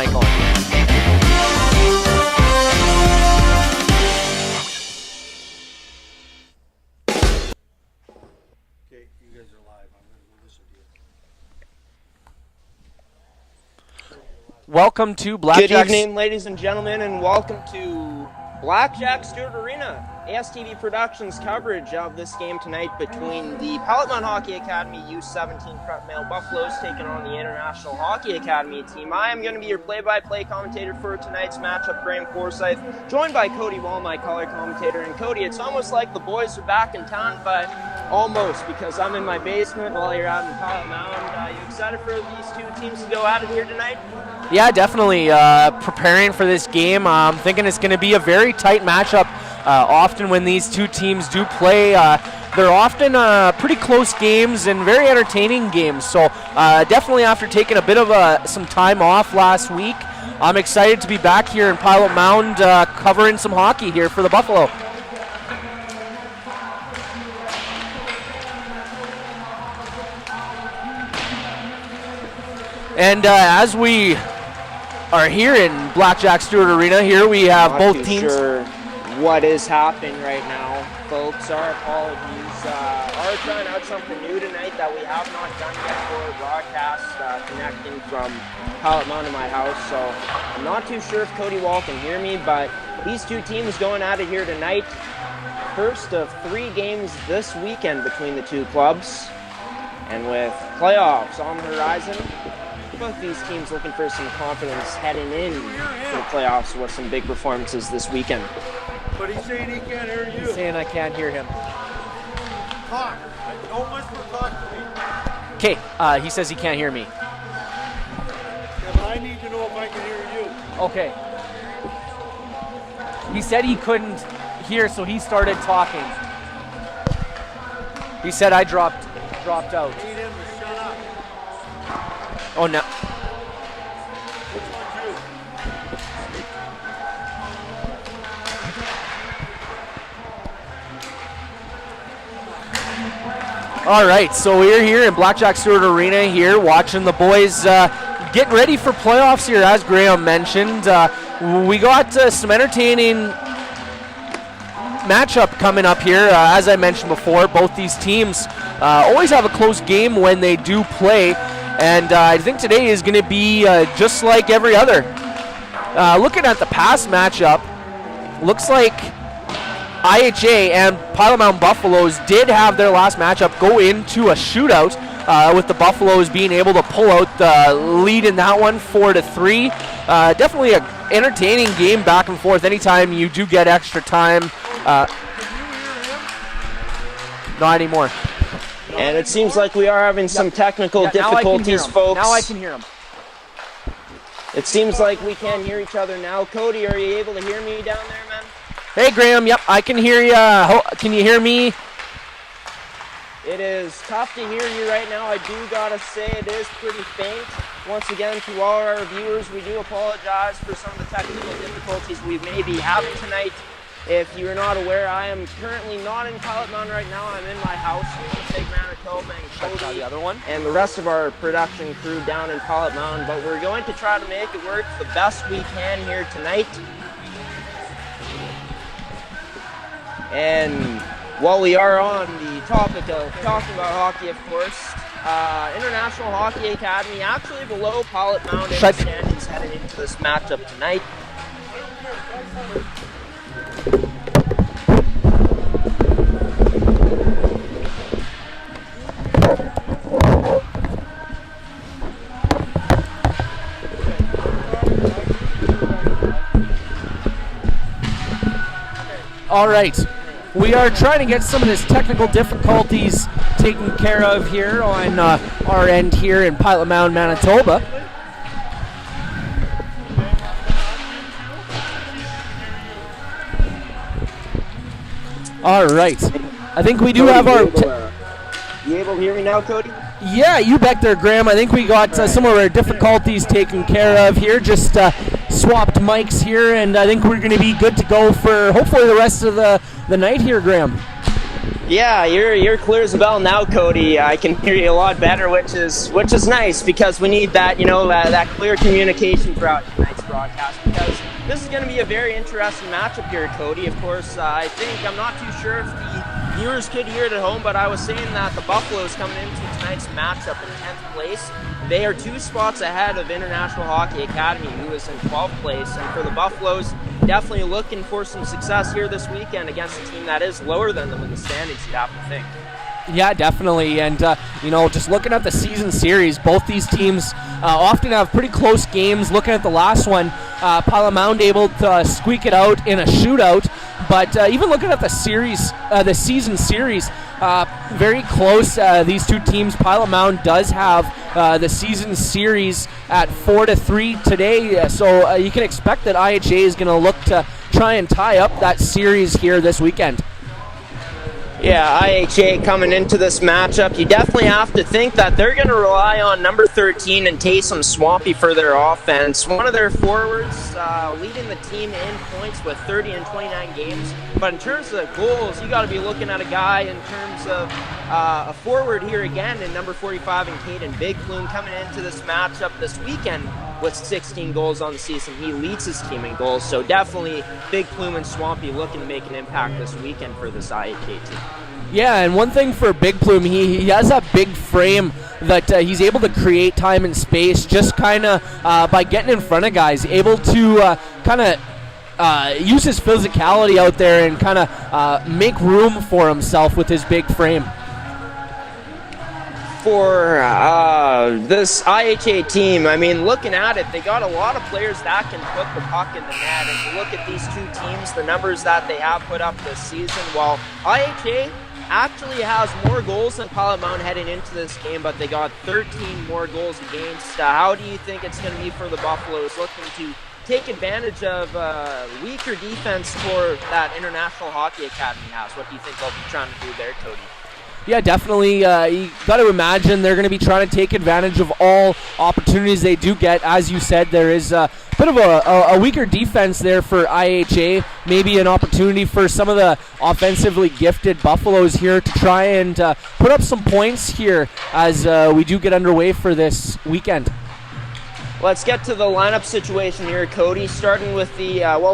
mic on. Okay, you guys are live. I'm going to go listen to you. Welcome to Blackjack's. Good evening, ladies and gentlemen, and welcome to Blackjack Stewart Arena. ASTV Productions coverage of this game tonight between the Piot Mound Hockey Academy U17 Front Male Buffaloes taking on the International Hockey Academy team. I am going to be your play-by-play commentator for tonight's matchup, Graham Forsyth, joined by Cody Wall, my color commentator. And Cody, it's almost like the boys are back in town, but almost, because I'm in my basement while you're out in Piot Mound. Are you excited for these two teams to go at it here tonight? Yeah, definitely. Preparing for this game. I'm thinking it's going to be a very tight matchup. Often when these two teams do play, they're often pretty close games and very entertaining games. So definitely after taking a bit of some time off last week, I'm excited to be back here in Piot Mound covering some hockey here for the Buffalo. And as we are here in Blackjack Stewart Arena, here we have both teams. Not too sure what is happening right now, folks. Our apologies. Are trying out something new tonight that we have not done yet for a broadcast, connecting from Piot Mound to my house. So I'm not too sure if Cody Wall can hear me, but these two teams going at it here tonight. First of 3 games this weekend between the two clubs, and with playoffs on the horizon, both these teams looking for some confidence heading in to the playoffs with some big performances this weekend. But he's saying he can't hear you. He's saying I can't hear him. Talk. Don't whisper, talk to me. Okay, he says he can't hear me. Yeah, but I need to know if I can hear you. Okay. He said he couldn't hear, so he started talking. He said I dropped out. Need him to shut up. Oh, no. Which one's you? All right, so we're here in Blackjack Stewart Arena here watching the boys getting ready for playoffs here, as Graham mentioned. We got some entertaining matchup coming up here. As I mentioned before, both these teams always have a close game when they do play, and I think today is going to be just like every other. Looking at the past matchup, looks like IHA and Piot Mound Buffaloes did have their last matchup go into a shootout, with the Buffaloes being able to pull out the lead in that one 4-3. Definitely an entertaining game back and forth anytime you do get extra time. Not anymore. And it seems like we are having some technical difficulties, folks. Now I can hear him. It seems like we can't hear each other now. Cody, are you able to hear me down there, man? Hey, Graham. Yep, I can hear you. Can you hear me? It is tough to hear you right now. I do gotta say it is pretty faint. Once again, to all our viewers, we do apologize for some of the technical difficulties we may be having tonight. If you're not aware, I am currently not in Piot Mound right now. I'm in my house in Winnipeg, Manitoba, and Cody the other one, and the rest of our production crew down in Piot Mound. But we're going to try to make it work the best we can here tonight. And while we are on the topic of talking about hockey, of course, International Hockey Academy actually below Piot Mound in the standings heading into this matchup tonight. All right. We are trying to get some of this technical difficulties taken care of here on our end here in Piot Mound, Manitoba. All right. I think we do have our... You able to hear me now, Cody? Yeah, you bet there, Graham. I think we got some of our difficulties taken care of here. Just swapped mics here, and I think we're going to be good to go for hopefully the rest of the night here, Graham. Yeah, you're clear as a bell now, Cody. I can hear you a lot better, which is nice because we need that, that clear communication throughout tonight's broadcast, because this is going to be a very interesting matchup here, Cody. Of course, I'm not too sure if the viewers could hear it at home, but I was saying that the Buffaloes coming into tonight's matchup in 10th place. They are 2 spots ahead of International Hockey Academy, who is in 12th place. And for the Buffaloes, definitely looking for some success here this weekend against a team that is lower than them in the standings, you'd have to think. Yeah, definitely. And, just looking at the season series, both these teams often have pretty close games. Looking at the last one, Piot Mound able to squeak it out in a shootout. But even looking at the series, the season series, very close. These two teams, Piot Mound does have the season series at 4-3 today. So you can expect that IHA is going to look to try and tie up that series here this weekend. Yeah, IHA coming into this matchup, you definitely have to think that they're going to rely on number 13 and Taysom Swampy for their offense. One of their forwards leading the team in points with 30 and 29 games. But in terms of goals, you got to be looking at a guy in terms of a forward here again in number 45 and Caden Big Plume coming into this matchup this weekend with 16 goals on the season. He leads his team in goals, so definitely Big Plume and Swampy looking to make an impact this weekend for this IHA team. Yeah, and one thing for Big Plume, he has that big frame that he's able to create time and space just kind of by getting in front of guys, able to use his physicality out there and kind of make room for himself with his big frame. For this IHA team, I mean, looking at it, they got a lot of players that can put the puck in the net. And you look at these two teams, the numbers that they have put up this season, while IHA actually has more goals than Piot Mound heading into this game, but they got 13 more goals against. How do you think it's going to be for the Buffaloes looking to take advantage of weaker defense for that International Hockey Academy has? What do you think they'll be trying to do there, Cody? Yeah, definitely. You got to imagine they're going to be trying to take advantage of all opportunities they do get. As you said, there is a bit of a weaker defense there for IHA. Maybe an opportunity for some of the offensively gifted Buffaloes here to try and put up some points here as we do get underway for this weekend. Let's get to the lineup situation here, Cody. Starting with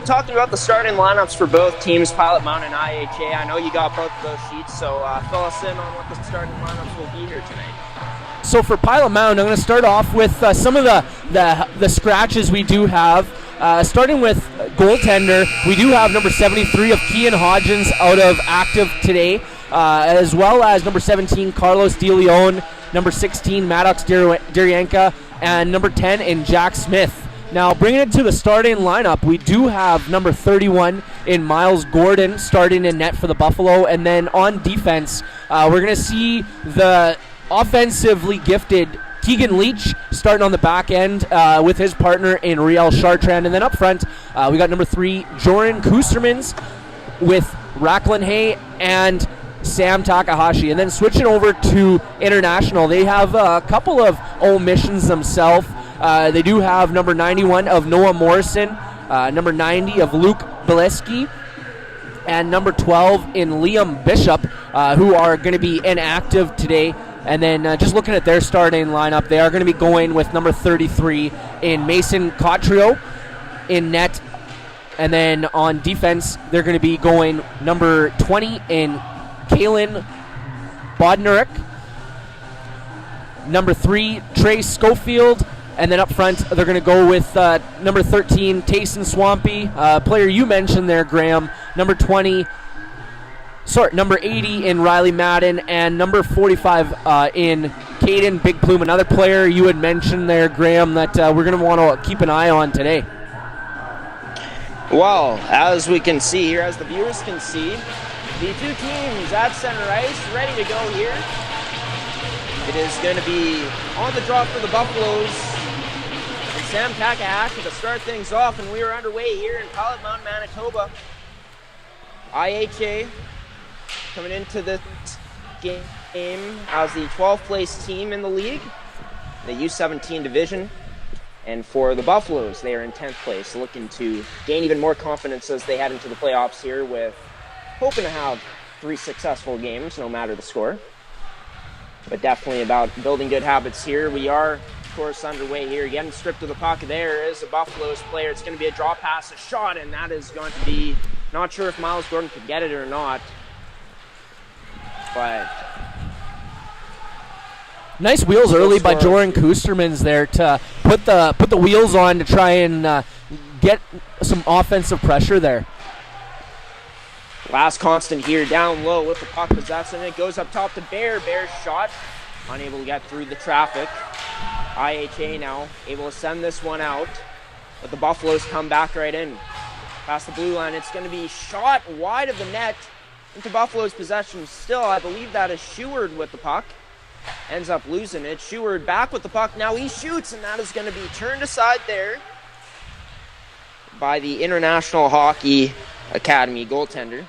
talking about the starting lineups for both teams, Piot Mound and IHA. I know you got both of those sheets, so fill us in on what the starting lineups will be here tonight. So for Piot Mound, I'm going to start off with some of the scratches we do have. Starting with goaltender, we do have number 73 of Kean Hodgins out of active today, as well as number 17, Carlos De Leon, number 16, Maddox Derienka, and number 10 in Jack Smith. Now, bringing it to the starting lineup, we do have number 31 in Miles Gordon starting in net for the Buffalo. And then on defense, we're going to see the offensively gifted Keegan Leach starting on the back end with his partner in Riel Chartrand. And then up front, we got number 3, Joran Kustermans with Racklin Hay and Sam Takahashi. And then switching over to International, they have a couple of omissions themselves. They do have number 91 of Noah Morrison, number 90 of Luke Bileski, and number 12 in Liam Bishop, who are going to be inactive today. And then just looking at their starting lineup, they are going to be going with number 33 in Mason Cotrio in net. And then on defense, they're going to be going number 20 in Kalen Bodnarik, number 3, Trey Schofield, and then up front they're going to go with number 13, Tayson Swampy, player you mentioned there, Graham, number 80 in Riley Madden, and number 45 in Caden Big Plume, another player you had mentioned there, Graham, that we're going to want to keep an eye on today. Well, as we can see here, as the viewers can see, the two teams at center ice ready to go here. It is going to be on the draw for the Buffaloes. And Sam Takahashi to start things off, and we are underway here in Piot Mound, Manitoba. IHA coming into this game as the 12th place team in the league, the U17 division. And for the Buffaloes, they are in 10th place, looking to gain even more confidence as they head into the playoffs here, with hoping to have 3 successful games, no matter the score. But definitely about building good habits here. We are, of course, underway here. Getting stripped of the puck. There is a Buffaloes player. It's going to be a draw pass, a shot, and that is going to be, not sure if Miles Gordon could get it or not. But nice wheels early by Joran Kustermans there to put the wheels on to try and get some offensive pressure there. Last constant here, down low with the puck possession. It goes up top to Bear. Bear's shot, unable to get through the traffic. IHA now able to send this one out, but the Buffaloes come back right in. Past the blue line, it's going to be shot wide of the net into Buffalo's possession still. I believe that is Sheward with the puck. Ends up losing it. Sheward back with the puck. Now he shoots, and that is going to be turned aside there by the International Hockey Academy goaltender.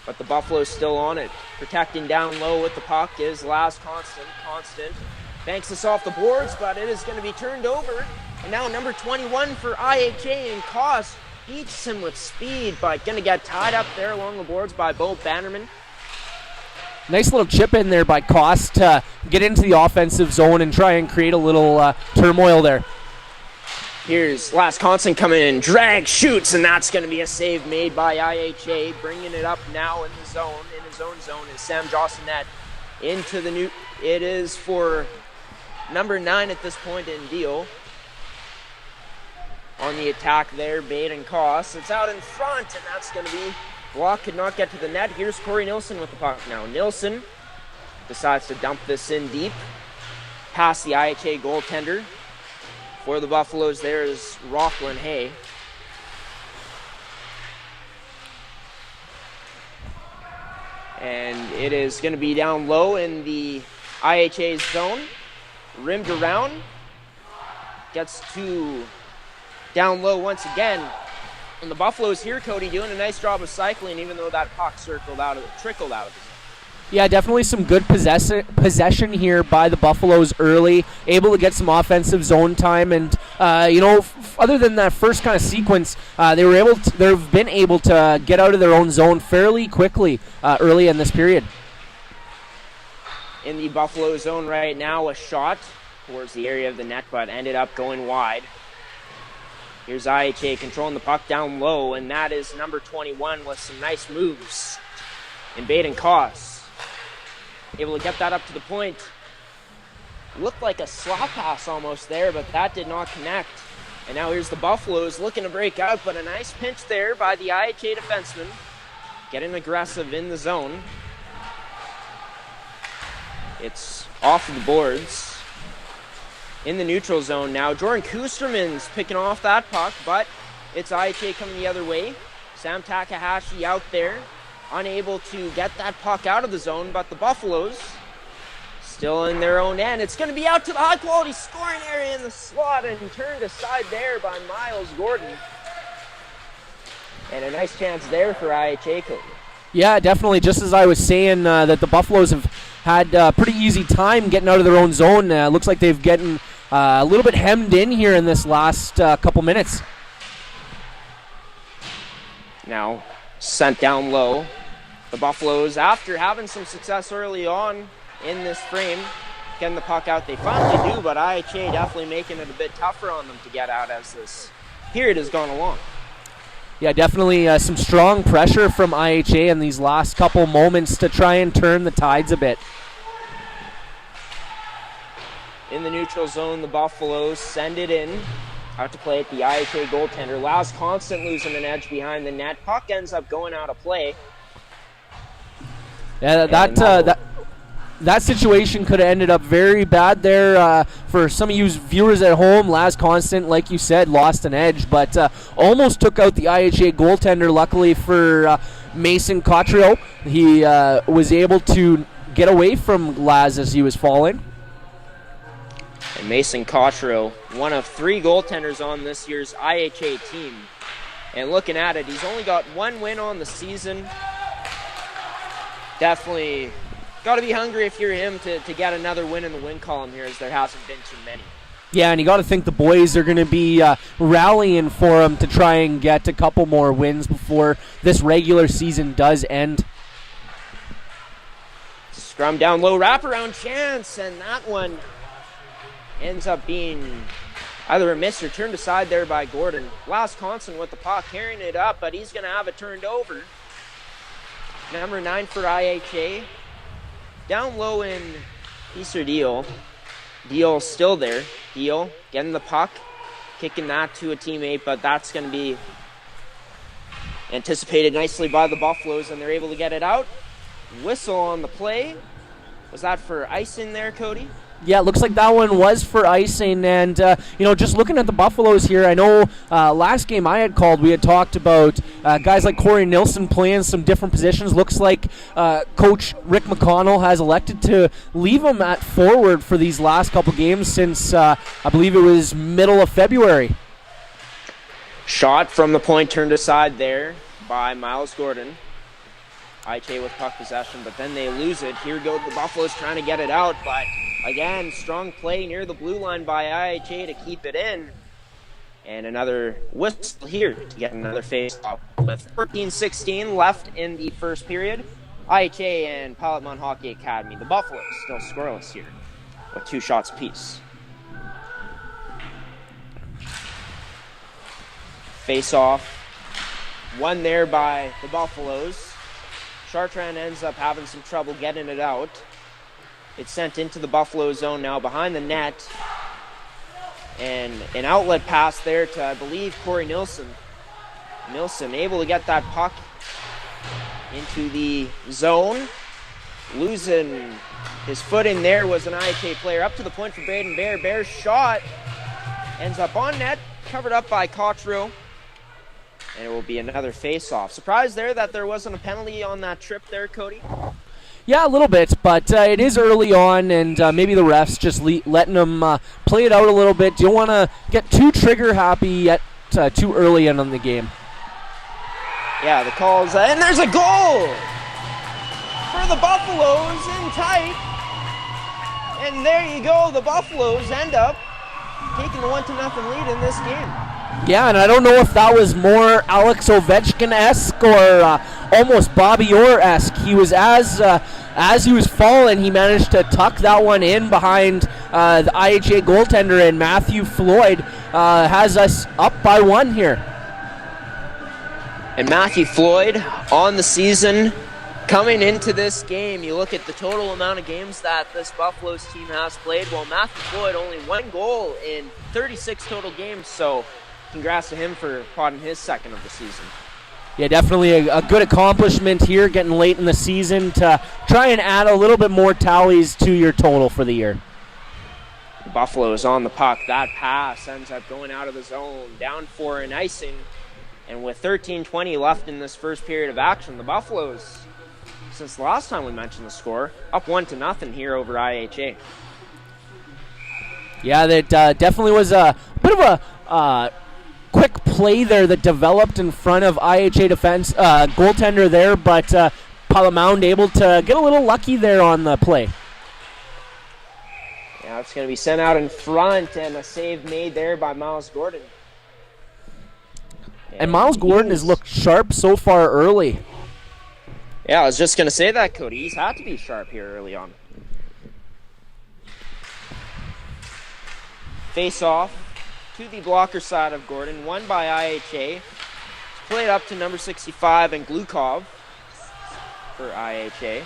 But the Buffalo's still on it. Protecting down low with the puck is Laz Constant. Banks this off the boards, but it is going to be turned over. And now number 21 for IHA, and Koss beats him with speed, but going to get tied up there along the boards by Bo Bannerman. Nice little chip in there by Koss to get into the offensive zone and try and create a little turmoil there. Here's Laz Constant coming in, drag, shoots, and that's going to be a save made by IHA. Bringing it up now in the zone, in his own zone, is Sam Jossinette into the new. It is for number 9 at this point in Deal. On the attack there, Baden Koss. It's out in front, and that's going to be blocked. Could not get to the net. Here's Corey Nilsson with the puck now. Nilsson decides to dump this in deep. Past the IHA goaltender. For the Buffaloes, there is Rockland Hay. And it is going to be down low in the IHA zone. Rimmed around. Gets to down low once again. And the Buffaloes here, Cody, doing a nice job of cycling, even though that puck trickled out of the zone. Yeah, definitely some good possession here by the Buffaloes early, able to get some offensive zone time, and other than that first kind of sequence, they've been able to get out of their own zone fairly quickly early in this period. In the Buffalo zone right now, a shot towards the area of the net, but ended up going wide. Here's IHA controlling the puck down low, and that is number 21 with some nice moves in Baden Koss. Able to get that up to the point. Looked like a slot pass almost there, but that did not connect. And now here's the Buffaloes looking to break out, but a nice pinch there by the IHA defenseman. Getting aggressive in the zone. It's off of the boards. In the neutral zone now. Jordan Kusterman's picking off that puck, but it's IHA coming the other way. Sam Takahashi out there. Unable to get that puck out of the zone, but the Buffaloes still in their own end. It's going to be out to the high-quality scoring area in the slot and turned aside there by Miles Gordon. And a nice chance there for IHA, Cody. Yeah, definitely. Just as I was saying, that the Buffaloes have had a pretty easy time getting out of their own zone. Looks like they've gotten a little bit hemmed in here in this last couple minutes. Now sent down low. The Buffaloes, after having some success early on in this frame, getting the puck out, they finally do, but IHA definitely making it a bit tougher on them to get out as this period has gone along. Yeah, definitely some strong pressure from IHA in these last couple moments to try and turn the tides a bit. In the neutral zone, the Buffaloes send it in. Out to play at the IHA goaltender. Laz Constant losing an edge behind the net. Puck ends up going out of play. Yeah, that situation could have ended up very bad there for some of you viewers at home. Laz Constant, like you said, lost an edge, but almost took out the IHA goaltender. Luckily for Mason Cottrell, he was able to get away from Laz as he was falling. And Mason Cottrell, one of 3 goaltenders on this year's IHA team. And looking at it, he's only got 1 win on the season. Definitely got to be hungry if you're him to get another win in the win column here, as there hasn't been too many. Yeah, and you got to think the boys are going to be rallying for him to try and get a couple more wins before this regular season does end. Scrum down low, wraparound chance, and that one ends up being either a miss or turned aside there by Gordon. Last Constant with the puck, carrying it up, but he's going to have it turned over. Number 9 for IHA. Down low in Easter Deal. Deal still there. Deal getting the puck, kicking that to a teammate, but that's going to be anticipated nicely by the Buffaloes, and they're able to get it out. Whistle on the play. Was that for icing there, Cody? Yeah, it looks like that one was for icing, and just looking at the Buffaloes here, I know last game I had called, we had talked about guys like Corey Nilsson playing some different positions. Looks like Coach Rick McConnell has elected to leave him at forward for these last couple games since I believe it was middle of February. Shot from the point turned aside there by Miles Gordon. IHA with puck possession, but then they lose it. Here go the Buffaloes trying to get it out, but again, strong play near the blue line by IHA to keep it in. And another whistle here to get another face-off. With 14-16 left in the first period, IHA and Piot Mound Hockey Academy. The Buffaloes still scoreless here with 2 shots apiece. Face-off. One there by the Buffaloes. Chartrand ends up having some trouble getting it out. It's sent into the Buffalo zone now behind the net. And an outlet pass there to, I believe, Corey Nilsson. Nilsson able to get that puck into the zone. Losing his footing there was an IHA player. Up to the point for Braden Bear. Bear's shot ends up on net, covered up by Cottrell. And it will be another face-off. Surprised there that there wasn't a penalty on that trip there, Cody? Yeah, a little bit, but it is early on, and maybe the refs just letting them play it out a little bit. You don't want to get too trigger-happy yet too early in on the game. Yeah, the calls, and there's a goal for the Buffaloes in tight. And there you go, the Buffaloes end up taking the 1-0 lead in this game. Yeah, and I don't know if that was more Alex Ovechkin-esque or almost Bobby Orr-esque. He was as he was falling, he managed to tuck that one in behind the IHA goaltender, and Matthew Floyd has us up by 1 here. And Matthew Floyd on the season coming into this game. You look at the total amount of games that this Buffaloes team has played. Well, Matthew Floyd only 1 goal in 36 total games, so congrats to him for potting his 2nd of the season. Yeah, definitely a good accomplishment here, getting late in the season to try and add a little bit more tallies to your total for the year. Buffalo is on the puck. That pass ends up going out of the zone, down for an icing. And with 13:20 left in this first period of action, the Buffaloes, since the last time we mentioned the score, up 1-0 here over IHA. Yeah, that definitely was a bit of a quick play there that developed in front of IHA defense goaltender there, but Piot Mound able to get a little lucky there on the play. Yeah, it's going to be sent out in front, and a save made there by Miles Gordon. And Miles Gordon has looked sharp so far early. Yeah, I was just going to say that, Cody. He's had to be sharp here early on. Face off to the blocker side of Gordon, won by IHA. It's played up to number 65 and Glukov for IHA.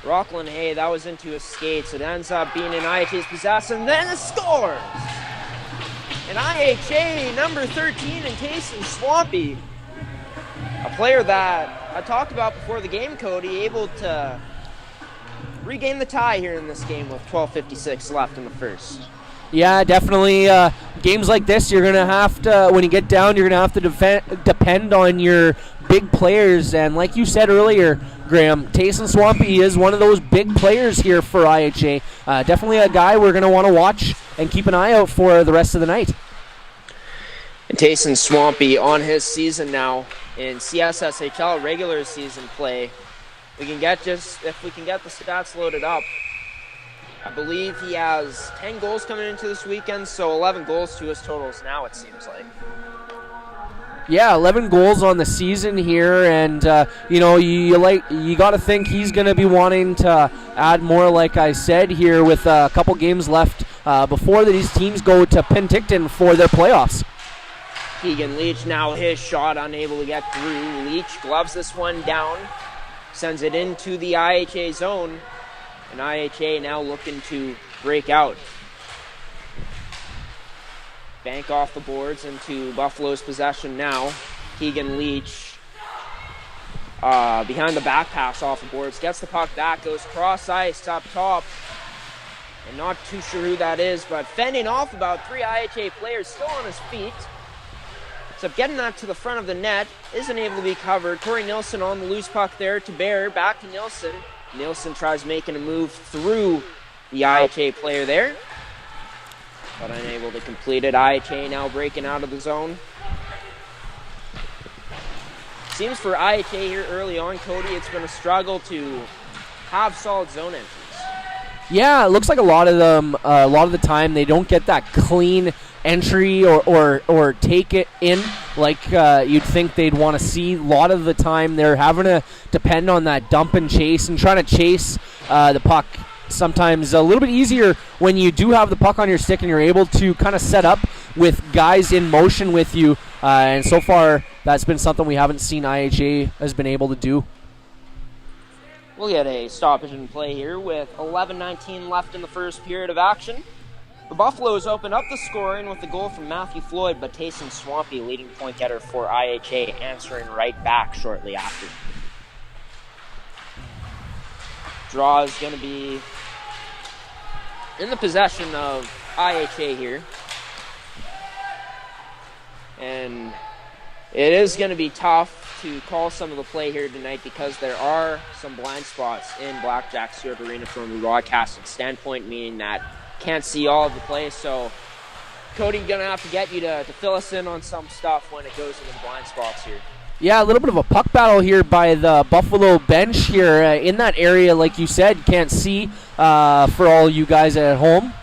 Rockland Hay, that was into his skates. It ends up being in IHA's possession, and then it scores! And IHA, number 13, and Tayson Swampy, a player that I talked about before the game, Cody, able to regain the tie here in this game with 12:56 left in the first. Yeah, definitely. Games like this, you're going to have to, when you get down, you're going to have to depend on your big players. And like you said earlier, Graham, Tayson Swampy is one of those big players here for IHA. Definitely a guy we're going to want to watch and keep an eye out for the rest of the night. And Tayson Swampy on his season now in CSSHL regular season play. If we can get the stats loaded up, I believe he has 10 goals coming into this weekend, so 11 goals to his totals now, it seems like. Yeah, 11 goals on the season here, and you got to think he's going to be wanting to add more, like I said here, with a couple games left before these teams go to Penticton for their playoffs. Keegan Leach now his shot, unable to get through. Leach gloves this one down, sends it into the IHA zone, and IHA now looking to break out. Bank off the boards into Buffalo's possession now. Keegan Leach behind the back pass off the boards, gets the puck back, goes cross ice up top. And not too sure who that is, but fending off about 3 IHA players, still on his feet. So getting that to the front of the net, isn't able to be covered. Corey Nilsson on the loose puck there to Bear, back to Nilsson. Nilsson tries making a move through the IHA player there, but unable to complete it. IHA now breaking out of the zone. Seems for IHA here early on, Cody, it's been a struggle to have solid zone entries. Yeah, it looks like a lot of them, a lot of the time, they don't get that clean entry or take it in like you'd think they'd want to see. A lot of the time, they're having to depend on that dump and chase and trying to chase the puck. Sometimes a little bit easier when you do have the puck on your stick and you're able to kind of set up with guys in motion with you. And so far, that's been something we haven't seen IHA has been able to do. We'll get a stoppage in play here with 11:19 left in the first period of action. The Buffaloes open up the scoring with the goal from Matthew Floyd, but Tayson Swampy, leading point getter for IHA, answering right back shortly after. Draw is going to be in the possession of IHA here. And it is going to be tough to call some of the play here tonight because there are some blind spots in Blackjack Stewart Arena from a broadcasting standpoint, meaning that can't see all of the play. So Cody, going to have to get you to fill us in on some stuff when it goes into the blind spots here. Yeah, a little bit of a puck battle here by the Buffalo bench here in that area, like you said, can't see for all you guys at home.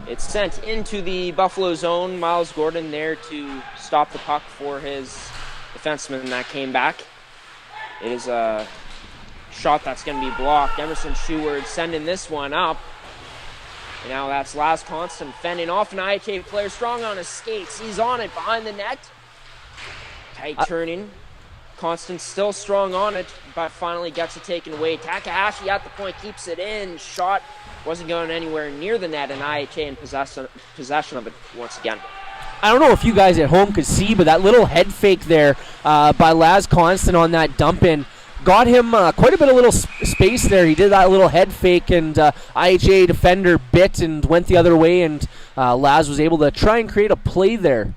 It's sent into the Buffalo zone. Miles Gordon there to stop the puck for his defenseman that came back. It is a shot that's going to be blocked. Emerson Sheward sending this one up. And now that's Laz Constant fending off an IHA player, strong on his skates. He's on it behind the net. Tight turning. Constant still strong on it, but finally gets it taken away. Takahashi at the point, keeps it in. Shot wasn't going anywhere near the net, and IHA in possession of it once again. I don't know if you guys at home could see, but that little head fake there by Laz Constant on that dump in got him quite a bit of little space there. He did that little head fake, and IHA defender bit and went the other way, and Laz was able to try and create a play there.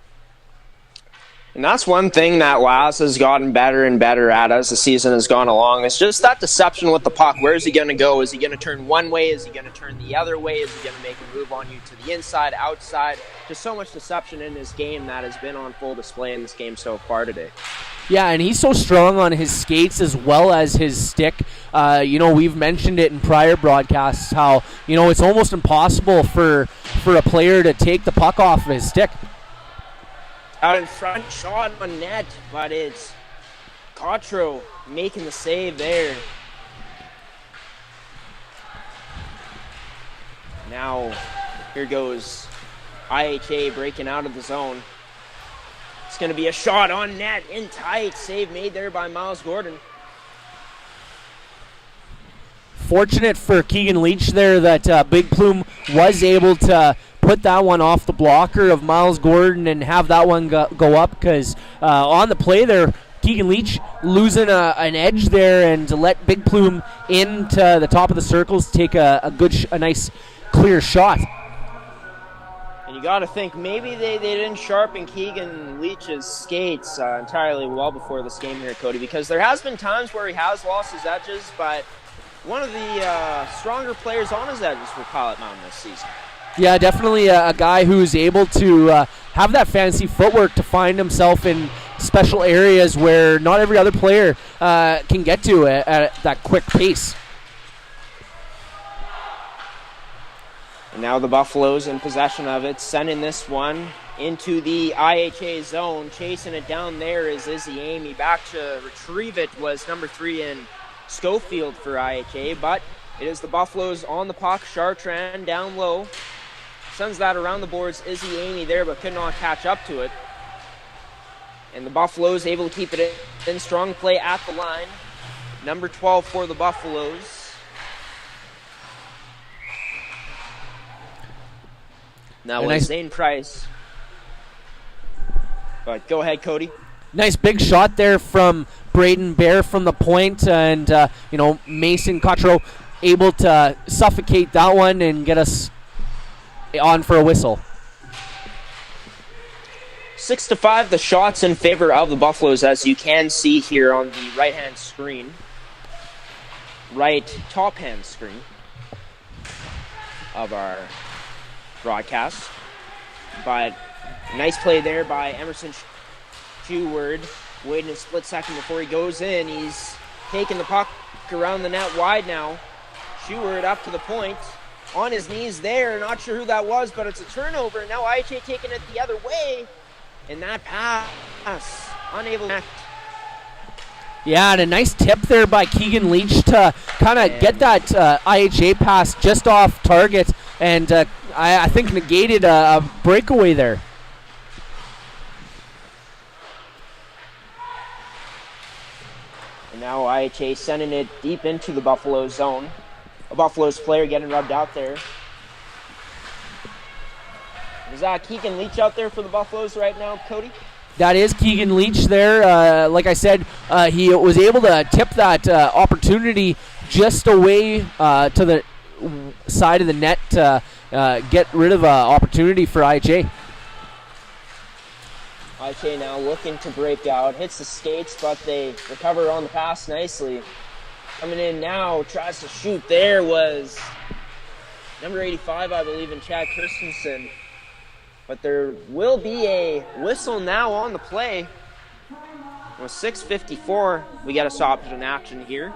And that's one thing that Laz has gotten better and better at as the season has gone along. It's just that deception with the puck. Where is he going to go? Is he going to turn one way? Is he going to turn the other way? Is he going to make a move on you to the inside, outside? Just so much deception in his game that has been on full display in this game so far today. Yeah, and he's so strong on his skates as well as his stick. We've mentioned it in prior broadcasts how, it's almost impossible for a player to take the puck off of his stick. Out in front, shot on net, but it's Cotro making the save there. Now, here goes IHA breaking out of the zone. It's going to be a shot on net, in tight. Save made there by Miles Gordon. Fortunate for Keegan Leach there that Big Plume was able to put that one off the blocker of Miles Gordon and have that one go up, because on the play there, Keegan Leach losing an edge there and to let Big Plume into the top of the circles take a nice clear shot. And you got to think maybe they didn't sharpen Keegan Leach's skates entirely well before this game here, Cody, because there has been times where he has lost his edges, but one of the stronger players on his edges for Piot Mound this season. Yeah, definitely a guy who's able to have that fancy footwork to find himself in special areas where not every other player can get to at that quick pace. And now the Buffaloes in possession of it, sending this one into the IHA zone. Chasing it down there is Izzy Amy. Back to retrieve it was number 3 in Schofield for IHA, but it is the Buffaloes on the puck. Chartrand down low. Sends that around the boards. Izzy Amy there, but could not catch up to it. And the Buffaloes able to keep it in. Strong play at the line. Number 12 for the Buffaloes. Now with Zane Price. But go ahead, Cody. Nice big shot there from Braden Bear from the point, and Mason Cottrell able to suffocate that one and get us on for a whistle. 6-5, the shots in favor of the Buffaloes, as you can see here on the right-hand screen. Right top-hand screen of our broadcast. But nice play there by Emerson Sheward. Waiting a split second before he goes in. He's taking the puck around the net wide now. Sheward up to the point. On his knees there. Not sure who that was, but it's a turnover. Now IHA taking it the other way. And that pass, unable to connect. Yeah, and a nice tip there by Keegan Leach to kind of get that IHA pass just off target, and I think negated a breakaway there. And now IHA sending it deep into the Buffalo zone. A Buffaloes player getting rubbed out there. Is that Keegan Leach out there for the Buffaloes right now, Cody? That is Keegan Leach there. Like I said, he was able to tip that opportunity just away to the side of the net to get rid of an opportunity for IHA. IHA now looking to break out. Hits the skates, but they recover on the pass nicely. Coming in now, tries to shoot. There was number 85, I believe, in Chad Christensen. But there will be a whistle now on the play. With 6:54, we got a stoppage in action here.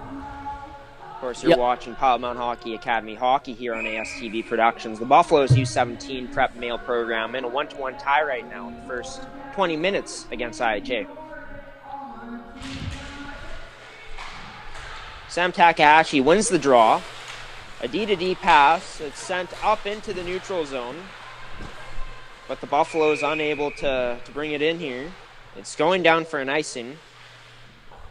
Of course, you're watching Piot Mound Hockey Academy Hockey here on ASTV Productions. The Buffaloes U17 prep male program in a 1-1 tie right now in the first 20 minutes against IHA. Sam Takahashi wins the draw. A D-to-D pass. It's sent up into the neutral zone. But the Buffaloes unable to bring it in here. It's going down for an icing.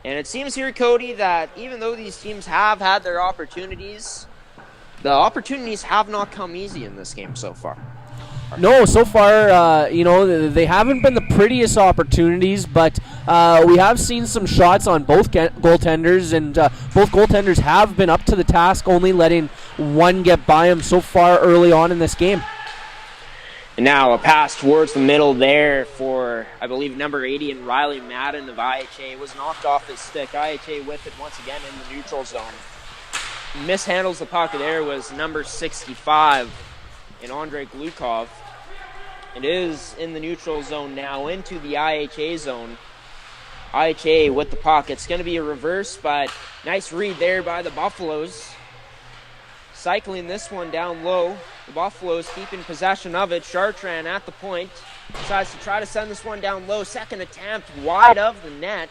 And it seems here, Cody, that even though these teams have had their opportunities, the opportunities have not come easy in this game so far. No, so far, they haven't been the prettiest opportunities, but we have seen some shots on both goaltenders, and both goaltenders have been up to the task, only letting one get by them so far early on in this game. And now a pass towards the middle there for, I believe, number 80 and Riley Madden of IHA. Was knocked off his stick. IHA with it once again in the neutral zone. Mishandles the puck there was number 65 in Andrei Glukov. It is in the neutral zone now into the IHA zone. IHA with the puck. It's going to be a reverse, but nice read there by the Buffaloes. Cycling this one down low. The Buffaloes keeping possession of it. Chartrand at the point. Decides to try to send this one down low. Second attempt wide of the net.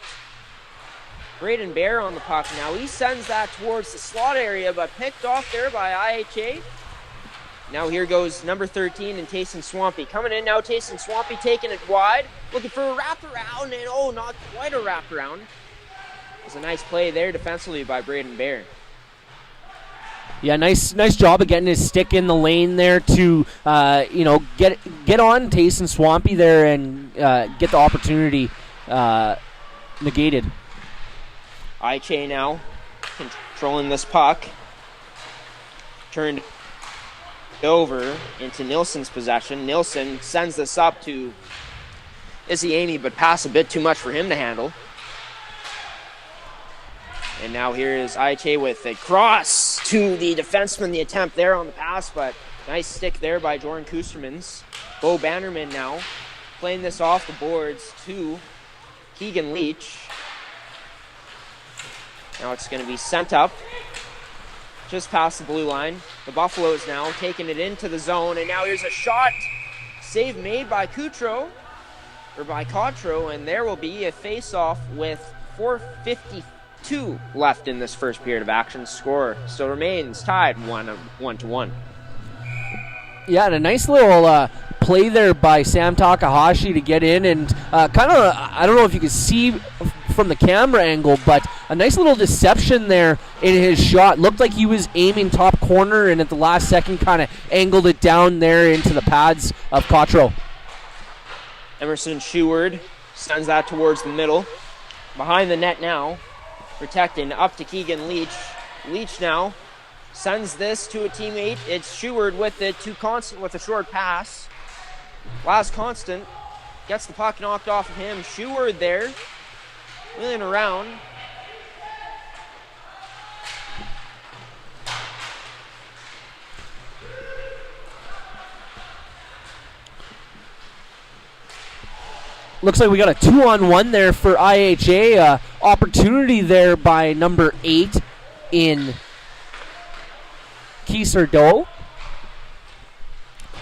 Braden Bear on the puck now. He sends that towards the slot area, but picked off there by IHA. Now here goes number 13 and Tayson Swampy. Coming in now, Tayson Swampy taking it wide. Looking for a wraparound, and not quite a wraparound. It was a nice play there defensively by Braden Bear. Yeah, nice job of getting his stick in the lane there to, get on Tayson Swampy there and get the opportunity negated. IHA now controlling this puck. Turned over into Nilsson's possession. Nilsson sends this up to Izzy Amy, but pass a bit too much for him to handle. And now here is IHA with a cross to the defenseman. The attempt there on the pass, but nice stick there by Jordan Kustermans. Bo Bannerman now playing this off the boards to Keegan Leach. Now it's going to be sent up. just past the blue line. The Buffaloes now taking it into the zone, and now here's a shot. Save made by Coutreau, and there will be a face-off with 4:52 left in this first period of action. Score still remains tied 1-1. Yeah, and a nice little play there by Sam Takahashi to get in and kind of, I don't know if you can see from the camera angle, but a nice little deception there in his shot. Looked like he was aiming top corner and at the last second kind of angled it down there into the pads of Coutreau. Emerson Sheward sends that towards the middle. Behind the net now, protecting up to Keegan Leach. Leach now sends this to a teammate. It's Sheward with it to Constant with a short pass. Last Constant gets the puck knocked off of him. Sheward there, wheeling around. Looks like we got a 2-on-1 there for IHA. Opportunity there by number 8 in Kieser Doe.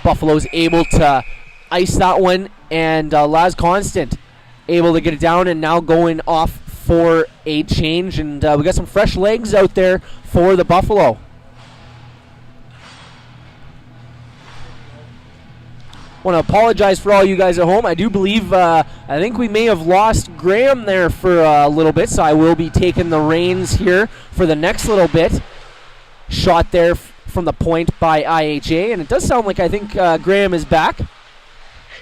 Buffalo's able to ice that one, and Laz Constant able to get it down and now going off for a change. And we got some fresh legs out there for the Buffalo. Want to apologize for all you guys at home. I do believe, I think we may have lost Graham there for a little bit, so I will be taking the reins here for the next little bit. Shot there from the point by IHA, and it does sound like I think Graham is back.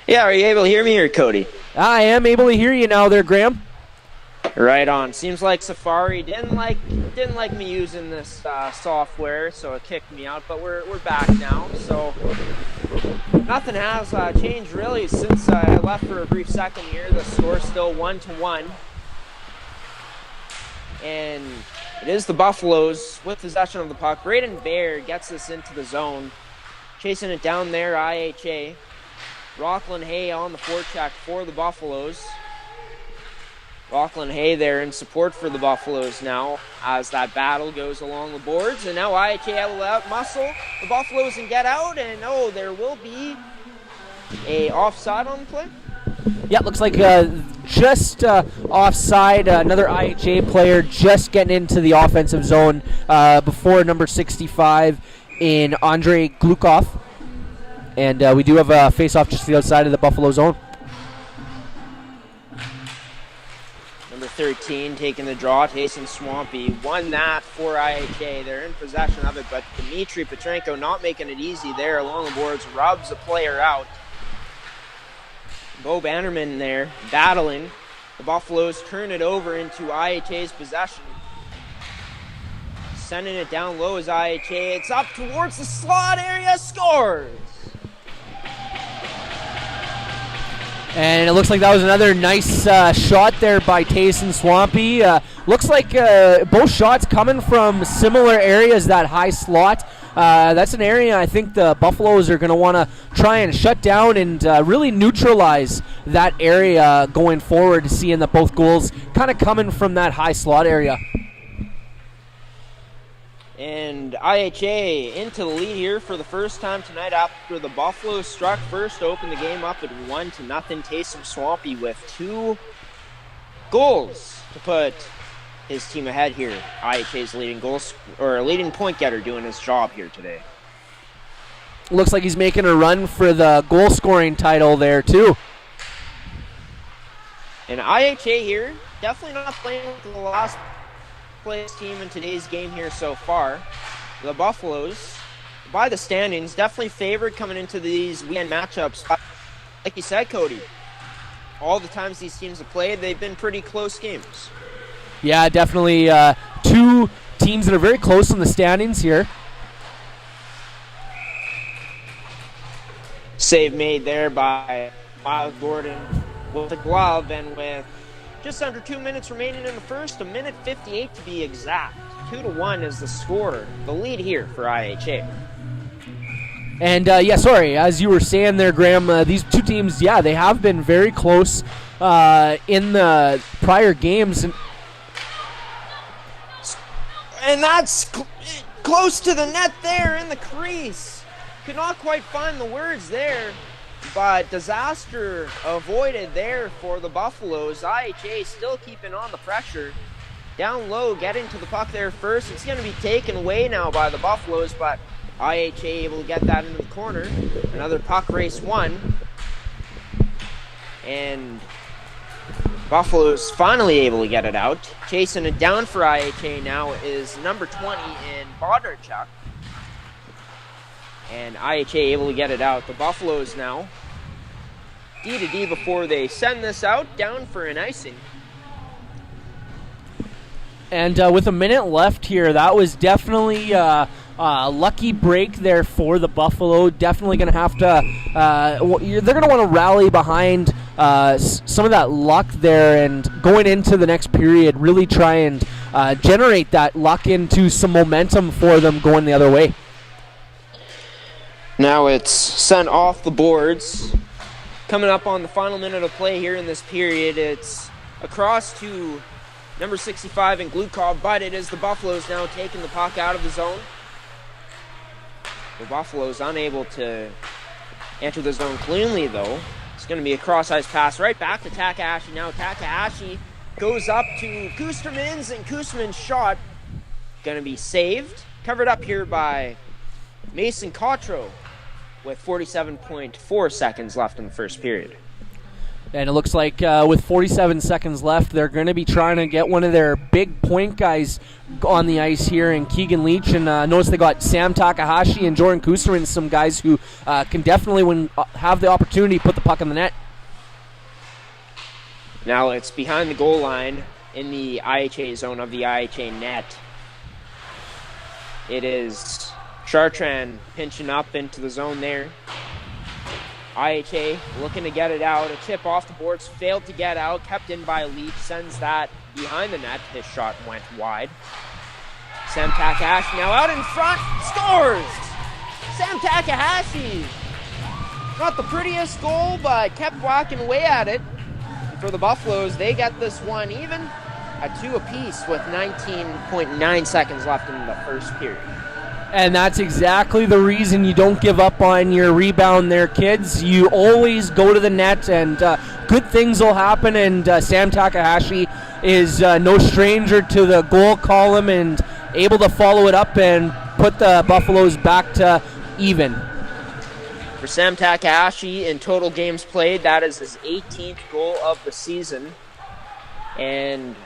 Yeah, are you able to hear me here, Cody? I am able to hear you now there, Graham. Right on. Seems like Safari didn't like me using this software, so it kicked me out. But we're back now. So nothing has changed really since I left for a brief second here. The score's still 1-1, and it is the Buffaloes with possession of the puck. Braden Baer gets this into the zone, chasing it down there. IHA. Rockland Hay on the forecheck for the Buffaloes. Rockland Hay there in support for the Buffaloes now as that battle goes along the boards. And now IHA will out-muscle the Buffaloes and get out. And, there will be a offside on the play. Yeah, looks like just offside. Another IHA player just getting into the offensive zone before number 65 in Andre Glukov. And we do have a face-off just to the outside of the Buffalo zone. Number 13 taking the draw. Tayson Swampy won that for IHA. They're in possession of it, but Dmitry Petrenko not making it easy there along the boards. Rubs a player out. Bo Bannerman there battling. The Buffaloes turn it over into IHA's possession. Sending it down low as IHA. It's up towards the slot area. Scores! And it looks like that was another nice shot there by Tayson Swampy. Looks like both shots coming from similar areas, that high slot. That's an area I think the Buffaloes are going to want to try and shut down and really neutralize that area going forward, seeing that both goals kind of coming from that high slot area. And IHA into the lead here for the first time tonight after the Buffaloes struck first to open the game up at 1-0. Taysom Swampy with 2 goals to put his team ahead here. IHA's leading point getter doing his job here today. Looks like he's making a run for the goal scoring title there too. And IHA here definitely not playing with the last place team in today's game here so far. The Buffaloes, by the standings, definitely favored coming into these weekend matchups. Like you said, Cody, all the times these teams have played, they've been pretty close games. Yeah, definitely 2 teams that are very close in the standings here. Save made there by Miles Gordon with the glove, and with just under 2 minutes remaining in the first, 1:58 to be exact. 2-1 is the score, the lead here for IHA. And as you were saying there, Graham, these 2 teams, they have been very close in the prior games. And that's Close to the net there in the crease. Could not quite find the words there, but disaster avoided there for the Buffaloes. IHA still keeping on the pressure. Down low, getting to the puck there first. It's going to be taken away now by the Buffaloes, but IHA able to get that into the corner. Another puck race won. And Buffalo's finally able to get it out. Chasing it down for IHA now is number 20 in Bondarchuk. And IHA able to get it out. The Buffaloes now D to D before they send this out, down for an icing. And with a minute left here, that was definitely a lucky break there for the Buffalo. Definitely going to have to, they're going to want to rally behind some of that luck there, and going into the next period, really try and generate that luck into some momentum for them going the other way. Now it's sent off the boards. Coming up on the final minute of play here in this period, it's across to number 65 in Glukov, but it is the Buffaloes now taking the puck out of the zone. The Buffaloes unable to enter the zone cleanly, though. It's going to be a cross-ice pass right back to Takahashi. Now Takahashi goes up to Kustermans, and Kusterman's shot going to be saved. Covered up here by Mason Cotro with 47.4 seconds left in the first period. And it looks like with 47 seconds left, they're going to be trying to get one of their big point guys on the ice here in Keegan Leach. And notice they got Sam Takahashi and Jordan Kusterman, some guys who can definitely, have the opportunity, put the puck in the net. Now it's behind the goal line in the IHA zone of the IHA net. It is Chartrand pinching up into the zone there. IHA looking to get it out. A chip off the boards, failed to get out, kept in by Leach, sends that behind the net. His shot went wide. Sam Takahashi now out in front, scores! Sam Takahashi! Not the prettiest goal, but kept walking away at it. And for the Buffaloes, they get this one even at 2 apiece with 19.9 seconds left in the first period. And that's exactly the reason you don't give up on your rebound there, kids. You always go to the net, and good things will happen. And Sam Takahashi is no stranger to the goal column and able to follow it up and put the Buffaloes back to even. For Sam Takahashi, in total games played, that is his 18th goal of the season. And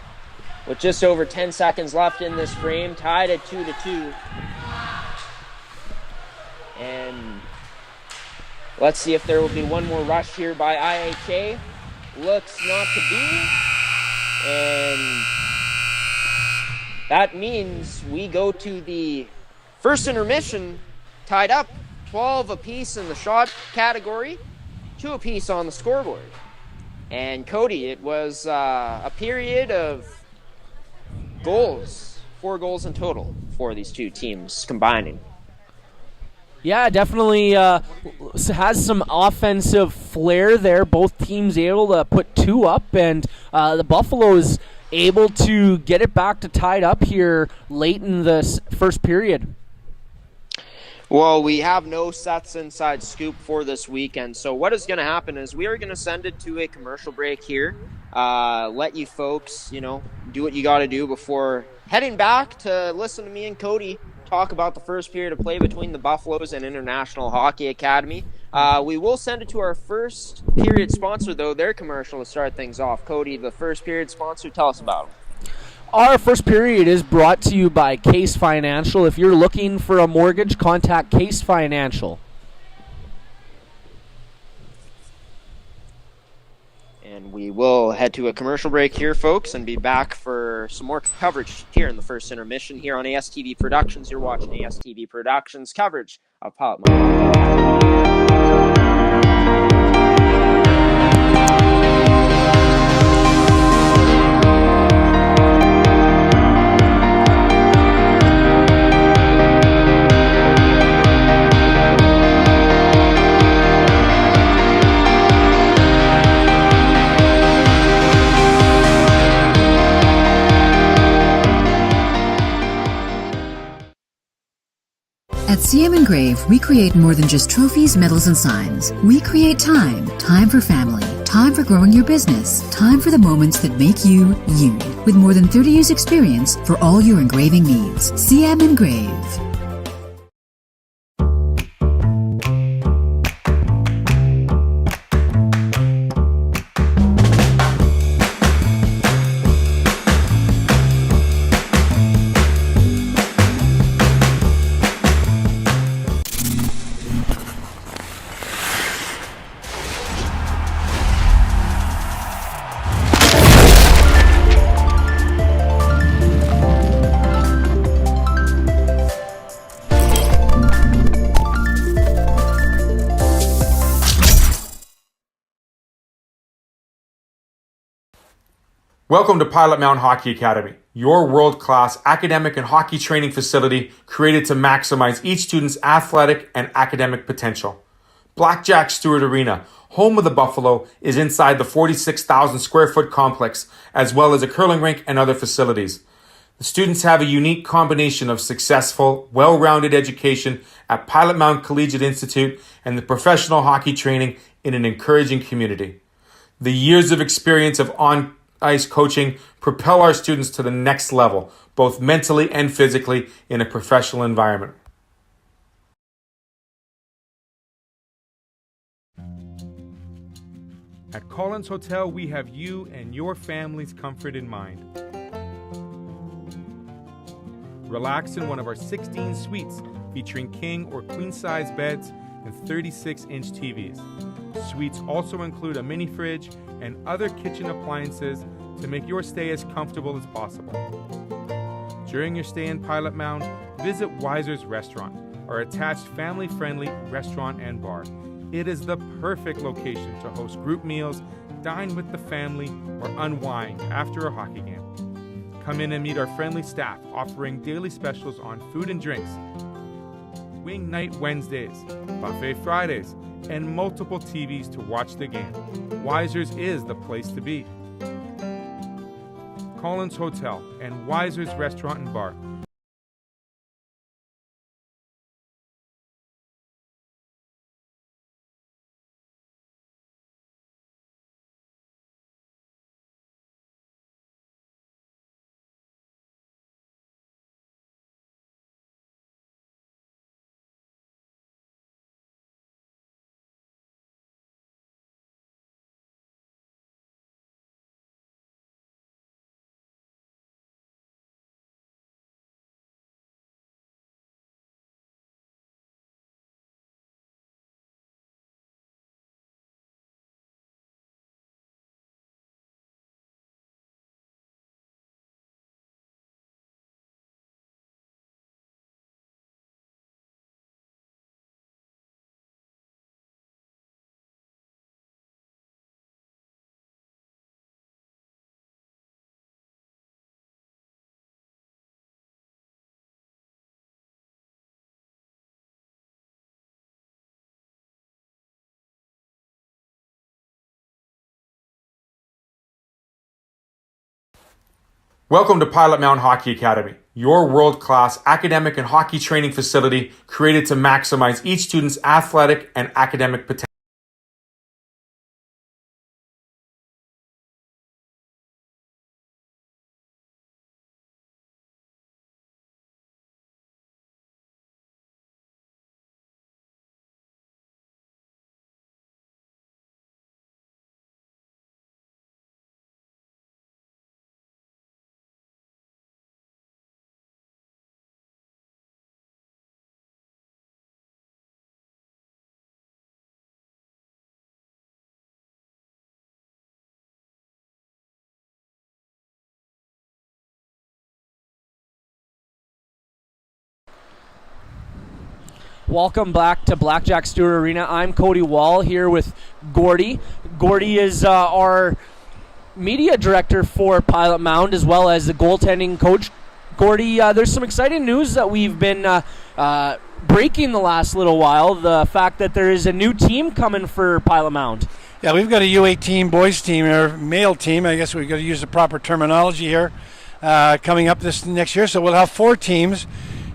with just over 10 seconds left in this frame, tied at 2-2. And let's see if there will be one more rush here by IHA. Looks not to be. And that means we go to the first intermission tied up, 12 apiece in the shot category, 2 apiece on the scoreboard. And Cody, it was a period of goals, 4 goals in total for these two teams combining. Yeah, definitely has some offensive flair there. Both teams able to put 2 up, and the Buffaloes able to get it back to tied up here late in the first period. Well, we have no sets inside scoop for this weekend, so what is going to happen is we are going to send it to a commercial break here. Let you folks, do what you got to do before heading back to listen to me and Cody talk about the first period of play between the Buffaloes and International Hockey Academy. We will send it to our first period sponsor, though, their commercial to start things off. Cody, the first period sponsor, tell us about them. Our first period is brought to you by Caisse Financial. If you're looking for a mortgage, contact Caisse Financial. And we will head to a commercial break here, folks, and be back for some more coverage here in the first intermission here on ASTV Productions. You're watching ASTV Productions coverage of Piot Mound. At CM Engrave, we create more than just trophies, medals, and signs. We create time. Time for family. Time for growing your business. Time for the moments that make you, you. With more than 30 years experience for all your engraving needs. CM Engrave. Welcome to Piot Mound Hockey Academy, your world-class academic and hockey training facility created to maximize each student's athletic and academic potential. Blackjack Stewart Arena, home of the Buffalo, is inside the 46,000 square foot complex, as well as a curling rink and other facilities. The students have a unique combination of successful, well-rounded education at Piot Mound Collegiate Institute and the professional hockey training in an encouraging community. The years of experience of on-ice coaching propel our students to the next level, both mentally and physically, in a professional environment. At Collins Hotel, we have you and your family's comfort in mind. Relax in one of our 16 suites featuring king or queen size beds and 36-inch TVs. Suites also include a mini fridge and other kitchen appliances to make your stay as comfortable as possible. During your stay in Piot Mound, visit Weiser's Restaurant, our attached family-friendly restaurant and bar. It is the perfect location to host group meals, dine with the family, or unwind after a hockey game. Come in and meet our friendly staff offering daily specials on food and drinks, Wing Night Wednesdays, Buffet Fridays, and multiple TVs to watch the game. Weiser's is the place to be. Collins Hotel and Weiser's Restaurant and Bar. Welcome to Piot Mound Hockey Academy, your world-class academic and hockey training facility created to maximize each student's athletic and academic potential. Welcome back to Blackjack Stewart Arena. I'm Cody Wall here with Gordy. Gordy is our media director for Piot Mound as well as the goaltending coach. Gordy, there's some exciting news that we've been breaking the last little while. The fact that there is a new team coming for Piot Mound. Yeah, we've got a U18 boys team, or male team. I guess we've got to use the proper terminology here, coming up this next year. So we'll have 4 teams.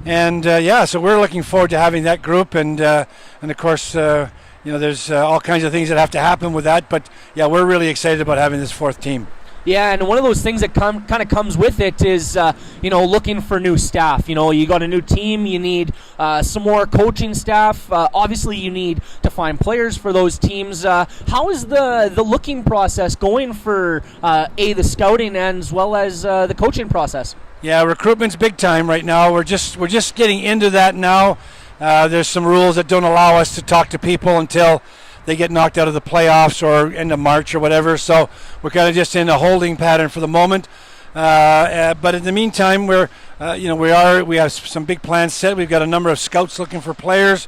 And so we're looking forward to having that group, and of course, there's all kinds of things that have to happen with that. But yeah, we're really excited about having this fourth team. Yeah, and one of those things that kind of comes with it is, looking for new staff. You got a new team, you need some more coaching staff. Obviously, you need to find players for those teams. How is the looking process going for the scouting and as well as the coaching process? Yeah, recruitment's big time right now. We're just getting into that now. There's some rules that don't allow us to talk to people until they get knocked out of the playoffs or end of March or whatever. So we're kind of just in a holding pattern for the moment. But in the meantime, we have some big plans set. We've got a number of scouts looking for players,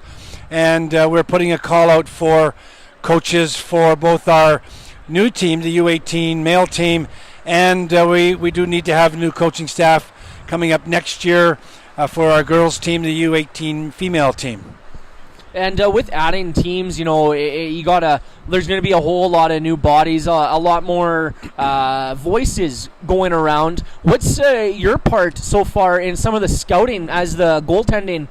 and we're putting a call out for coaches for both our new team, the U18 male team, and we do need to have new coaching staff coming up next year for our girls team, the U18 female team. And with adding teams, there's going to be a whole lot of new bodies, a lot more voices going around. What's your part so far in some of the scouting as the goaltending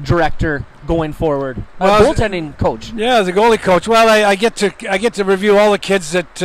director going forward? Goaltending coach. Yeah, as a goalie coach. Well, I get to review all the kids that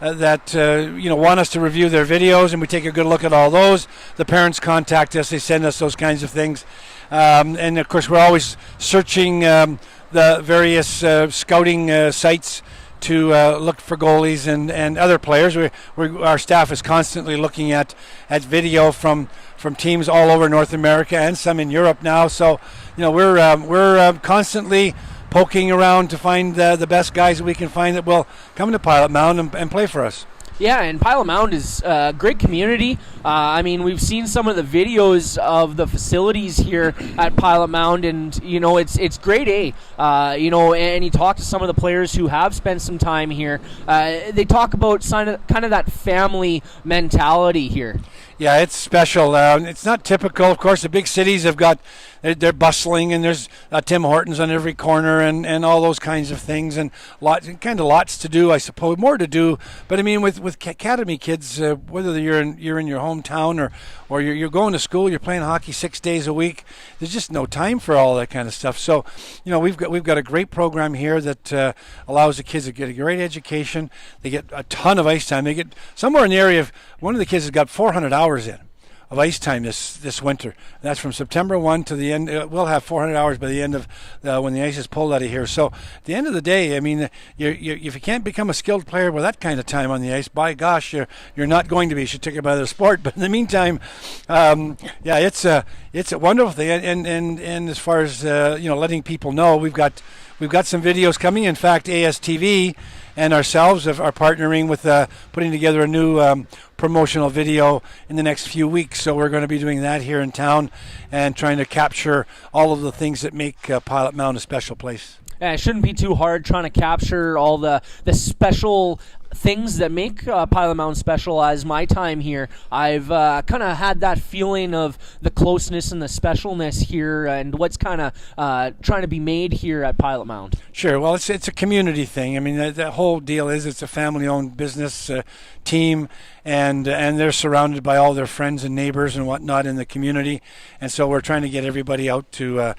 want us to review their videos, and we take a good look at all those. The parents contact us; they send us those kinds of things. And of course, we're always searching the various scouting sites to look for goalies and other players. Our staff is constantly looking at video from teams all over North America and some in Europe now. So, we're constantly poking around to find the best guys that we can find that will come to Piot Mound and play for us. Yeah, and Piot Mound is a great community. We've seen some of the videos of the facilities here at Piot Mound, and it's grade A. And you talk to some of the players who have spent some time here. They talk about kind of that family mentality here. Yeah, it's special. It's not typical. Of course, the big cities have got, they're bustling, and there's Tim Hortons on every corner and all those kinds of things, and lots to do, I suppose, more to do. But I mean, with academy kids, whether you're in your hometown or you're going to school, you're playing hockey 6 days a week, there's just no time for all that kind of stuff. So, we've got a great program here that allows the kids to get a great education. They get a ton of ice time. They get somewhere in the area of, one of the kids has got 400 hours in of ice time this winter. That's from September 1 to the end. We'll have 400 hours by the end of when the ice is pulled out of here. So at the end of the day, I mean, if you can't become a skilled player with that kind of time on the ice, by gosh, you're not going to be. You should take it by the sport. But in the meantime, it's a wonderful thing. And as far as letting people know, we've got some videos coming. In fact, ASTV and ourselves are partnering with putting together a new promotional video in the next few weeks. So we're going to be doing that here in town and trying to capture all of the things that make Piot Mound a special place. Yeah, it shouldn't be too hard trying to capture all the special things that make Piot Mound special. As my time here, I've kind of had that feeling of the closeness and the specialness here, and what's kind of trying to be made here at Piot Mound. Sure. Well, it's a community thing. I mean, the whole deal is it's a family-owned business team, and they're surrounded by all their friends and neighbors and whatnot in the community, and so we're trying to get everybody out to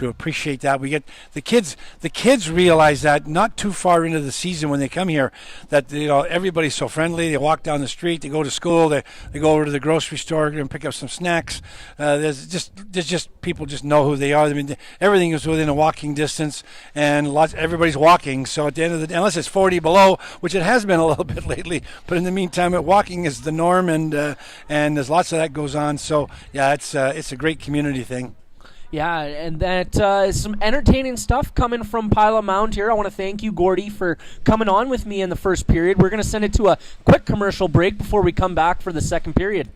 appreciate that. We get the kids realize that not too far into the season when they come here, that everybody's so friendly. They walk down the street, they go to school, they go over to the grocery store and pick up some snacks. There's just people just know who they are. I mean, everything is within a walking distance, and everybody's walking. So at the end of the day, unless it's 40 below, which it has been a little bit lately, but in the meantime, walking is the norm, and there's lots of that goes on. So yeah, it's a great community thing. Yeah, and that is some entertaining stuff coming from Piot Mound here. I want to thank you, Gordy, for coming on with me in the first period. We're going to send it to a quick commercial break before we come back for the second period.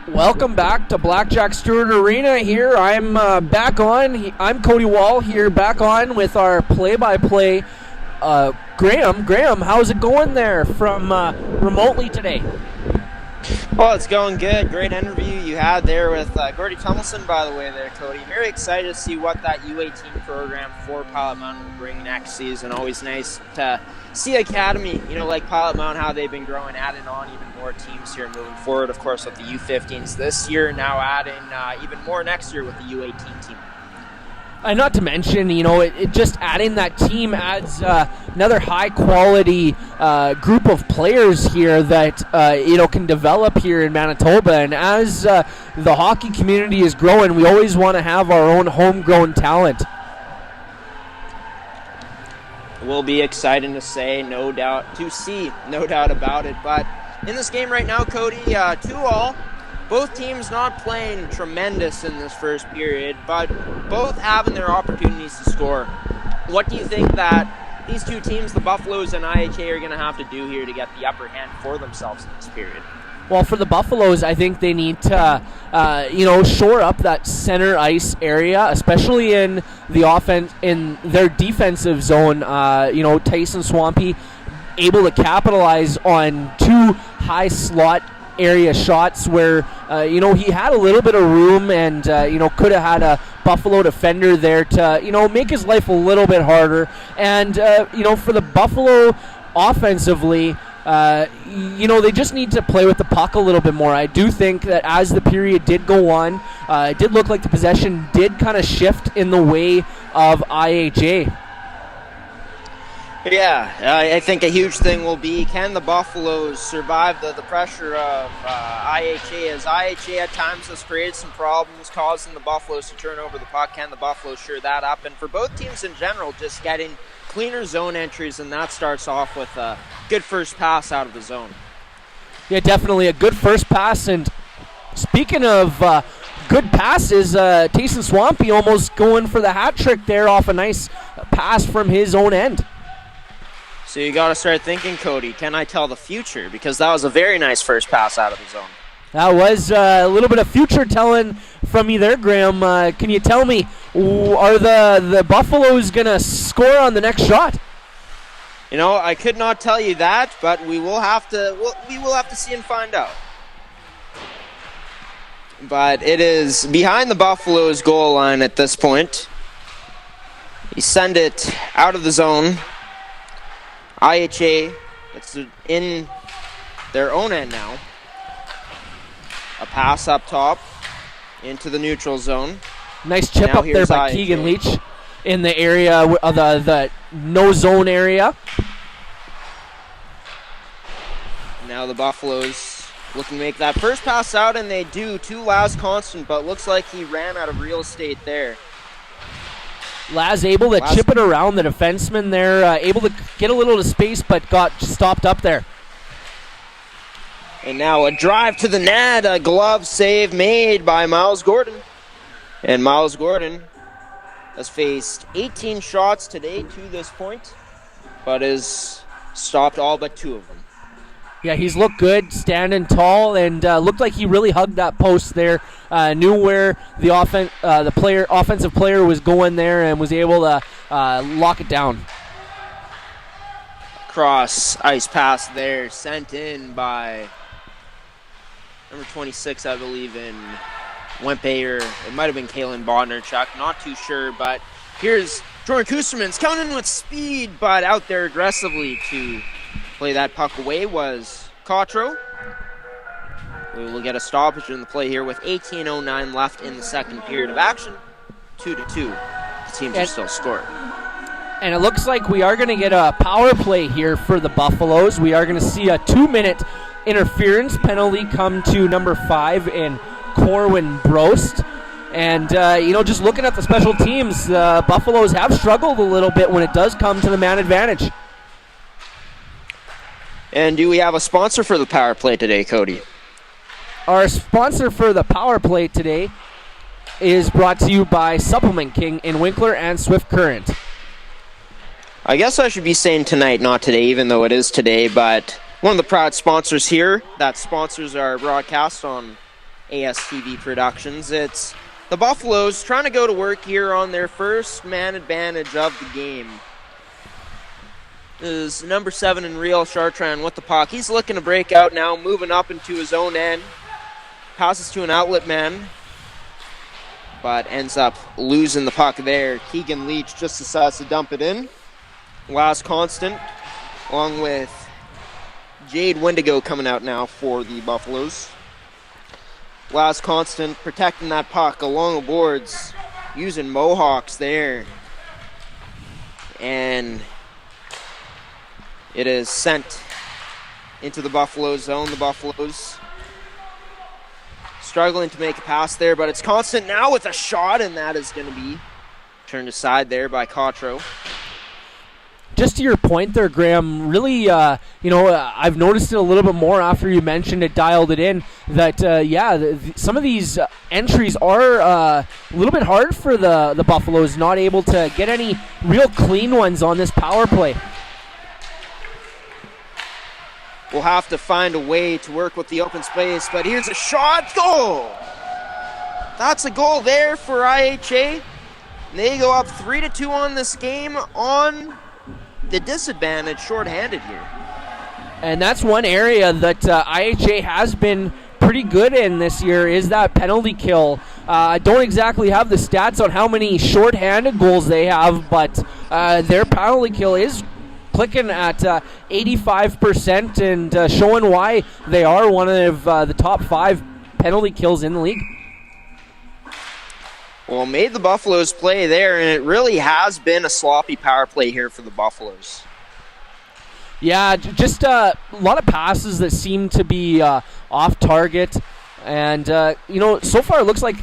Welcome back to Blackjack Stewart Arena here. I'm back on. I'm Cody Wall here, back on with our play-by-play. Graham, how's it going there from remotely today? Well, it's going good. Great interview you had there with Gordy Tummelson, by the way, there, Cody. Very excited to see what that U18 program for Piot Mound will bring next season. Always nice to see Academy, like Piot Mound, how they've been growing, adding on even more teams here moving forward, of course, with the U15s this year, now adding even more next year with the U18 team. Not to mention, it just adding that team adds another high-quality group of players here that, can develop here in Manitoba. And as the hockey community is growing, we always want to have our own homegrown talent. It will be exciting to see, no doubt about it. But in this game right now, Cody, 2-2. Both teams not playing tremendous in this first period, but both having their opportunities to score. What do you think that these two teams, the Buffaloes and IHA, are going to have to do here to get the upper hand for themselves in this period? Well, for the Buffaloes, I think they need to, shore up that center ice area, especially in the offense, in their defensive zone. Tyson Swampy able to capitalize on two high slot area shots where, he had a little bit of room and, could have had a Buffalo defender there to, make his life a little bit harder. And, for the Buffalo offensively, they just need to play with the puck a little bit more. I do think that as the period did go on, it did look like the possession did kind of shift in the way of IHA. Yeah, I think a huge thing will be, can the Buffaloes survive the pressure of IHA, as IHA at times has created some problems, causing the Buffaloes to turn over the puck. Can the Buffaloes sure that up? And for both teams in general, just getting cleaner zone entries, and that starts off with a good first pass out of the zone. Yeah, definitely a good first pass. And speaking of good passes, Tyson Swampy almost going for the hat trick there off a nice pass from his own end. So you got to start thinking, Cody, can I tell the future? Because that was a very nice first pass out of the zone. That was a little bit of future telling from you there, Graham. Can you tell me, are the Buffaloes going to score on the next shot? I could not tell you that, but we will have to see and find out. But it is behind the Buffaloes' goal line at this point. You send it out of the zone. IHA, it's in their own end now. A pass up top into the neutral zone. Nice chip up there by IHA. Keegan Leach in the area of the no zone area. Now the Buffaloes looking to make that first pass out, and they do to Laz Constant, but looks like he ran out of real estate there. Laz able to chip it around the defenseman there, able to get a little to space, but got stopped up there. And now a drive to the net, a glove save made by Miles Gordon. And Miles Gordon has faced 18 shots today to this point, but has stopped all but 2 of them. Yeah, he's looked good, standing tall, and looked like he really hugged that post there. Knew where the offensive player was going there, and was able to lock it down. Cross ice pass there, sent in by number 26, I believe, in Wempe, or it might have been Kalen Bodnar-Chuck, not too sure. But here's Jordan Kusterman's coming in with speed, but out there aggressively to play that puck away was Cotro. We will get a stoppage in the play here with 18:09 left in the second period of action. 2-2. The teams are still scoring. And it looks like we are going to get a power play here for the Buffaloes. We are going to see a 2-minute interference penalty come to number 5 in Corwin Brost. And, just looking at the special teams, the Buffaloes have struggled a little bit when it does come to the man advantage. And do we have a sponsor for the power play today, Cody? Our sponsor for the power play today is brought to you by Supplement King in Winkler and Swift Current. I guess I should be saying tonight, not today, even though it is today, but one of the proud sponsors here that sponsors our broadcast on ASTV Productions. It's the Buffaloes trying to go to work here on their first man advantage of the game. This is number 7 in Real Chartrand with the puck. He's looking to break out now, moving up into his own end. Passes to an outlet man, but ends up losing the puck there. Keegan Leach just decides to dump it in. Last Constant, along with Jade Wendigo coming out now for the Buffaloes. Last Constant protecting that puck along the boards, using Mohawks there. And it is sent into the Buffalo zone. The Buffaloes struggling to make a pass there, but it's Constant now with a shot, and that is going to be turned aside there by Cotro. Just to your point there, Graham, really, I've noticed it a little bit more after you mentioned it, dialed it in, that, some of these entries are a little bit hard for the Buffaloes, not able to get any real clean ones on this power play. We'll have to find a way to work with the open space, but here's a shot. Goal! That's a goal there for IHA. They go up 3-2 on this game on the disadvantage, shorthanded here. And that's one area that IHA has been pretty good in this year, is that penalty kill. I don't exactly have the stats on how many shorthanded goals they have, but their penalty kill is clicking at 85% and showing why they are one of the top 5 penalty kills in the league. Well, made the Buffaloes play there, and it really has been a sloppy power play here for the Buffaloes. Yeah, just a lot of passes that seem to be off target. And, so far it looks like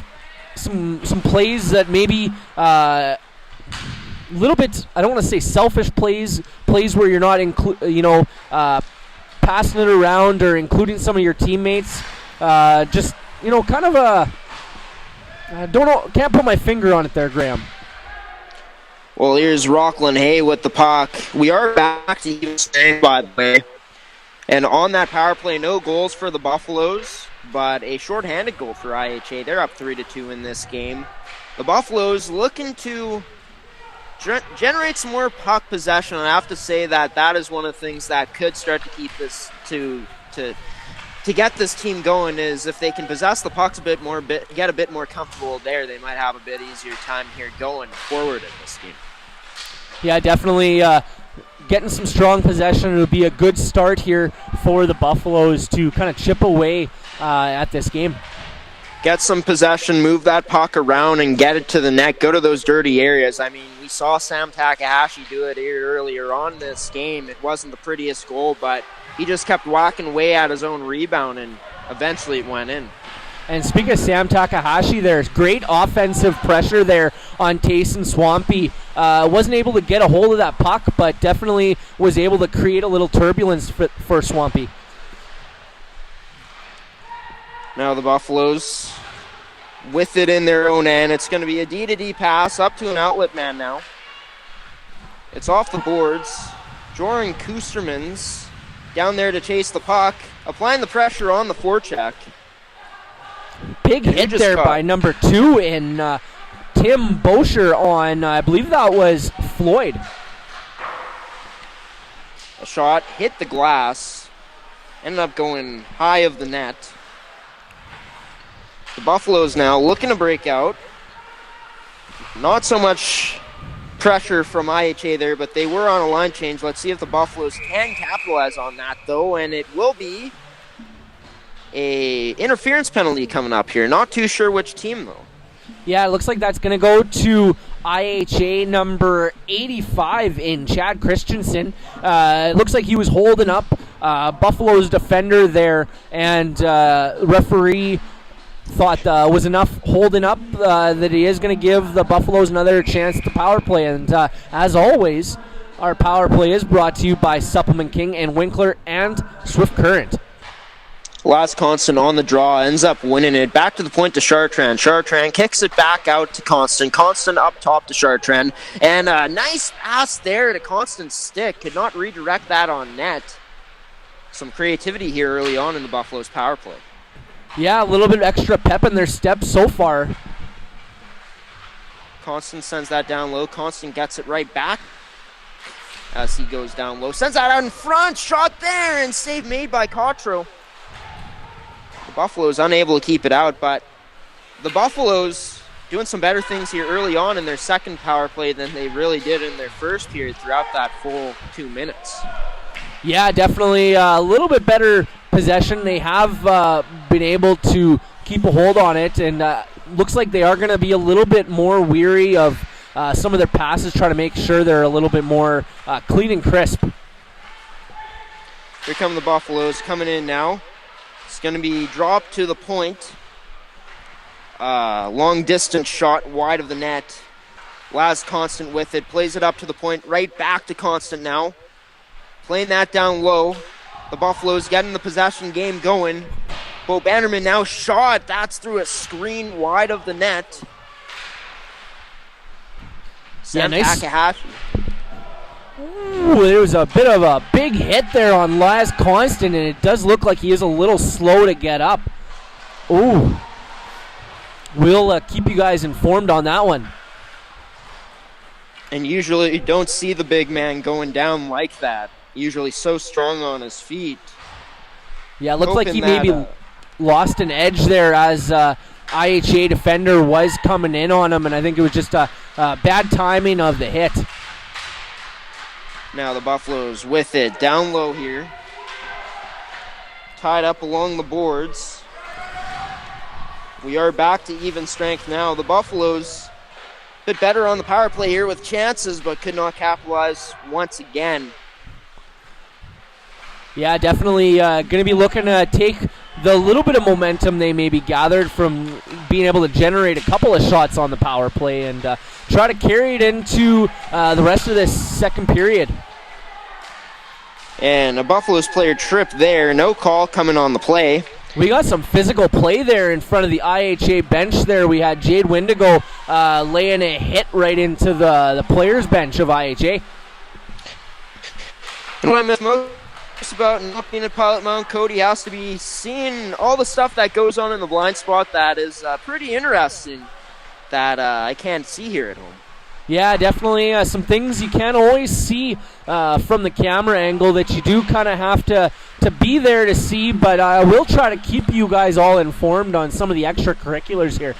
some plays that maybe a little bit, I don't want to say selfish plays where you're not, passing it around or including some of your teammates. Kind of a... I don't know, can't put my finger on it there, Graham. Well, here's Rockland Hay with the puck. We are back to even strength, by the way. And on that power play, no goals for the Buffaloes, but a shorthanded goal for IHA. They're up 3-2 in this game. The Buffaloes looking to generate some more puck possession. I have to say that is one of the things that could start to keep this to get this team going, is if they can possess the pucks a bit more, get a bit more comfortable there, they might have a bit easier time here going forward in this game. Yeah, definitely getting some strong possession would be a good start here for the Buffaloes to kind of chip away at this game. Get some possession, move that puck around and get it to the net, go to those dirty areas. I mean, we saw Sam Takahashi do it here earlier on this game. It wasn't the prettiest goal, but he just kept whacking away at his own rebound, and eventually it went in. And speaking of Sam Takahashi, there's great offensive pressure there on Tayson Swampy. Wasn't able to get a hold of that puck, but definitely was able to create a little turbulence for Swampy. Now the Buffaloes with it in their own end. It's going to be a D-to-D pass up to an outlet man now. It's off the boards. Joran Kustermans down there to chase the puck, applying the pressure on the forecheck. Big hit there by number 2 in Tim Bosher on, I believe that was Floyd. A shot hit the glass, ended up going high of the net. The Buffaloes now looking to break out. Not so much pressure from IHA there, but they were on a line change. Let's see if the Buffaloes can capitalize on that, though, and it will be a interference penalty coming up here. Not too sure which team, though. Yeah, it looks like that's going to go to IHA number 85 in Chad Christensen. It looks like he was holding up Buffalo's defender there, and referee thought was enough holding up that he is going to give the Buffaloes another chance at the power play. And as always, our power play is brought to you by Supplement King and Winkler and Swift Current. Last Constant on the draw, ends up winning it. Back to the point to Chartrand. Chartrand kicks it back out to Constant. Constant up top to Chartrand. And a nice pass there to Constant's stick. Could not redirect that on net. some creativity here early on in the Buffalo's power play. Yeah, a little bit extra pep in their step so far. Constant sends that down low. Constant gets it right back as he goes down low. Sends that out in front. Shot there, and save made by Cottrell. The Buffaloes unable to keep it out, but the Buffaloes doing some better things here early on in their second power play than they really did in their first period throughout that full 2 minutes. Yeah, definitely a little bit better possession. They have been able to keep a hold on it, and looks like they are going to be a little bit more weary of some of their passes, trying to make sure they're a little bit more clean and crisp. Here come the Buffaloes coming in now. It's going to be dropped to the point. Long distance shot wide of the net. Laz Constant with it, plays it up to the point, right back to Constant now. Playing that down low. The Buffaloes getting the possession game going. Bo Bannerman now shot. That's through a screen wide of the net. Yeah, nice. Takahashi. Ooh, there was a bit of a big hit there on Laz Constant, and it does look like he is a little slow to get up. Ooh. We'll keep you guys informed on that one. And usually you don't see the big man going down like that. Usually so strong on his feet. Yeah, it looked like he maybe lost an edge there as IHA defender was coming in on him, and I think it was just a bad timing of the hit. Now the Buffaloes with it. Down low here. Tied up along the boards. We are back to even strength now. The Buffaloes a bit better on the power play here with chances, but could not capitalize once again. Yeah, definitely going to be looking to take the little bit of momentum they maybe gathered from being able to generate a couple of shots on the power play and try to carry it into the rest of this second period. And a Buffaloes player tripped there. No call coming on the play. We got some physical play there in front of the IHA bench there. We had Jade Windigo laying a hit right into the players' bench of IHA. And what I miss most about not being at Piot Mound, Cody, has to be seeing all the stuff that goes on in the blind spot that is pretty interesting that I can't see here at home. Yeah, definitely some things you can't always see from the camera angle that you do kind of have to be there to see, but I will try to keep you guys all informed on some of the extracurriculars here.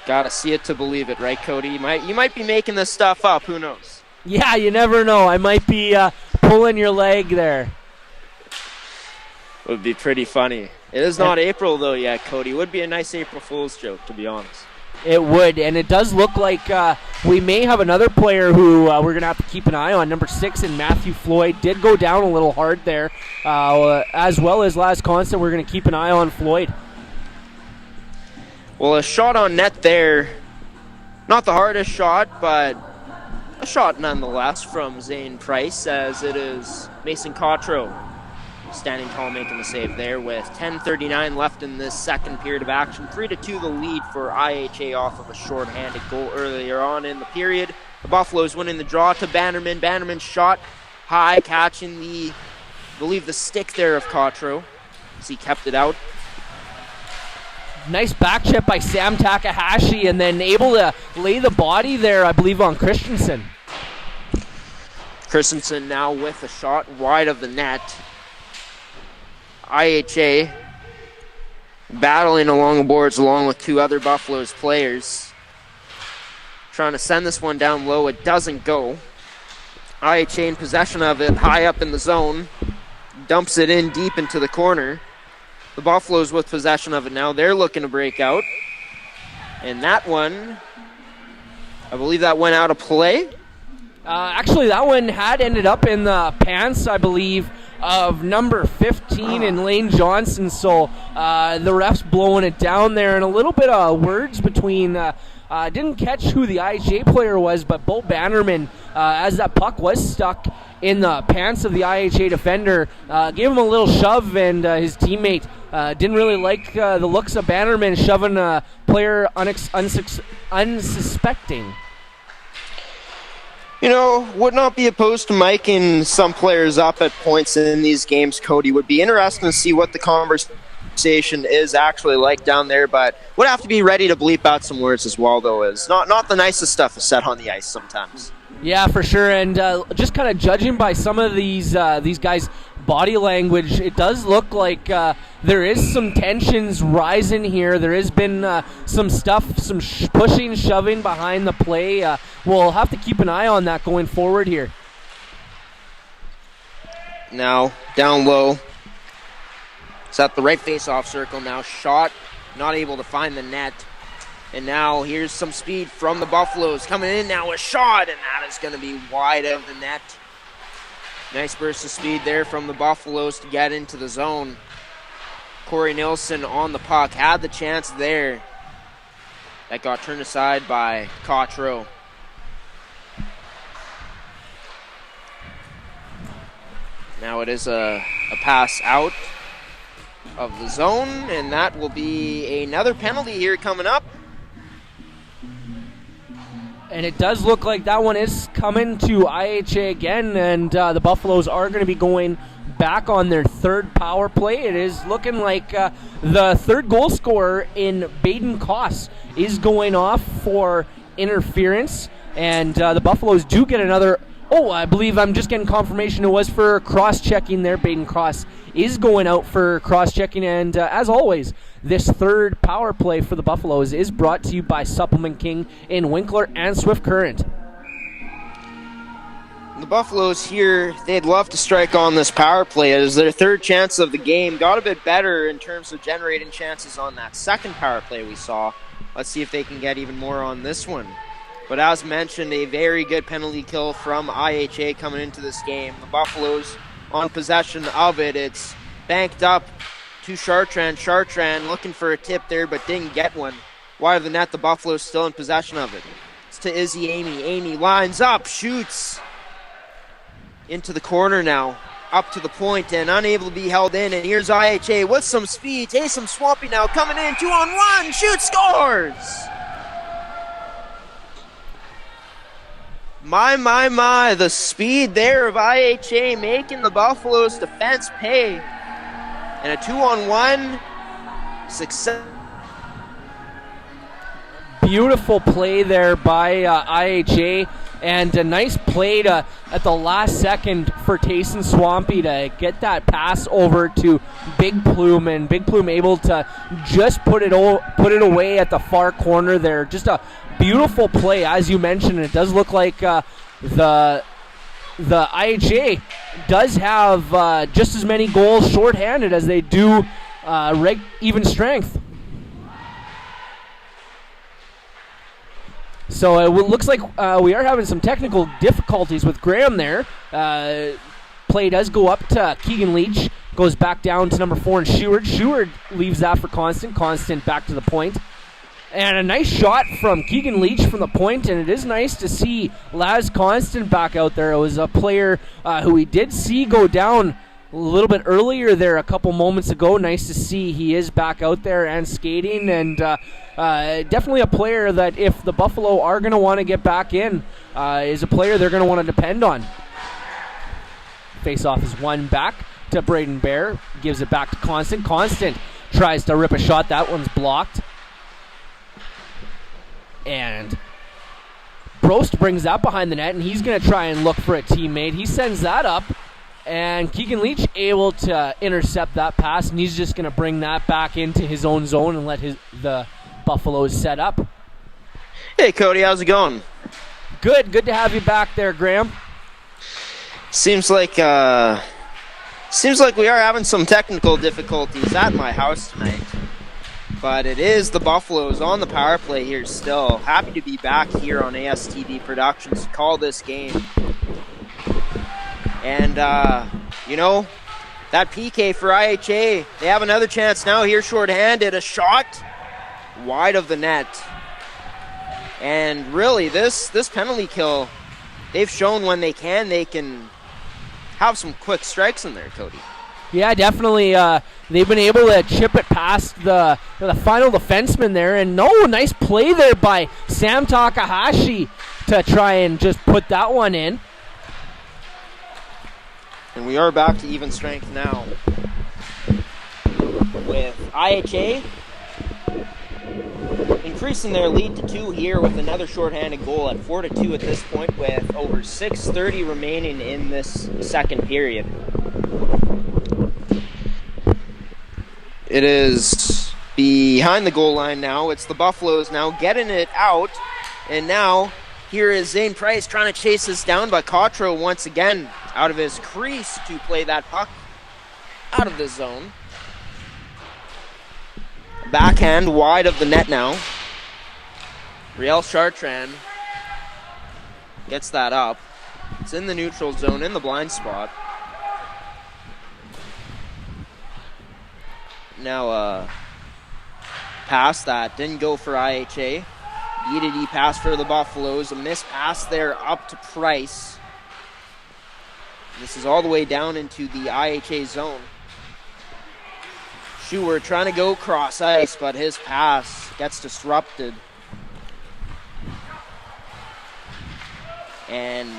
Gotta see it to believe it, right, Cody? You might be making this stuff up. Who knows? Yeah, you never know. I might be pulling your leg there. It would be pretty funny. It is not April, though, yet, Cody. It would be a nice April Fool's joke, to be honest. It would, and it does look like we may have another player who we're going to have to keep an eye on. Number 6 in Matthew Floyd did go down a little hard there, as well as Laz Constant. We're going to keep an eye on Floyd. Well, a shot on net there. Not the hardest shot, but a shot nonetheless from Zane Price, as it is Mason Cottrell standing tall, making the save there with 10:39 left in this second period of action. 3-2 the lead for IHA off of a shorthanded goal earlier on in the period. The Buffaloes winning the draw to Bannerman. Bannerman shot high, catching I believe the stick there of Cottrell as he kept it out. Nice back chip by Sam Takahashi, and then able to lay the body there, I believe, on Christensen. Christensen now with a shot wide of the net. IHA battling along the boards along with two other Buffaloes players. Trying to send this one down low. It doesn't go. IHA in possession of it, high up in the zone. Dumps it in deep into the corner. The Buffaloes with possession of it now. They're looking to break out. And that one, I believe that went out of play. Actually, that one had ended up in the pants, I believe, of number 15 in Lane Johnson. So the refs blowing it down there, and a little bit of words between. Didn't catch who the IHA player was, but Bo Bannerman, as that puck was stuck in the pants of the IHA defender, gave him a little shove, and his teammate didn't really like the looks of Bannerman shoving a player unsuspecting. Would not be opposed to miking some players up at points in these games, Cody. Would be interesting to see what the conversation is actually like down there, but would have to be ready to bleep out some words as well, though. Is not the nicest stuff is said on the ice sometimes. Yeah, for sure. And just kind of judging by some of these guys' body language, it does look like there is some tensions rising here. There has been some stuff, some pushing, shoving behind the play. We'll have to keep an eye on that going forward here. Now, down low. It's at the right face-off circle now. Shot, not able to find the net. And now here's some speed from the Buffaloes. Coming in now, a shot, and that is going to be wide of the net. Nice burst of speed there from the Buffaloes to get into the zone. Corey Nilsson on the puck. Had the chance there. That got turned aside by Cotreau. Now it is a pass out of the zone, and that will be another penalty here coming up. And it does look like that one is coming to IHA again, and the Buffaloes are going to be going back on their third power play. It is looking like the third goal scorer in Baden Koss is going off for interference, and the Buffaloes do get another. Oh, I believe I'm just getting confirmation it was for cross-checking there. Baden Koss is going out for cross-checking, and as always, this third power play for the Buffaloes is brought to you by Supplement King in Winkler and Swift Current. The Buffaloes here, they'd love to strike on this power play as their third chance of the game. Got a bit better in terms of generating chances on that second power play we saw. Let's see if they can get even more on this one. But as mentioned, a very good penalty kill from IHA coming into this game. The Buffaloes on possession of it. It's banked up to Chartrand. Chartrand looking for a tip there, but didn't get one. Wide of the net, the Buffaloes still in possession of it. It's to Izzy Amy. Amy lines up, shoots into the corner now. Up to the point and unable to be held in. And here's IHA with some speed. Taysom Swampy now coming in. 2-on-1. Shoot, scores! My, the speed there of IHA making the Buffaloes defense pay. And a 2-on-1 success. Beautiful play there by IHA, and a nice play at the last second for Taysom Swampy to get that pass over to Big Plume, and Big Plume able to just put it away at the far corner there. Just a beautiful play, as you mentioned. It does look like the IHA does have just as many goals shorthanded as they do even strength. So it looks like we are having some technical difficulties with Graham there. Play does go up to Keegan Leach, goes back down to number 4 and Sheward. Sheward leaves that for Constant. Constant back to the point. And a nice shot from Keegan Leach from the point, and it is nice to see Laz Constant back out there. It was a player who we did see go down a little bit earlier there a couple moments ago. Nice to see he is back out there and skating, and definitely a player that if the Buffalo are going to want to get back in, is a player they're going to want to depend on. Face-off is won back to Braden Bear. Gives it back to Constant. Constant tries to rip a shot. That one's blocked. And Brost brings that behind the net, and he's going to try and look for a teammate. He sends that up, and Keegan Leach able to intercept that pass, and he's just going to bring that back into his own zone and let the Buffaloes set up. Hey, Cody, how's it going? Good to have you back there, Graham. Seems like we are having some technical difficulties at my house tonight. But it is the Buffaloes on the power play here still. Happy to be back here on ASTV Productions to call this game. And, that PK for IHA, they have another chance now here shorthanded. A shot wide of the net. And really, this penalty kill, they've shown when they can have some quick strikes in there, Cody. Yeah, definitely. They've been able to chip it past the final defenseman there. And nice play there by Sam Takahashi to try and just put that one in. And we are back to even strength now with IHA increasing their lead to 2 here with another shorthanded goal at 4-2 at this point with over 6:30 remaining in this second period. It is behind the goal line now. It's the Buffaloes now getting it out. And now here is Zane Price trying to chase this down, but Cotro once again out of his crease to play that puck out of the zone. Backhand wide of the net now. Riel Chartrand gets that up. It's in the neutral zone, in the blind spot. Now, pass that didn't go for IHA. D-to-D pass for the Buffaloes. A missed pass there up to Price. This is all the way down into the IHA zone. Schuwer trying to go cross ice, but his pass gets disrupted. And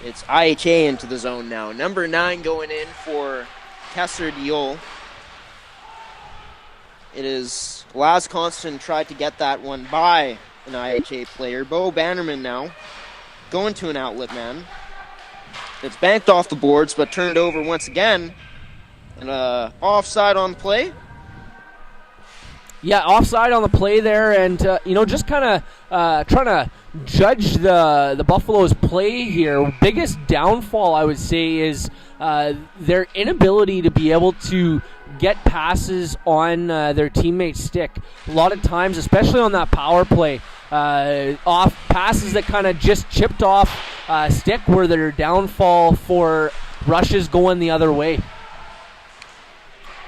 it's IHA into the zone now. Number 9 going in for Kessler Diol. It is Laz Constant tried to get that one by an IHA player. Bo Bannerman now going to an outlet man. It's banked off the boards but turned over once again. And offside on the play. Yeah, offside on the play there, and just kind of trying to judge the Buffaloes' play here. Biggest downfall, I would say, is their inability to be able to get passes on their teammate's stick. A lot of times, especially on that power play, off passes that kind of just chipped off stick were their downfall for rushes going the other way.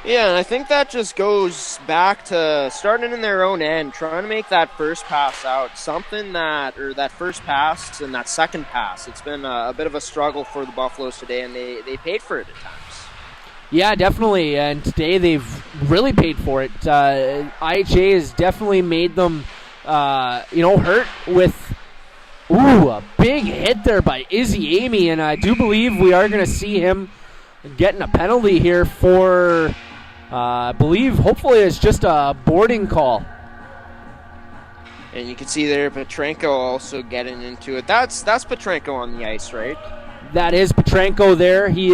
Yeah, and I think that just goes back to starting in their own end, trying to make that first pass out. That first pass and that second pass, it's been a bit of a struggle for the Buffaloes today, and they paid for it at times. Yeah, definitely, and today they've really paid for it. IHA has definitely made them, hurt with, a big hit there by Izzy Amy, and I do believe we are going to see him getting a penalty here for... I believe, hopefully, it's just a boarding call. And you can see there Petrenko also getting into it. That's Petrenko on the ice, right? That is Petrenko there. He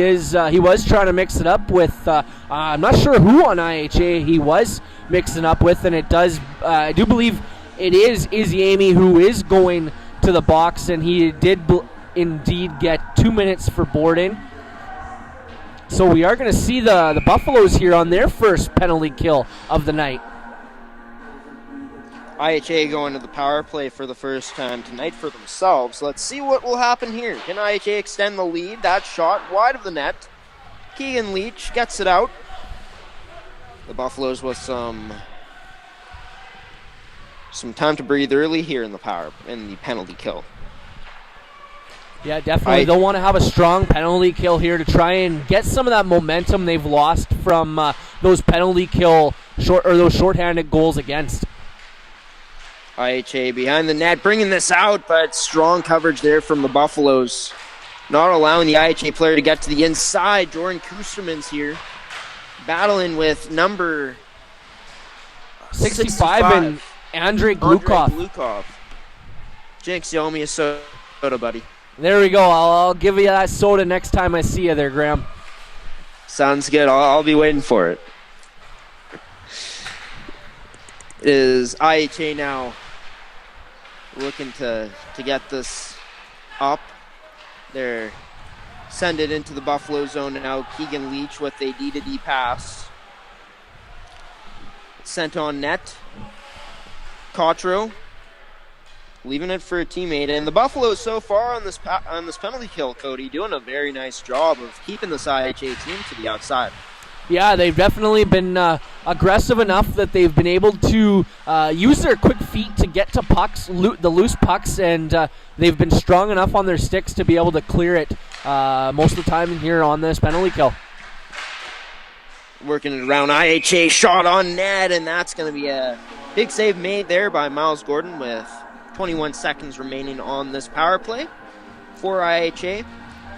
was trying to mix it up with, I'm not sure who on IHA he was mixing up with, and it does, I do believe it is Izzy Amy who is going to the box, and he did indeed get 2 minutes for boarding. So we are going to see the Buffaloes here on their first penalty kill of the night. IHA going to the power play for the first time tonight for themselves. Let's see what will happen here. Can IHA extend the lead? That shot wide of the net. Keegan Leach gets it out. The Buffaloes with some time to breathe early here in the penalty kill. Yeah, definitely. They'll want to have a strong penalty kill here to try and get some of that momentum they've lost from those penalty kill those shorthanded goals against. IHA behind the net, bringing this out, but strong coverage there from the Buffaloes. Not allowing the IHA player to get to the inside. Jordan Kusterman's here, battling with number 65 and Andrei Glukov. Jinx, you owe me a soda, buddy. There we go. I'll give you that soda next time I see you there, Graham. Sounds good. I'll be waiting for it. It is IHA now looking to get this up. They're send it into the Buffalo zone now. Keegan Leach with a D-to-D pass. Sent on net. Cotro leaving it for a teammate, and the Buffaloes so far on this penalty kill, Cody, doing a very nice job of keeping this IHA team to the outside. Yeah, they've definitely been aggressive enough that they've been able to use their quick feet to get to pucks, the loose pucks, and they've been strong enough on their sticks to be able to clear it most of the time here on this penalty kill. Working it around, IHA shot on net, and that's going to be a big save made there by Miles Gordon with 21 seconds remaining on this power play for IHA.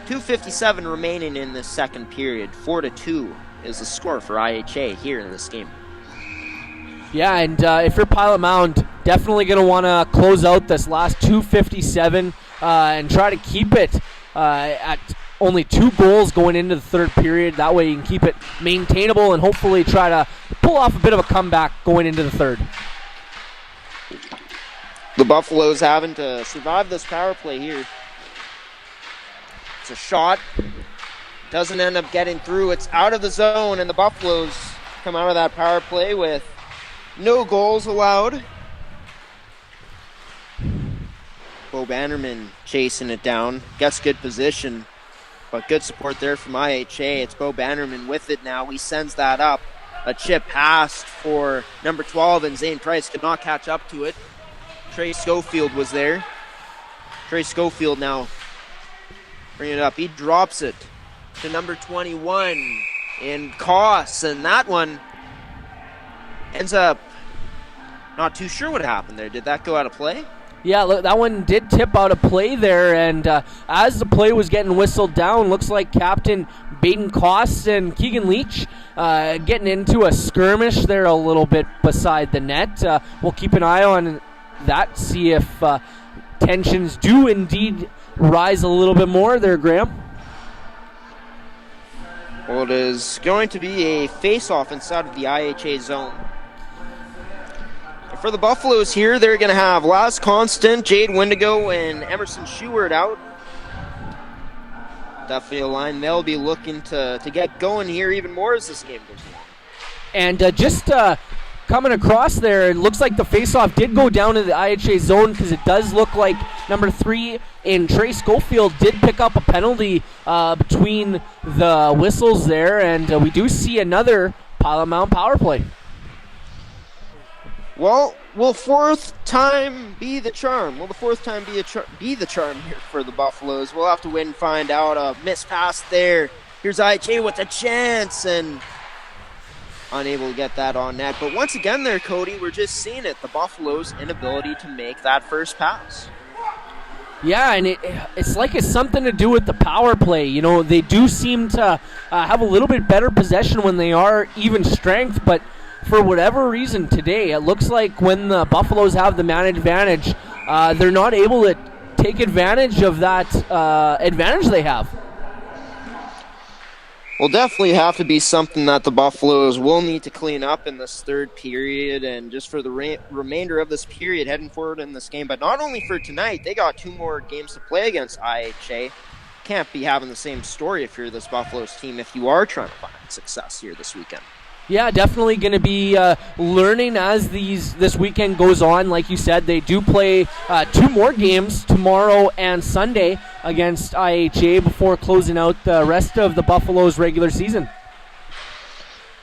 2:57 remaining in the second period. 4-2 is the score for IHA here in this game. Yeah, and if you're Piot Mound, definitely going to want to close out this last 2:57 and try to keep it at only 2 goals going into the third period. That way you can keep it maintainable and hopefully try to pull off a bit of a comeback going into the third. The Buffaloes having to survive this power play here. It's a shot. Doesn't end up getting through. It's out of the zone, and the Buffaloes come out of that power play with no goals allowed. Bo Bannerman chasing it down. Gets good position, but good support there from IHA. It's Bo Bannerman with it now. He sends that up. A chip passed for number 12, and Zane Price could not catch up to it. Trey Schofield was there. Trey Schofield now bringing it up. He drops it to number 21 in Koss, and that one ends up not too sure what happened there. Did that go out of play? Yeah, look, that one did tip out of play there, and as the play was getting whistled down, looks like Captain Baden Koss and Keegan Leach getting into a skirmish there a little bit beside the net. We'll keep an eye on that, see if tensions do indeed rise a little bit more there, Graham. Well, it is going to be a face-off inside of the IHA zone. For the Buffaloes here, they're going to have Laz Constant, Jade Wendigo, and Emerson Scheward out. Definitely a line they'll be looking to get going here even more as this game goes along. And just coming across there, it looks like the faceoff did go down to the IHA zone because it does look like number 3 in Trey Schofield did pick up a penalty between the whistles there, and we do see another Piot Mound power play. Well, will fourth time be the charm? Will the fourth time be the charm here for the Buffaloes? We'll have to wait and find out. A missed pass there. Here's IHA with a chance, and unable to get that on net. But once again there, Cody, we're just seeing it. The Buffaloes' inability to make that first pass. Yeah, and it's like it's something to do with the power play. You know, they do seem to have a little bit better possession when they are even strength, but for whatever reason today, it looks like when the Buffaloes have the man advantage, they're not able to take advantage of that advantage they have. Will definitely have to be something that the Buffaloes will need to clean up in this third period and just for the remainder of this period heading forward in this game. But not only for tonight, they got 2 more games to play against IHA. Can't be having the same story if you're this Buffaloes team if you are trying to find success here this weekend. Yeah, definitely going to be learning as this weekend goes on. Like you said, they do play 2 more games tomorrow and Sunday against IHA before closing out the rest of the Buffaloes' regular season.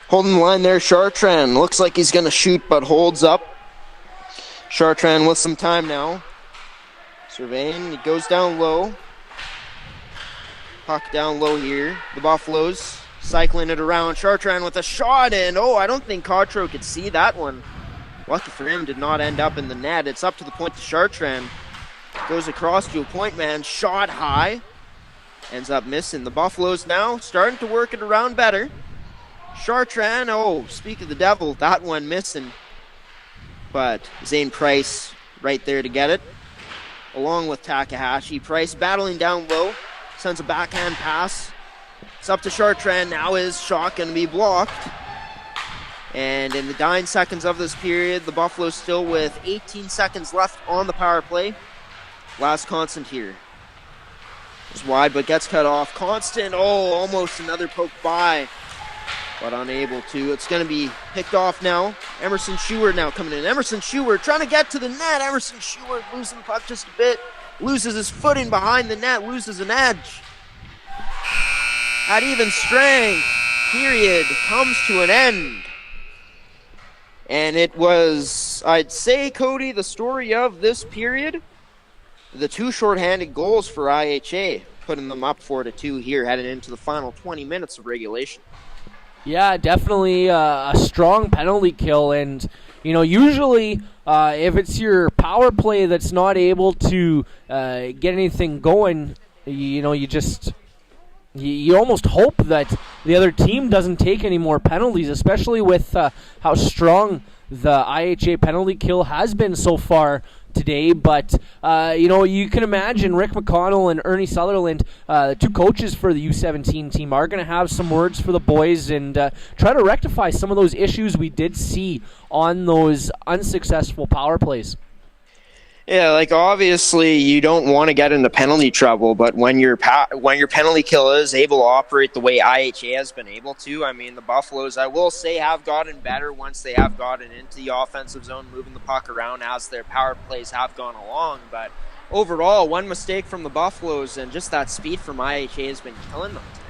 Holding the line there, Chartrand. Looks like he's going to shoot, but holds up. Chartrand with some time now. Surveying, he goes down low. Puck down low here. The Buffaloes cycling it around. Chartrand with a shot, and I don't think Cotro could see that one. Lucky for him, did not end up in the net. It's up to the point to Chartrand. Goes across to a point man, shot high. Ends up missing. The Buffaloes now starting to work it around better. Chartrand, speak of the devil, that one missing. But Zane Price right there to get it. Along with Takahashi. Price battling down low. Sends a backhand pass. It's up to Chartrand. Now his shot going to be blocked. And in the dying seconds of this period, the Buffaloes still with 18 seconds left on the power play. Last Constant here. It's wide, but gets cut off. Constant, almost another poke by, but unable to. It's going to be picked off now. Emerson Scheward now coming in. Emerson Scheward trying to get to the net. Emerson Scheward losing the puck just a bit. Loses his footing behind the net. Loses an edge. At even strength, period comes to an end. And it was, I'd say, Cody, the story of this period. The 2 shorthanded goals for IHA, putting them up 4-2 here, heading into the final 20 minutes of regulation. Yeah, definitely a strong penalty kill, and Usually if it's your power play that's not able to get anything going, you almost hope that the other team doesn't take any more penalties, especially with how strong the IHA penalty kill has been so far today. But you can imagine Rick McConnell and Ernie Sutherland, the two coaches for the U17 team, are going to have some words for the boys and try to rectify some of those issues we did see on those unsuccessful power plays. Yeah, like obviously you don't want to get into penalty trouble, but when your penalty kill is able to operate the way IHA has been able to, I mean, the Buffaloes, I will say, have gotten better once they have gotten into the offensive zone, moving the puck around as their power plays have gone along. But overall, one mistake from the Buffaloes and just that speed from IHA has been killing them today.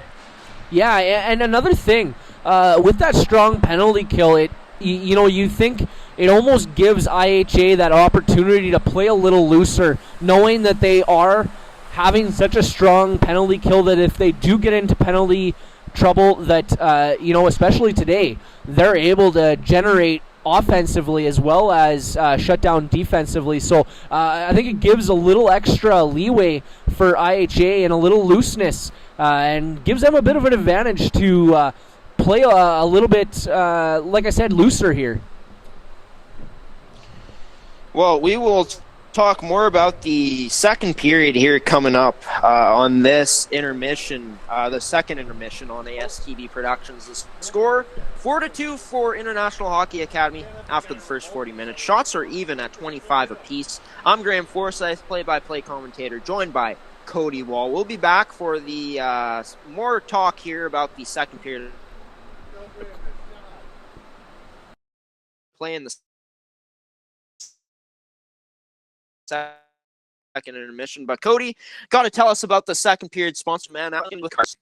Yeah, and another thing, with that strong penalty kill, you think it almost gives IHA that opportunity to play a little looser, knowing that they are having such a strong penalty kill that if they do get into penalty trouble, that especially today, they're able to generate offensively as well as shut down defensively. So I think it gives a little extra leeway for IHA and a little looseness, and gives them a bit of an advantage to play a little bit, like I said, looser here. Well, we will talk more about the second period here coming up on this intermission, the second intermission on ASTV Productions. The score 4-2 for International Hockey Academy after the first 40 minutes. Shots are even at 25 apiece. I'm Graham Forsyth, play-by-play commentator, joined by Cody Wall. We'll be back for the more talk here about the second period. Playing the second intermission. But Cody, got to tell us about the second period sponsor man out with Carson.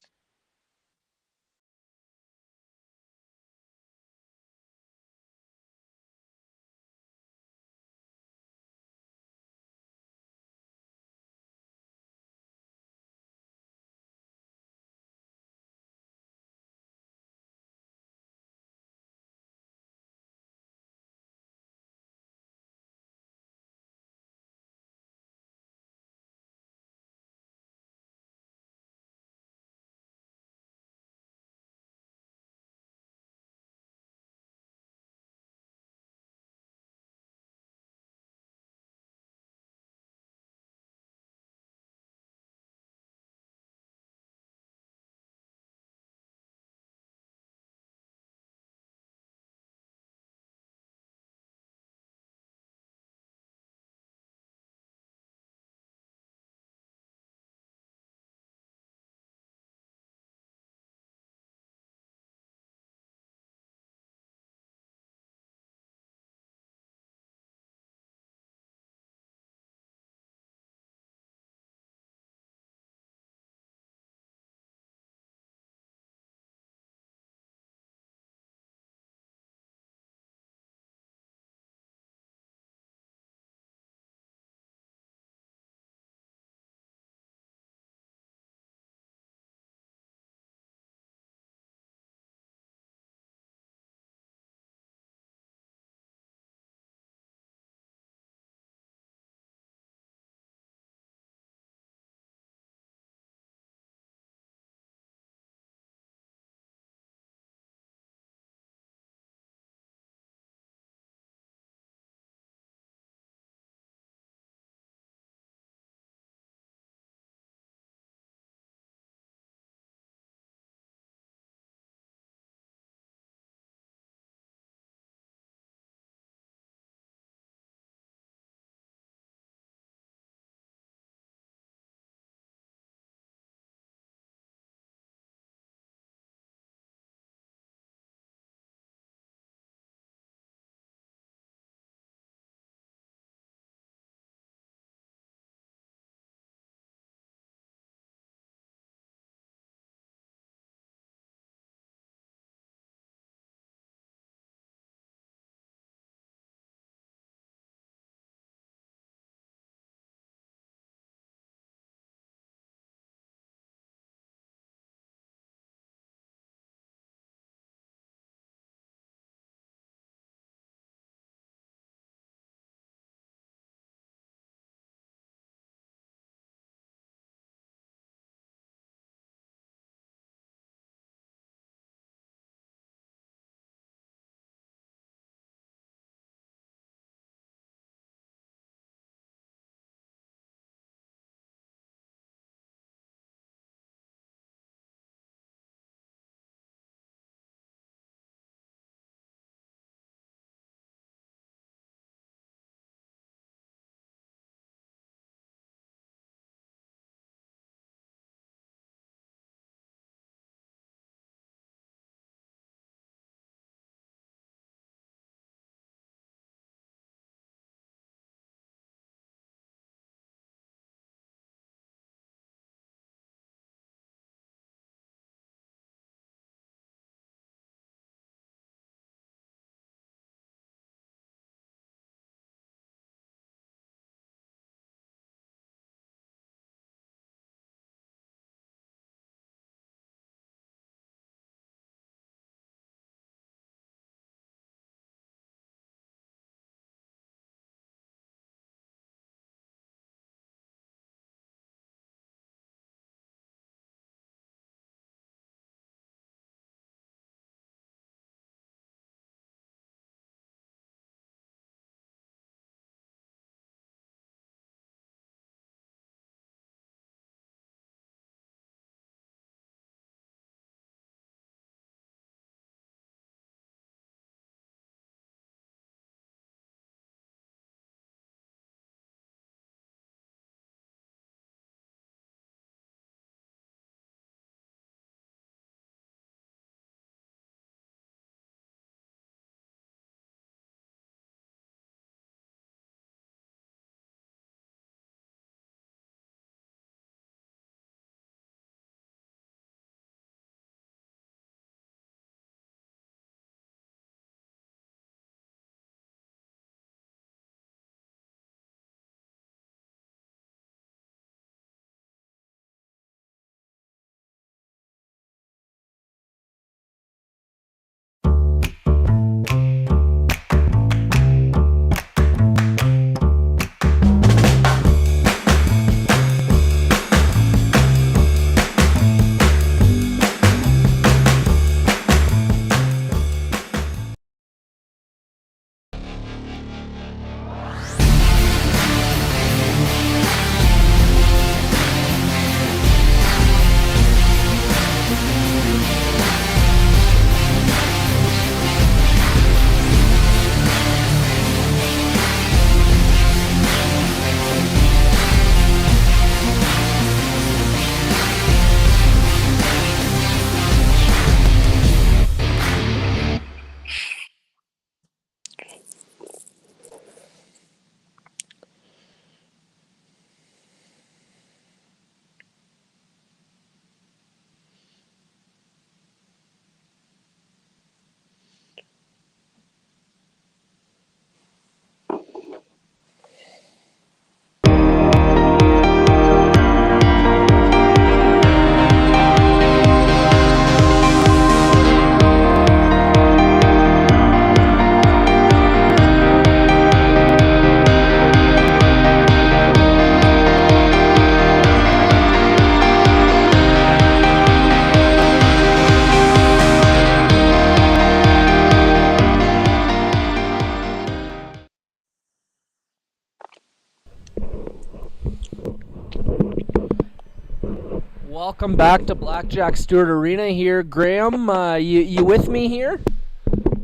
Welcome back to Blackjack Stewart Arena here. Graham, you with me here?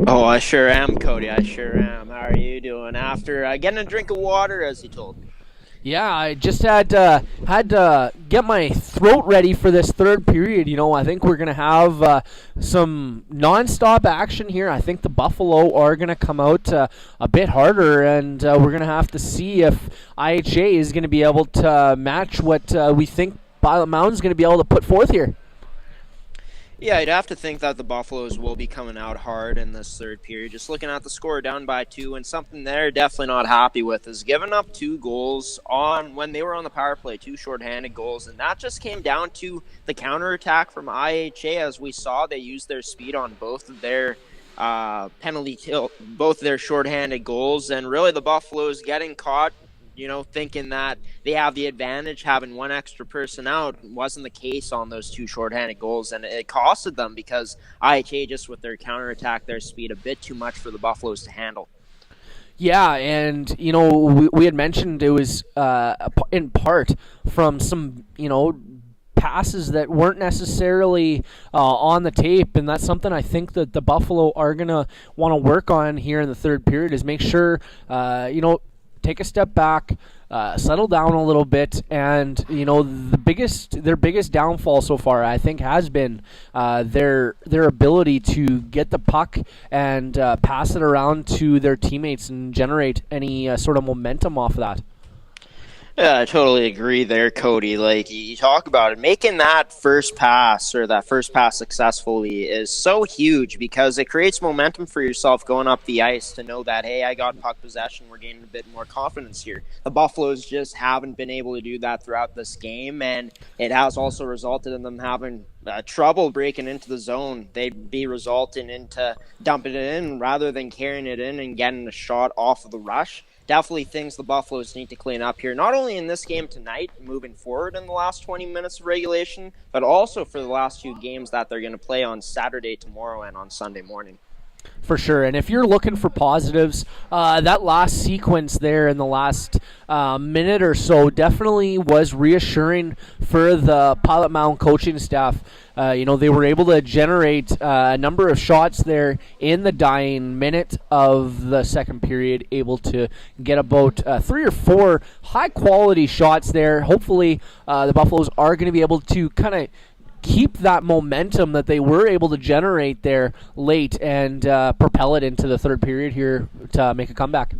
Oh, I sure am, Cody. I sure am. How are you doing? After getting a drink of water, as he told me. Yeah, I just had to get my throat ready for this third period. You know, I think we're going to have some nonstop action here. I think the Buffalo are going to come out a bit harder, and we're going to have to see if IHA is going to be able to match what we think Piot Mound is going to be able to put forth here. Yeah, I'd have to think that the Buffaloes will be coming out hard in this third period. Just looking at the score, down by 2, and something they're definitely not happy with is giving up 2 goals when they were on the power play, 2 shorthanded goals, and that just came down to the counterattack from IHA. As we saw, they used their speed on both of their both their shorthanded goals, and really the Buffaloes getting caught, you know, thinking that they have the advantage having one extra person out. Wasn't the case on those 2 shorthanded goals, and it costed them because IHA just with their counterattack, their speed, a bit too much for the Buffaloes to handle. Yeah, and, you know, we had mentioned it was in part from some, you know, passes that weren't necessarily on the tape, and that's something I think that the Buffalo are going to want to work on here in the third period is make sure, you know, take a step back, settle down a little bit, and you know their biggest downfall so far, I think, has been their ability to get the puck and pass it around to their teammates and generate any sort of momentum off of that. Yeah, I totally agree there, Cody. Like, you talk about it, making that first pass successfully is so huge because it creates momentum for yourself going up the ice to know that, hey, I got puck possession, we're gaining a bit more confidence here. The Buffaloes just haven't been able to do that throughout this game, and it has also resulted in them having trouble breaking into the zone. They'd be resulting into dumping it in rather than carrying it in and getting a shot off of the rush. Definitely things the Buffaloes need to clean up here, not only in this game tonight, moving forward in the last 20 minutes of regulation, but also for the last 2 games that they're going to play on Saturday, tomorrow, and on Sunday morning. For sure, and if you're looking for positives, that last sequence there in the last minute or so definitely was reassuring for the Piot Mound coaching staff. You know, they were able to generate a number of shots there in the dying minute of the second period, able to get about 3 or 4 high-quality shots there. Hopefully, the Buffaloes are going to be able to kind of keep that momentum that they were able to generate there late and propel it into the third period here to make a comeback.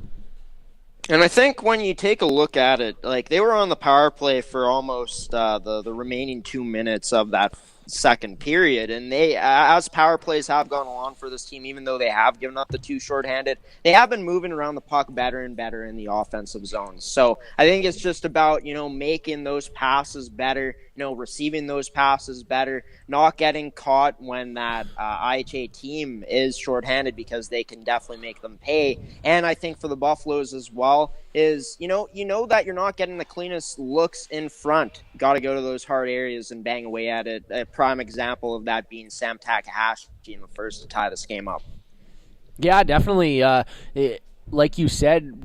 And I think when you take a look at it, like, they were on the power play for almost the remaining 2 minutes of that second period, and they, as power plays have gone along for this team, even though they have given up the 2 shorthanded, they have been moving around the puck better and better in the offensive zones. So I think it's just about, you know, making those passes better, you know, receiving those passes better, not getting caught when that IHA team is shorthanded, because they can definitely make them pay. And I think for the Buffaloes as well is, you know that you're not getting the cleanest looks in front. Got to go to those hard areas and bang away at it. A prime example of that being Sam Takahashi in the first to tie this game up. Yeah, definitely. Like you said,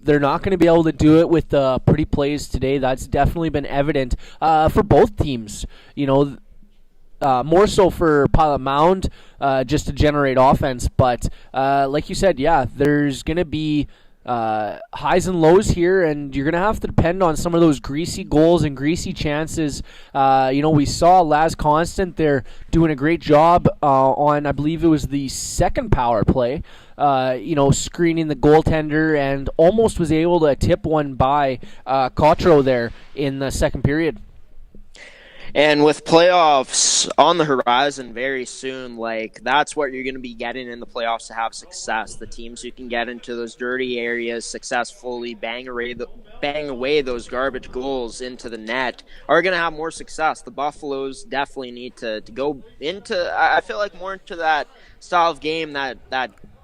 they're not going to be able to do it with the pretty plays today. That's definitely been evident for both teams. You know, more so for Piot Mound just to generate offense. But like you said, yeah, there's going to be highs and lows here, and you're going to have to depend on some of those greasy goals and greasy chances. You know, we saw Laz Constant there doing a great job on, I believe it was the second power play, you know, screening the goaltender and almost was able to tip one by Cotro there in the second period. And with playoffs on the horizon very soon, like, that's what you're going to be getting in the playoffs to have success. The teams who can get into those dirty areas successfully, bang away those garbage goals into the net, are going to have more success. The Buffaloes definitely need to go into, I feel like, more into that style of game that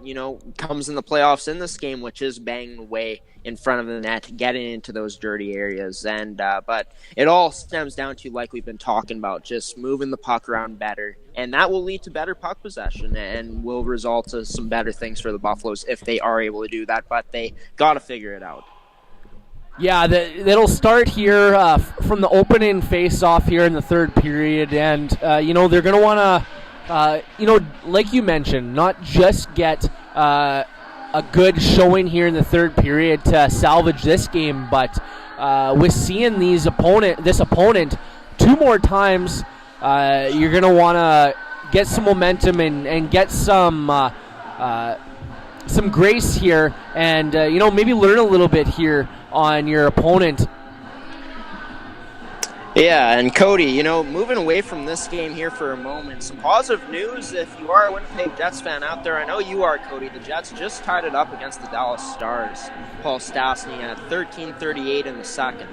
you know, comes in the playoffs in this game, which is banging away in front of the net, getting into those dirty areas. And but it all stems down to, like we've been talking about, just moving the puck around better. And that will lead to better puck possession and will result to some better things for the Buffaloes if they are able to do that. But they got to figure it out. Yeah, it'll start here from the opening face-off here in the third period, and they're going to want to, like you mentioned, not just get a good showing here in the third period to salvage this game, but with seeing this opponent two more times, you're going to want to get some momentum and get some grace here, and maybe learn a little bit here on your opponent. Yeah, and Cody, moving away from this game here for a moment, some positive news if you are a Winnipeg Jets fan out there. I know you are, Cody. The Jets just tied it up against the Dallas Stars. Paul Stastny at 13:38 in the second.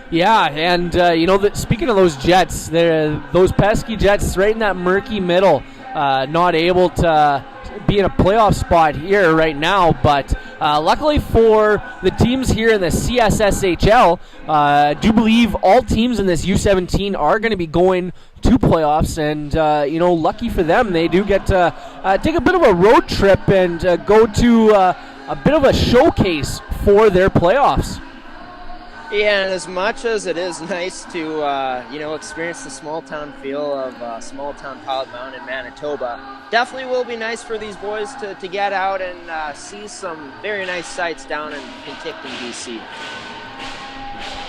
Yeah, and speaking of those Jets, those pesky Jets right in that murky middle, not able to be in a playoff spot here right now, but luckily for the teams here in the CSSHL, I do believe all teams in this U17 are going to be going to playoffs, and lucky for them, they do get to take a bit of a road trip and go to a bit of a showcase for their playoffs. Yeah, and as much as it is nice to, experience the small-town feel of small-town Piot Mound in Manitoba, definitely will be nice for these boys to get out and see some very nice sights down in Penticton, BC.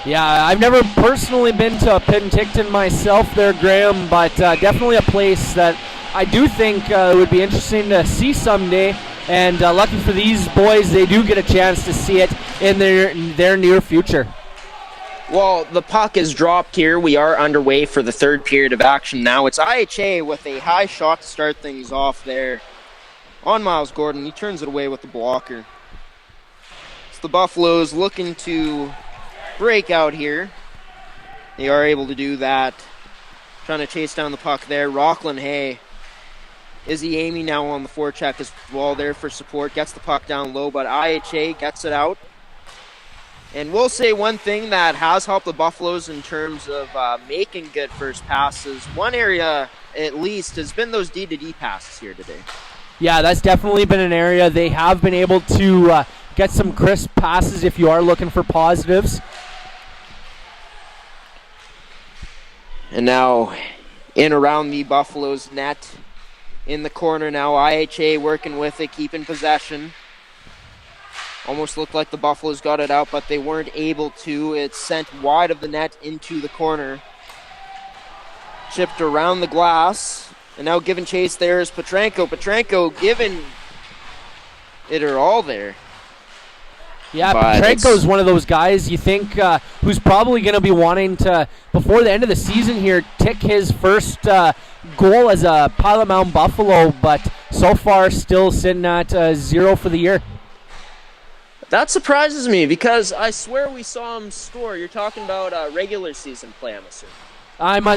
Yeah, I've never personally been to Penticton myself there, Graham, but definitely a place that I do think would be interesting to see someday, and lucky for these boys, they do get a chance to see it in their near future. Well, the puck is dropped here. We are underway for the third period of action now. It's IHA with a high shot to start things off there on Miles Gordon. He turns it away with the blocker. It's the Buffaloes looking to break out here. They are able to do that. Trying to chase down the puck there. Rockland Hay. Izzy Amy now on the forecheck as well there for support. Gets the puck down low, but IHA gets it out. And we'll say one thing that has helped the Buffaloes in terms of making good first passes. One area, at least, has been those D-to-D passes here today. Yeah, that's definitely been an area. They have been able to get some crisp passes if you are looking for positives. And now in around the Buffaloes net. In the corner now, IHA working with it, keeping possession. Almost looked like the Buffaloes got it out, but they weren't able to. It's sent wide of the net into the corner. Chipped around the glass. And now giving chase there is Petrenko. Petrenko giving it her all there. Yeah, Petrenko's one of those guys you think who's probably going to be wanting to, before the end of the season here, tick his first goal as a Piot Mound Buffalo, but so far still sitting at 0 for the year. That surprises me because I swear we saw him score. You're talking about regular season play, I'm assuming.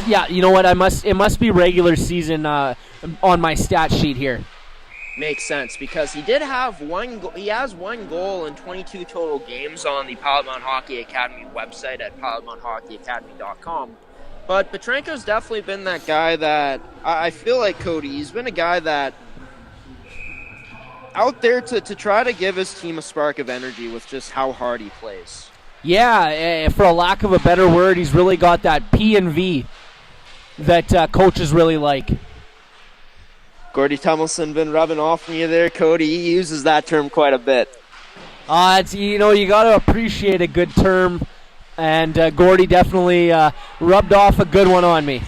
Yeah, you know what? It must be regular season on my stat sheet here. Makes sense because he did have he has one goal in 22 total games on the Piot Mound Hockey Academy website at piotmoundhockeyacademy.com. But Petrenko's definitely been that guy that I feel like, Cody, he's been a guy that out there to try to give his team a spark of energy with just how hard he plays. Yeah, for a lack of a better word, he's really got that P and V that coaches really like. Gordy Tummelson been rubbing off on you there, Cody. He uses that term quite a bit. You got to appreciate a good term, and Gordy definitely rubbed off a good one on me.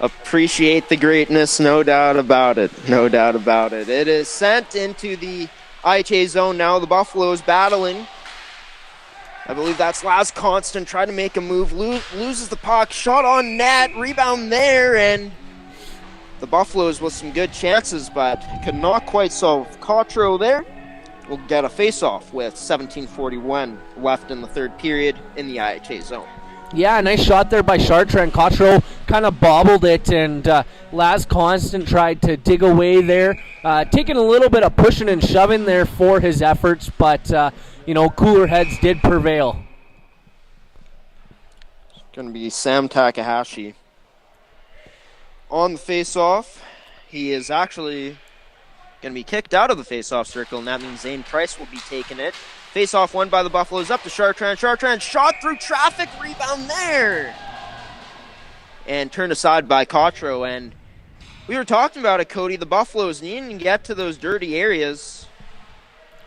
Appreciate the greatness, no doubt about it. No doubt about it. It is sent into the IHA zone now. The Buffaloes battling. I believe that's Laz Constant trying to make a move. Loses the puck. Shot on net. Rebound there. And the Buffaloes with some good chances, but could not quite solve. Cotro there will get a face-off with 17:41 left in the third period in the IHA zone. Yeah, nice shot there by Chartrand. Cotro kind of bobbled it, and Laz Constant tried to dig away there. Taking a little bit of pushing and shoving there for his efforts, but, cooler heads did prevail. It's going to be Sam Takahashi on the face-off. He is actually going to be kicked out of the face-off circle, and that means Zane Price will be taking it. Face-off won by the Buffaloes, up to Chartrand. Chartrand shot through traffic, rebound there! And turned aside by Cotro, and we were talking about it, Cody. The Buffaloes needing to get to those dirty areas.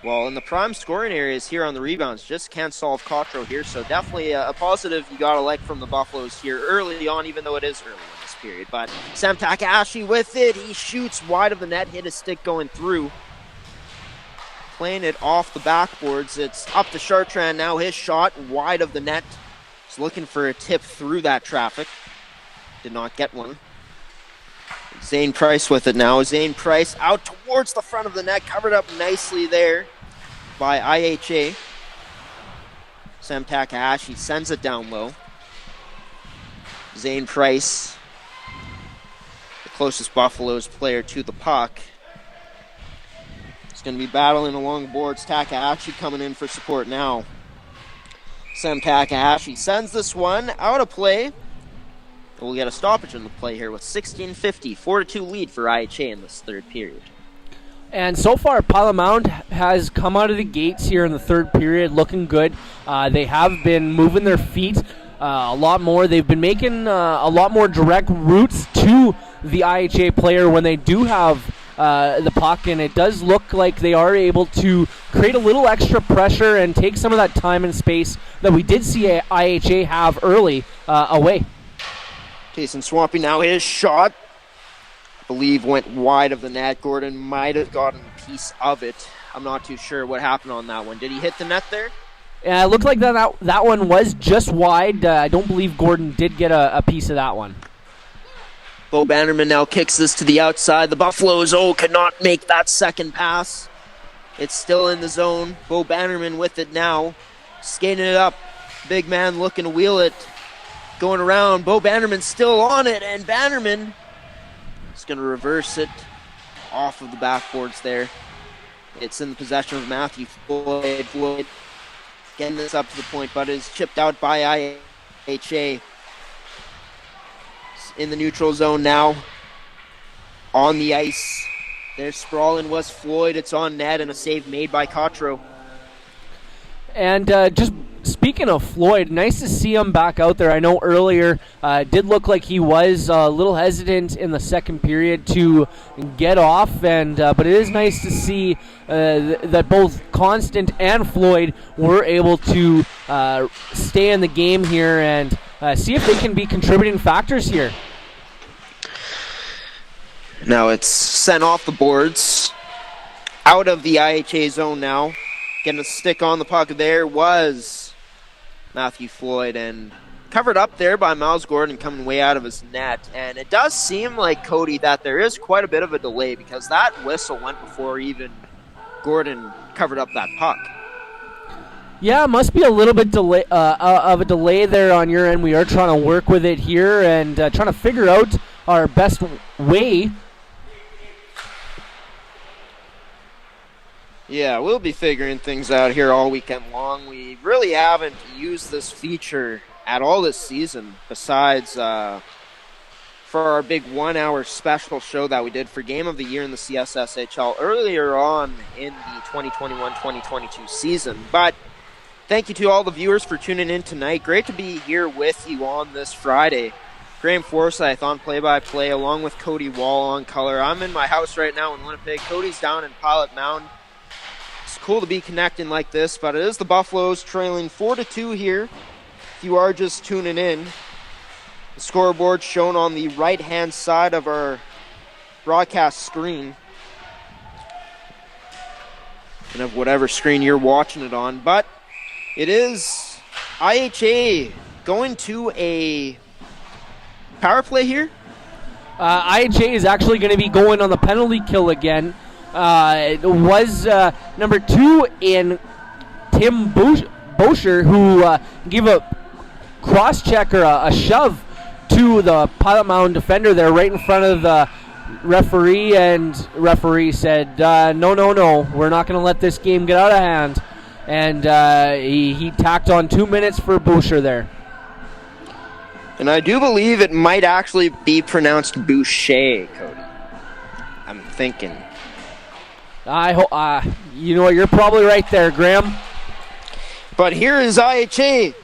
Well, in the prime scoring areas here on the rebounds, just can't solve Cotro here, so definitely a positive you got to like from the Buffaloes here early on, even though it is early in this period. But Sam Takahashi with it. He shoots wide of the net, hit his stick going through. Playing it off the backboards. It's up to Chartrand now. His shot wide of the net. He's looking for a tip through that traffic. Did not get one. Zane Price with it now. Zane Price out towards the front of the net. Covered up nicely there by IHA. Sam Takahashi sends it down low. Zane Price, the closest Buffaloes player to the puck. He's going to be battling along the boards. Takahashi coming in for support now. Sam Takahashi sends this one out of play. We'll get a stoppage in the play here with 16:50, 4-2 lead for IHA in this third period. And so far, Piot Mound has come out of the gates here in the third period looking good. They have been moving their feet a lot more. They've been making a lot more direct routes to the IHA player when they do have the puck, and it does look like they are able to create a little extra pressure and take some of that time and space that we did see IHA have early away. Jason Swampy now, his shot, I believe, went wide of the net. Gordon might have gotten a piece of it. I'm not too sure what happened on that one. Did he hit the net there? Yeah, it looked like that one was just wide. I don't believe Gordon did get a piece of that one. Bo Bannerman now kicks this to the outside. The Buffaloes, could not make that second pass. It's still in the zone. Bo Bannerman with it now. Skating it up. Big man looking to wheel it. Going around. Bo Bannerman still on it. And Bannerman is going to reverse it off of the backboards there. It's in the possession of Matthew Floyd. Floyd getting this up to the point, but is chipped out by IHA. In the neutral zone now. On the ice. There's sprawling was Floyd. It's on net and a save made by Cotro. And just speaking of Floyd, nice to see him back out there. I know earlier did look like he was a little hesitant in the second period to get off, and but it is nice to see that both Constant and Floyd were able to stay in the game here and see if they can be contributing factors here. Now it's sent off the boards, out of the IHA zone now. Getting a stick on the puck there was Matthew Floyd, and covered up there by Miles Gordon coming way out of his net. And it does seem like, Cody, that there is quite a bit of a delay because that whistle went before even Gordon covered up that puck. Yeah, it must be a little bit of a delay there on your end. We are trying to work with it here and trying to figure out our best way. Yeah, we'll be figuring things out here all weekend long. We really haven't used this feature at all this season, besides for our big 1-hour special show that we did for Game of the Year in the CSSHL earlier on in the 2021-2022 season. But thank you to all the viewers for tuning in tonight. Great to be here with you on this Friday. Graham Forsyth on play-by-play, along with Cody Wall on color. I'm in my house right now in Winnipeg. Cody's down in Piot Mound. It's cool to be connecting like this, but it is the Buffaloes trailing 4-2 here. If you are just tuning in, the scoreboard shown on the right-hand side of our broadcast screen, and of whatever screen you're watching it on. But it is IHA going to a power play here. IHA is actually going to be going on the penalty kill again. It was number 2 in Tim Boucher who gave a cross-check or a shove to the Piot Mound defender there right in front of the referee, and referee said, no, we're not going to let this game get out of hand. And he tacked on 2 minutes for Boucher there. And I do believe it might actually be pronounced Boucher, Cody. I'm thinking. I hope. You know what? You're probably right there, Graham. But here is IHA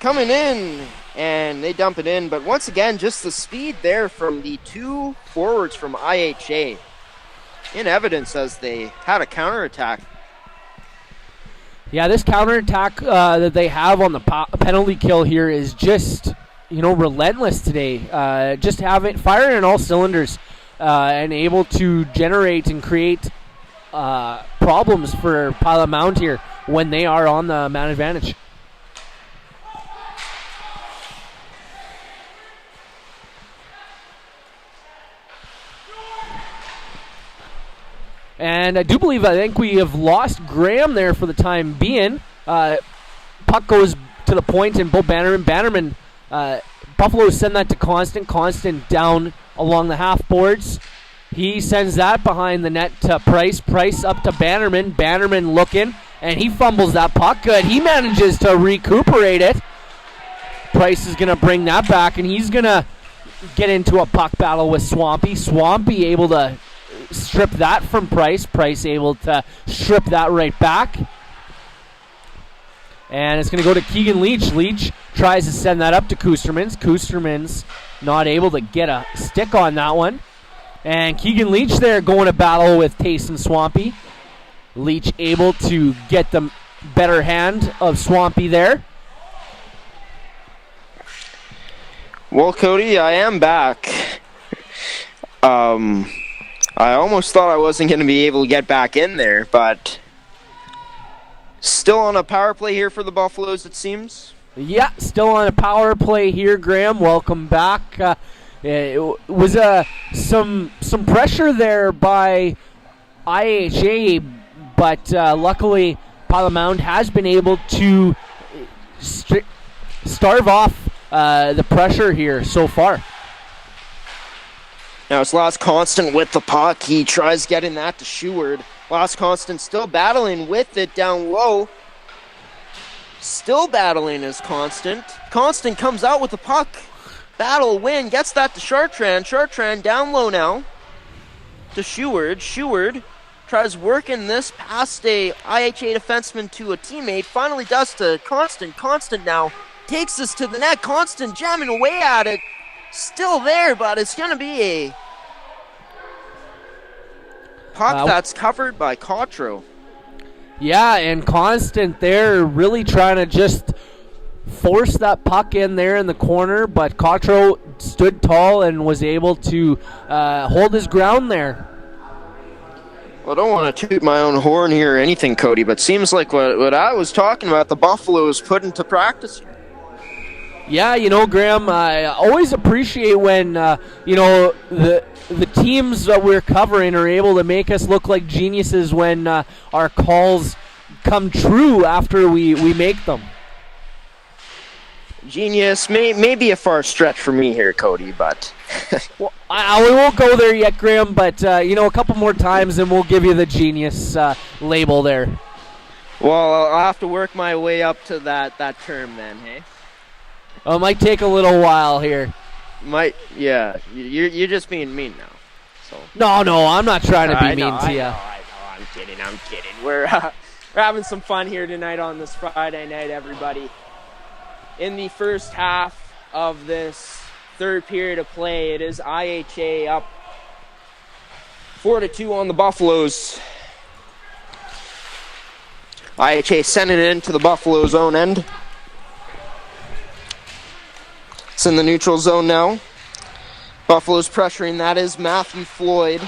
coming in, and they dump it in. But once again, just the speed there from the two forwards from IHA in evidence as they had a counterattack. Yeah, this counterattack that they have on the penalty kill here is just, relentless today. Just firing on all cylinders and able to generate and create problems for Piot Mound here when they are on the man advantage. And I think we have lost Graham there for the time being. Puck goes to the point, and Bo Bannerman. Buffalo send that to Constant. Constant down along the half boards. He sends that behind the net to Price. Price up to Bannerman. Bannerman looking, and he fumbles that puck. Good. He manages to recuperate it. Price is going to bring that back, and he's going to get into a puck battle with Swampy. Swampy able to strip that from Price. Price able to strip that right back. And it's going to go to Keegan Leach. Leach tries to send that up to Kustermans. Kustermans not able to get a stick on that one. And Keegan Leach there going to battle with Taysom Swampy. Leach able to get the better hand of Swampy there. Well, Cody, I am back. I almost thought I wasn't going to be able to get back in there, but still on a power play here for the Buffaloes, it seems. Yeah, still on a power play here, Graham. Welcome back. It was some pressure there by IHA, but luckily Piot Mound has been able to starve off the pressure here so far. Now it's Last Constant with the puck. He tries getting that to Sheward. Last Constant still battling with it down low. Still battling is Constant. Constant comes out with the puck. Battle win, gets that to Chartrand. Chartrand down low now to Sheward. Sheward tries working this past a IHA defenseman to a teammate. Finally does to Constant. Constant now takes this to the net. Constant jamming away at it. Still there, but it's going to be a puck that's covered by Cotro. Yeah, and Constant there really trying to just force that puck in there in the corner, but Cotro stood tall and was able to hold his ground there. Well, I don't want to toot my own horn here or anything, Cody, but seems like what I was talking about, the Buffaloes put into practice here. Yeah, Graham, I always appreciate when, the teams that we're covering are able to make us look like geniuses when our calls come true after we make them. Genius may be a far stretch for me here, Cody, but... Well, we won't go there yet, Graham, but, a couple more times and we'll give you the genius label there. Well, I'll have to work my way up to that term then, hey? It might take a little while here. Yeah. You're just being mean now. So. No, I'm not trying to be mean to you. I know, I'm kidding. We're having some fun here tonight on this Friday night, everybody. In the first half of this third period of play, it is IHA up 4-2 on the Buffaloes. IHA sending it into the Buffaloes' own end. It's in the neutral zone now. Buffalo's pressuring, that is Matthew Floyd.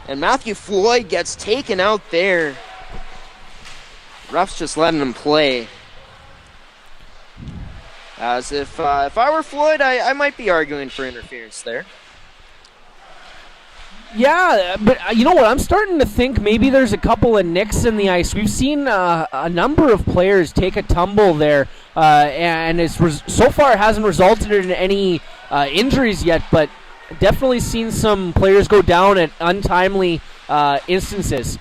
And Matthew Floyd gets taken out there. Ref's just letting him play. As if I were Floyd, I might be arguing for interference there. Yeah, but you know what? I'm starting to think maybe there's a couple of nicks in the ice. We've seen a number of players take a tumble there, and so far hasn't resulted in any injuries yet, but definitely seen some players go down at untimely instances.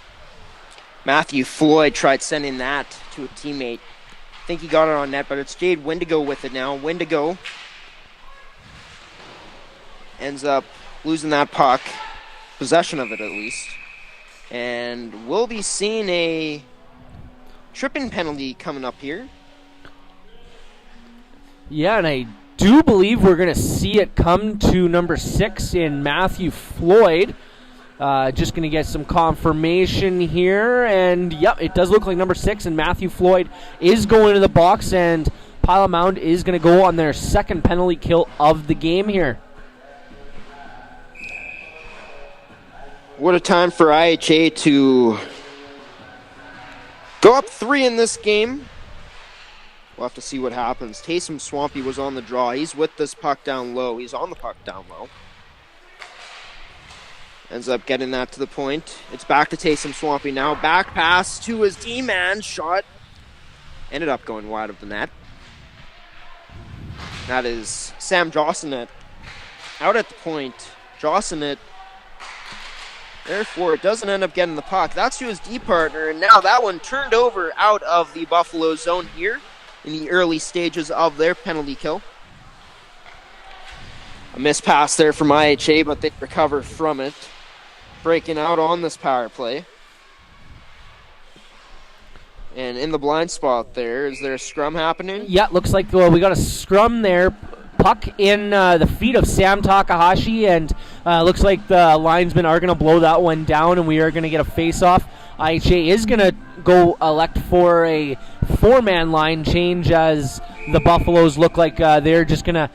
Matthew Floyd tried sending that to a teammate. I think he got it on net, but it's Jade Wendigo with it now. Wendigo ends up losing that puck. possession of it at least. And we'll be seeing a tripping penalty coming up here. Yeah, and I do believe we're going to see it come to number 6 in Matthew Floyd. Just going to get some confirmation here. And, yep, it does look like number 6 and Matthew Floyd is going to the box. And Piot Mound is going to go on their second penalty kill of the game here. What a time for IHA to go up 3 in this game. We'll have to see what happens. Taysom Swampy was on the draw. He's with this puck down low. He's on the puck down low. Ends up getting that to the point. It's back to Taysom Swampy now. Back pass to his D-man. Shot ended up going wide of the net. That is Sam Jossenet out at the point. Jossenet, therefore, it doesn't end up getting the puck. That's to his D partner, and now that one turned over out of the Buffalo zone here in the early stages of their penalty kill. A missed pass there from IHA, but they recover from it. Breaking out on this power play. And in the blind spot there, is there a scrum happening? Yeah, looks like we got a scrum there. Puck in the feet of Sam Takahashi, and looks like the linesmen are going to blow that one down, and we are going to get a face-off. IHA is going to go elect for a 4-man line change, as the Buffaloes look like they're just going to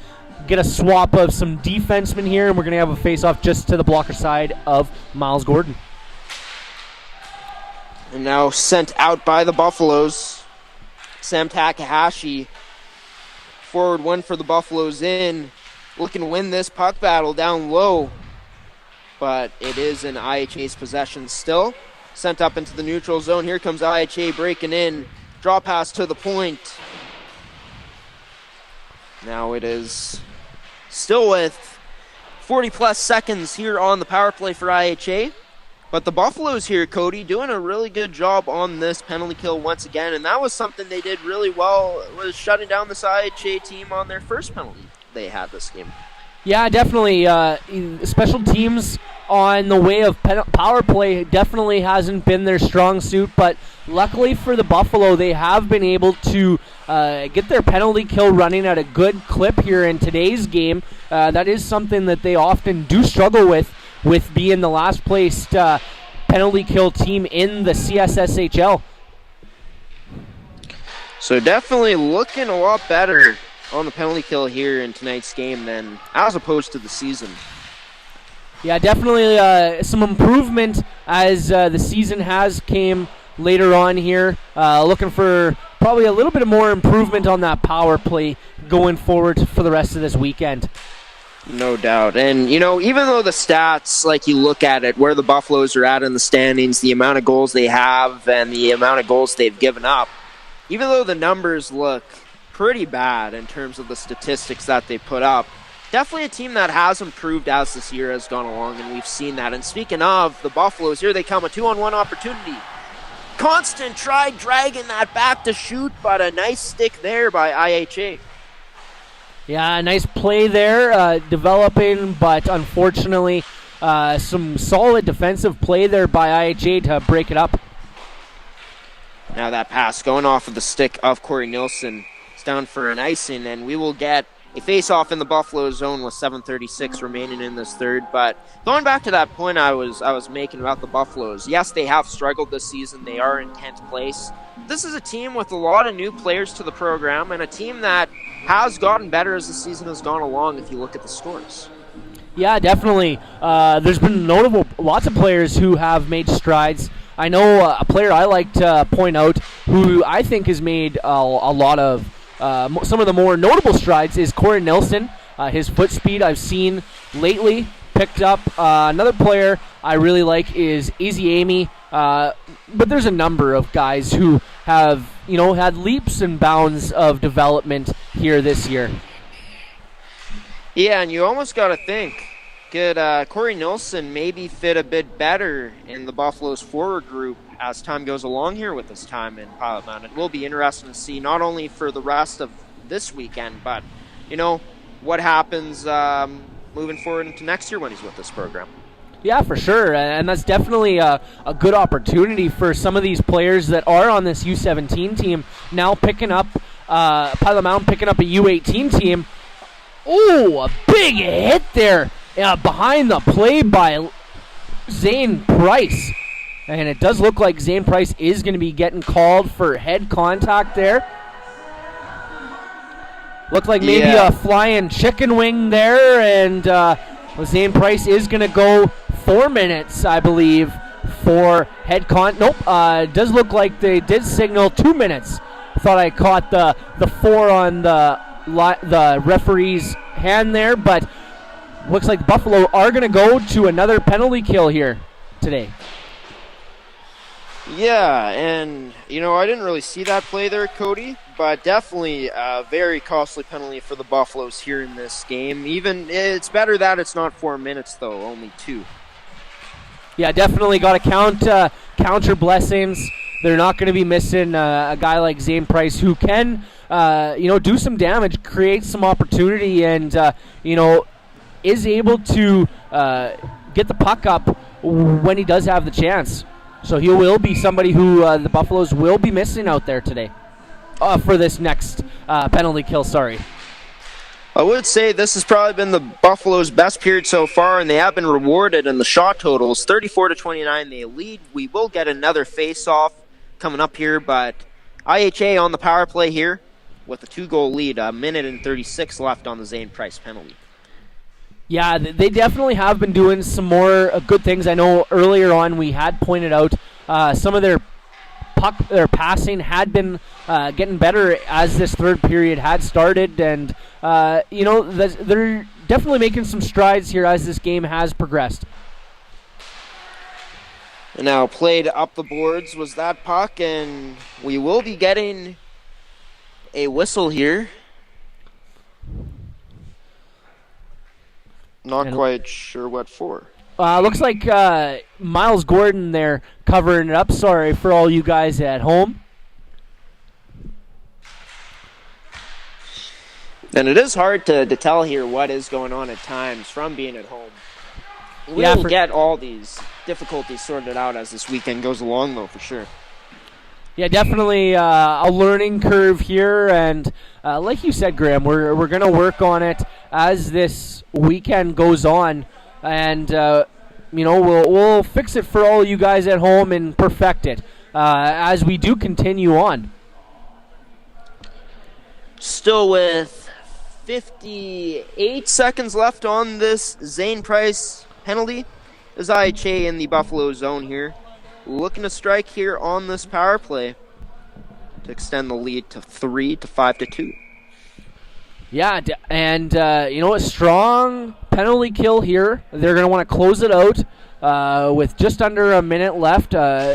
get a swap of some defensemen here, and we're going to have a face-off just to the blocker side of Miles Gordon. And now sent out by the Buffaloes. Sam Takahashi, forward one for the Buffaloes in, looking to win this puck battle down low. But it is in IHA's possession still. Sent up into the neutral zone. Here comes IHA breaking in. Draw pass to the point. Now it is still with 40-plus seconds here on the power play for IHA. But the Buffaloes here, Cody, doing a really good job on this penalty kill once again. And that was something they did really well, was shutting down this IHA team on their first penalty they had this game. Yeah, definitely. Special teams on the way of power play definitely hasn't been their strong suit, but luckily for the Buffalo, they have been able to get their penalty kill running at a good clip here in today's game. That is something that they often do struggle with being the last placed penalty kill team in the CSSHL. So definitely looking a lot better on the penalty kill here in tonight's game than as opposed to the season. Yeah, definitely some improvement as the season has came later on here. Looking for probably a little bit more improvement on that power play going forward for the rest of this weekend. No doubt. And, you know, even though the stats, like you look at it, where the Buffaloes are at in the standings, the amount of goals they have and the amount of goals they've given up, even though the numbers look pretty bad in terms of the statistics that they put up, definitely a team that has improved as this year has gone along, and we've seen that. And speaking of the Buffaloes, here they come, a 2-on-1 opportunity. Constant tried dragging that back to shoot, but a nice stick there by IHA. Yeah, nice play there, developing, but unfortunately some solid defensive play there by IHA to break it up. Now that pass going off of the stick of Corey Nilsson. It's down for an icing, and we will get a face-off in the Buffalo zone with 7:36 remaining in this third. But going back to that point I was making about the Buffaloes, yes, they have struggled this season. They are in 10th place. This is a team with a lot of new players to the program, and a team that has gotten better as the season has gone along if you look at the scores. Yeah, definitely. There's been lots of players who have made strides. I know a player I like to point out who I think has made a lot of some of the more notable strides is Corey Nilsson. His foot speed I've seen lately picked up. Another player I really like is Easy Amy. But there's a number of guys who have, had leaps and bounds of development here this year. Yeah, and you almost got to think, could Corey Nilsson maybe fit a bit better in the Buffalo's forward group as time goes along here with his time in Piot Mound? It will be interesting to see, not only for the rest of this weekend, but, what happens moving forward into next year when he's with this program. Yeah, for sure, and that's definitely a good opportunity for some of these players that are on this U17 team now picking up, Piot Mound picking up a U18 team. Oh, a big hit there behind the play by Zane Price. And it does look like Zane Price is going to be getting called for head contact there. Looked like maybe a flying chicken wing there, and Zane Price is going to go 4 minutes, I believe, for head Nope, does look like they did signal 2 minutes. Thought I caught the 4 on the referee's hand there, but looks like Buffalo are going to go to another penalty kill here today. Yeah, and, I didn't really see that play there, Cody, but definitely a very costly penalty for the Buffaloes here in this game. It's better that it's not 4 minutes, though, only 2. Yeah, definitely got to count your blessings. They're not going to be missing a guy like Zane Price who can, do some damage, create some opportunity, and, is able to get the puck up when he does have the chance. So he will be somebody who the Buffaloes will be missing out there today for this next penalty kill, I would say this has probably been the Buffaloes' best period so far, and they have been rewarded in the shot totals. 34-29, they lead. We will get another face-off coming up here, but IHA on the power play here with a 2-goal lead, 1:36 left on the Zane Price penalty. Yeah, they definitely have been doing some more good things. I know earlier on we had pointed out some of their passing had been getting better as this third period had started, and they're definitely making some strides here as this game has progressed. And now played up the boards was that puck, and we will be getting a whistle here. Not quite sure what for. Looks like Miles Gordon there covering it up. Sorry for all you guys at home. And it is hard to tell here what is going on at times from being at home. We'll get all these difficulties sorted out as this weekend goes along, though, for sure. Yeah, definitely a learning curve here, and like you said, Graham, we're going to work on it as this weekend goes on, and we'll fix it for all you guys at home and perfect it as we do continue on. Still with 58 seconds left on this Zane Price penalty. Is IHA in the Buffalo zone here, looking to strike here on this power play to extend the lead to 5-2. Yeah, and a strong penalty kill here. They're going to want to close it out with just under a minute left.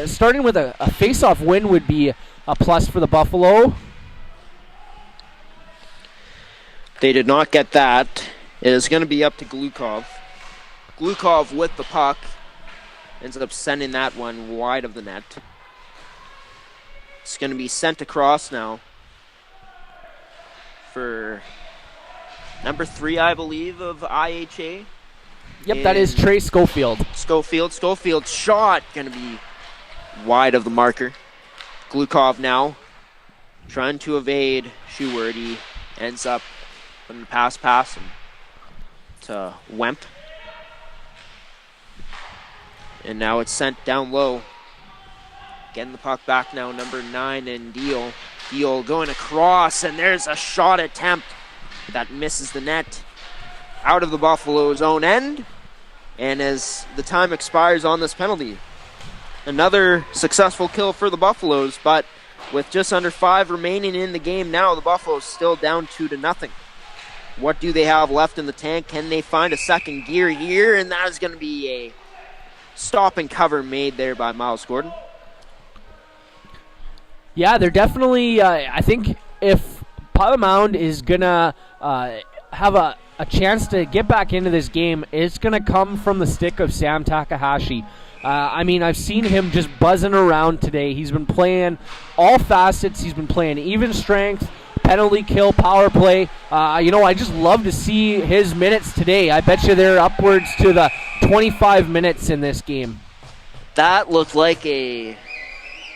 Starting with a face-off win would be a plus for the Buffalo. They did not get that. It is going to be up to Glukov. Glukov with the puck ends up sending that one wide of the net. It's going to be sent across now for number 3, I believe, of IHA. Yep, that is Trey Schofield. Schofield's shot going to be wide of the marker. Glukov now trying to evade Schuwert. He ends up putting the pass to Wemp. And now it's sent down low. Getting the puck back now, number 9 and Deal. Deal going across, and there's a shot attempt that misses the net out of the Buffalo's own end. And as the time expires on this penalty, another successful kill for the Buffaloes, but with just under 5 remaining in the game now, the Buffaloes still down 2-0. What do they have left in the tank? Can they find a second gear here? And that is going to be a stop and cover made there by Miles Gordon. Yeah, they're definitely, I think if Piot Mound is going to have a chance to get back into this game, it's going to come from the stick of Sam Takahashi. I've seen him just buzzing around today. He's been playing all facets. He's been playing even strength, penalty kill, power play. I just love to see his minutes today. I bet you they're upwards to the 25 minutes in this game. That looked like it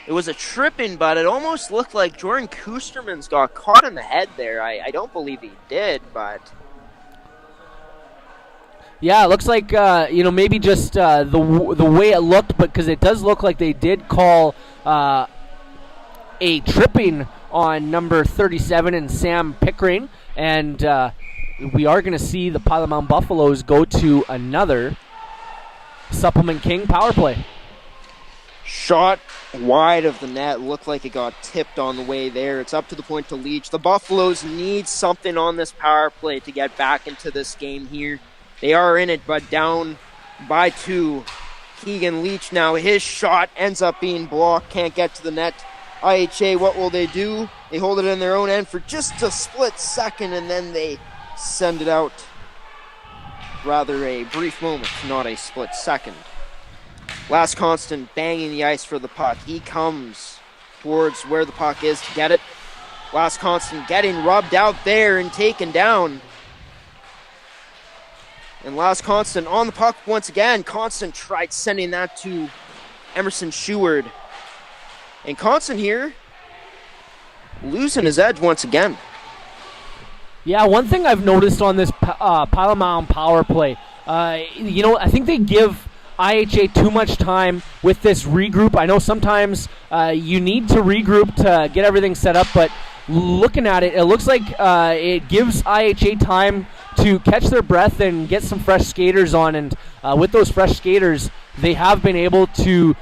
was a tripping, but it almost looked like Jordan Kusterman's got caught in the head there. I don't believe he did, but... Yeah, it looks like, maybe just the way it looked, but because it does look like they did call a tripping on number 37 and Sam Pickering, and we are going to see the Pilot Mound Buffaloes go to another Supplement King power play. Shot wide of the net. Looked like it got tipped on the way there. It's up to the point to Leach. The Buffaloes need something on this power play to get back into this game here. They are in it, but down by 2. Keegan Leach now, his shot ends up being blocked, can't get to the net. IHA, what will they do? They hold it in their own end for just a split second, and then they send it out. Rather a brief moment, not a split second. Last Constant banging the ice for the puck. He comes towards where the puck is to get it. Last Constant getting rubbed out there and taken down. And Last Constant on the puck once again. Constant tried sending that to Emerson Sheward. And Constant here losing his edge once again. Yeah, one thing I've noticed on this Pilot Mound power play, I think they give IHA too much time with this regroup. I know sometimes you need to regroup to get everything set up, but looking at it, it looks like it gives IHA time to catch their breath and get some fresh skaters on. And with those fresh skaters, they have been able to,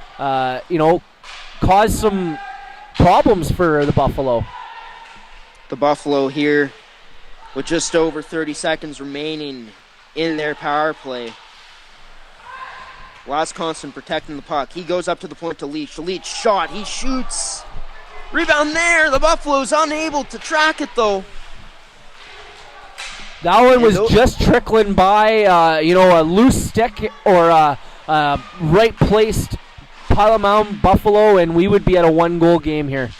cause some problems for the Buffalo. The Buffalo here with just over 30 seconds remaining in their power play. Last Constant protecting the puck. He goes up to the point to Leach. Leach shot. He shoots. Rebound there. The Buffalo's unable to track it, though. That one was just trickling by, a loose stick or a right-placed Pilot Mound Buffalo, and we would be at a one-goal game here.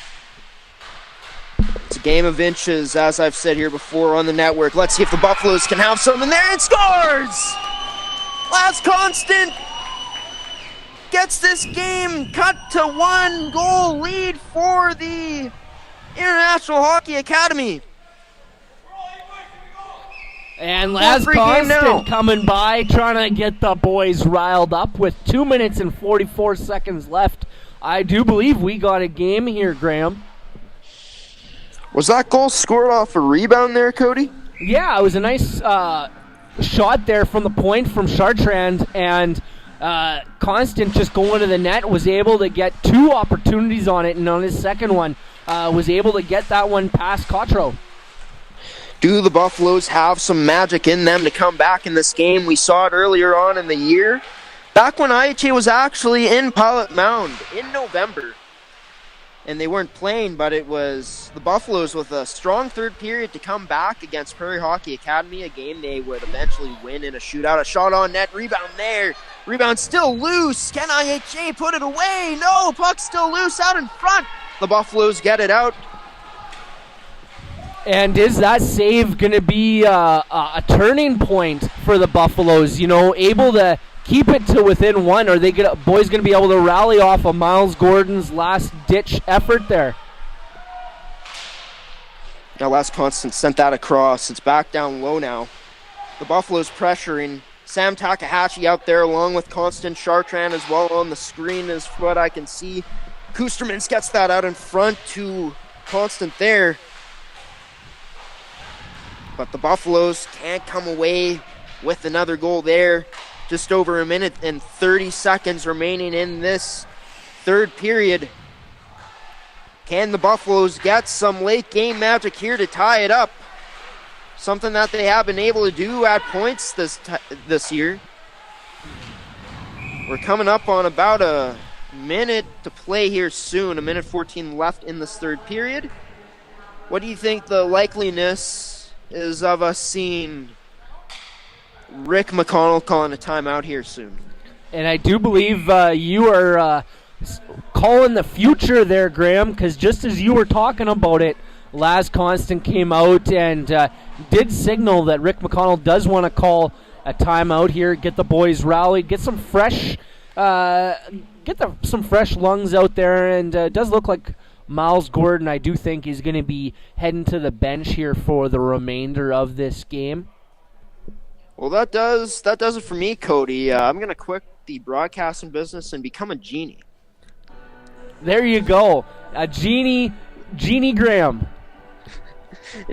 It's a game of inches, as I've said here before on the network. Let's see if the Buffaloes can have something there. It scores! Last Constant gets this game cut to 1-goal lead for the International Hockey Academy. And Last Constant coming by, trying to get the boys riled up with 2 minutes and 44 seconds left. I do believe we got a game here, Graham. Was that goal scored off a rebound there, Cody? Yeah, it was a nice shot there from the point from Chartrand, and Constant just going to the net, was able to get 2 opportunities on it, and on his second one was able to get that one past Cotreau. Do the Buffaloes have some magic in them to come back in this game? We saw it earlier on in the year, back when IHA was actually in Pilot Mound in November. And they weren't playing, but it was the Buffaloes with a strong third period to come back against Prairie Hockey Academy, a game they would eventually win in a shootout. A shot on net, rebound there. Rebound still loose. Can IHA put it away? No, puck's still loose out in front. The Buffaloes get it out. And is that save going to be a turning point for the Buffaloes? Able to keep it to within 1? Are they boys going to be able to rally off of Miles Gordon's last-ditch effort there? Now Last Constant sent that across. It's back down low now. The Buffaloes pressuring. Sam Takahashi out there along with Constant. Chartrand as well on the screen is what I can see. Kustermans gets that out in front to Constant there. But the Buffaloes can't come away with another goal there. Just over a minute and 30 seconds remaining in this third period. Can the Buffaloes get some late game magic here to tie it up? Something that they have been able to do at points this year. We're coming up on about a minute to play here soon. 1:14 left in this third period. What do you think the likeliness is of us seeing Rick McConnell calling a timeout here soon? And I do believe you are calling the future there, Graham, because just as you were talking about it, Laz Constant came out and did signal that Rick McConnell does want to call timeout here, get the boys rallied, get some fresh some fresh lungs out there, and it does look like Miles Gordon, I do think, is going to be heading to the bench here for the remainder of this game. Well, that does it for me, Cody. I'm going to quit the broadcasting business and become a genie. There you go. A Jeannie Graham.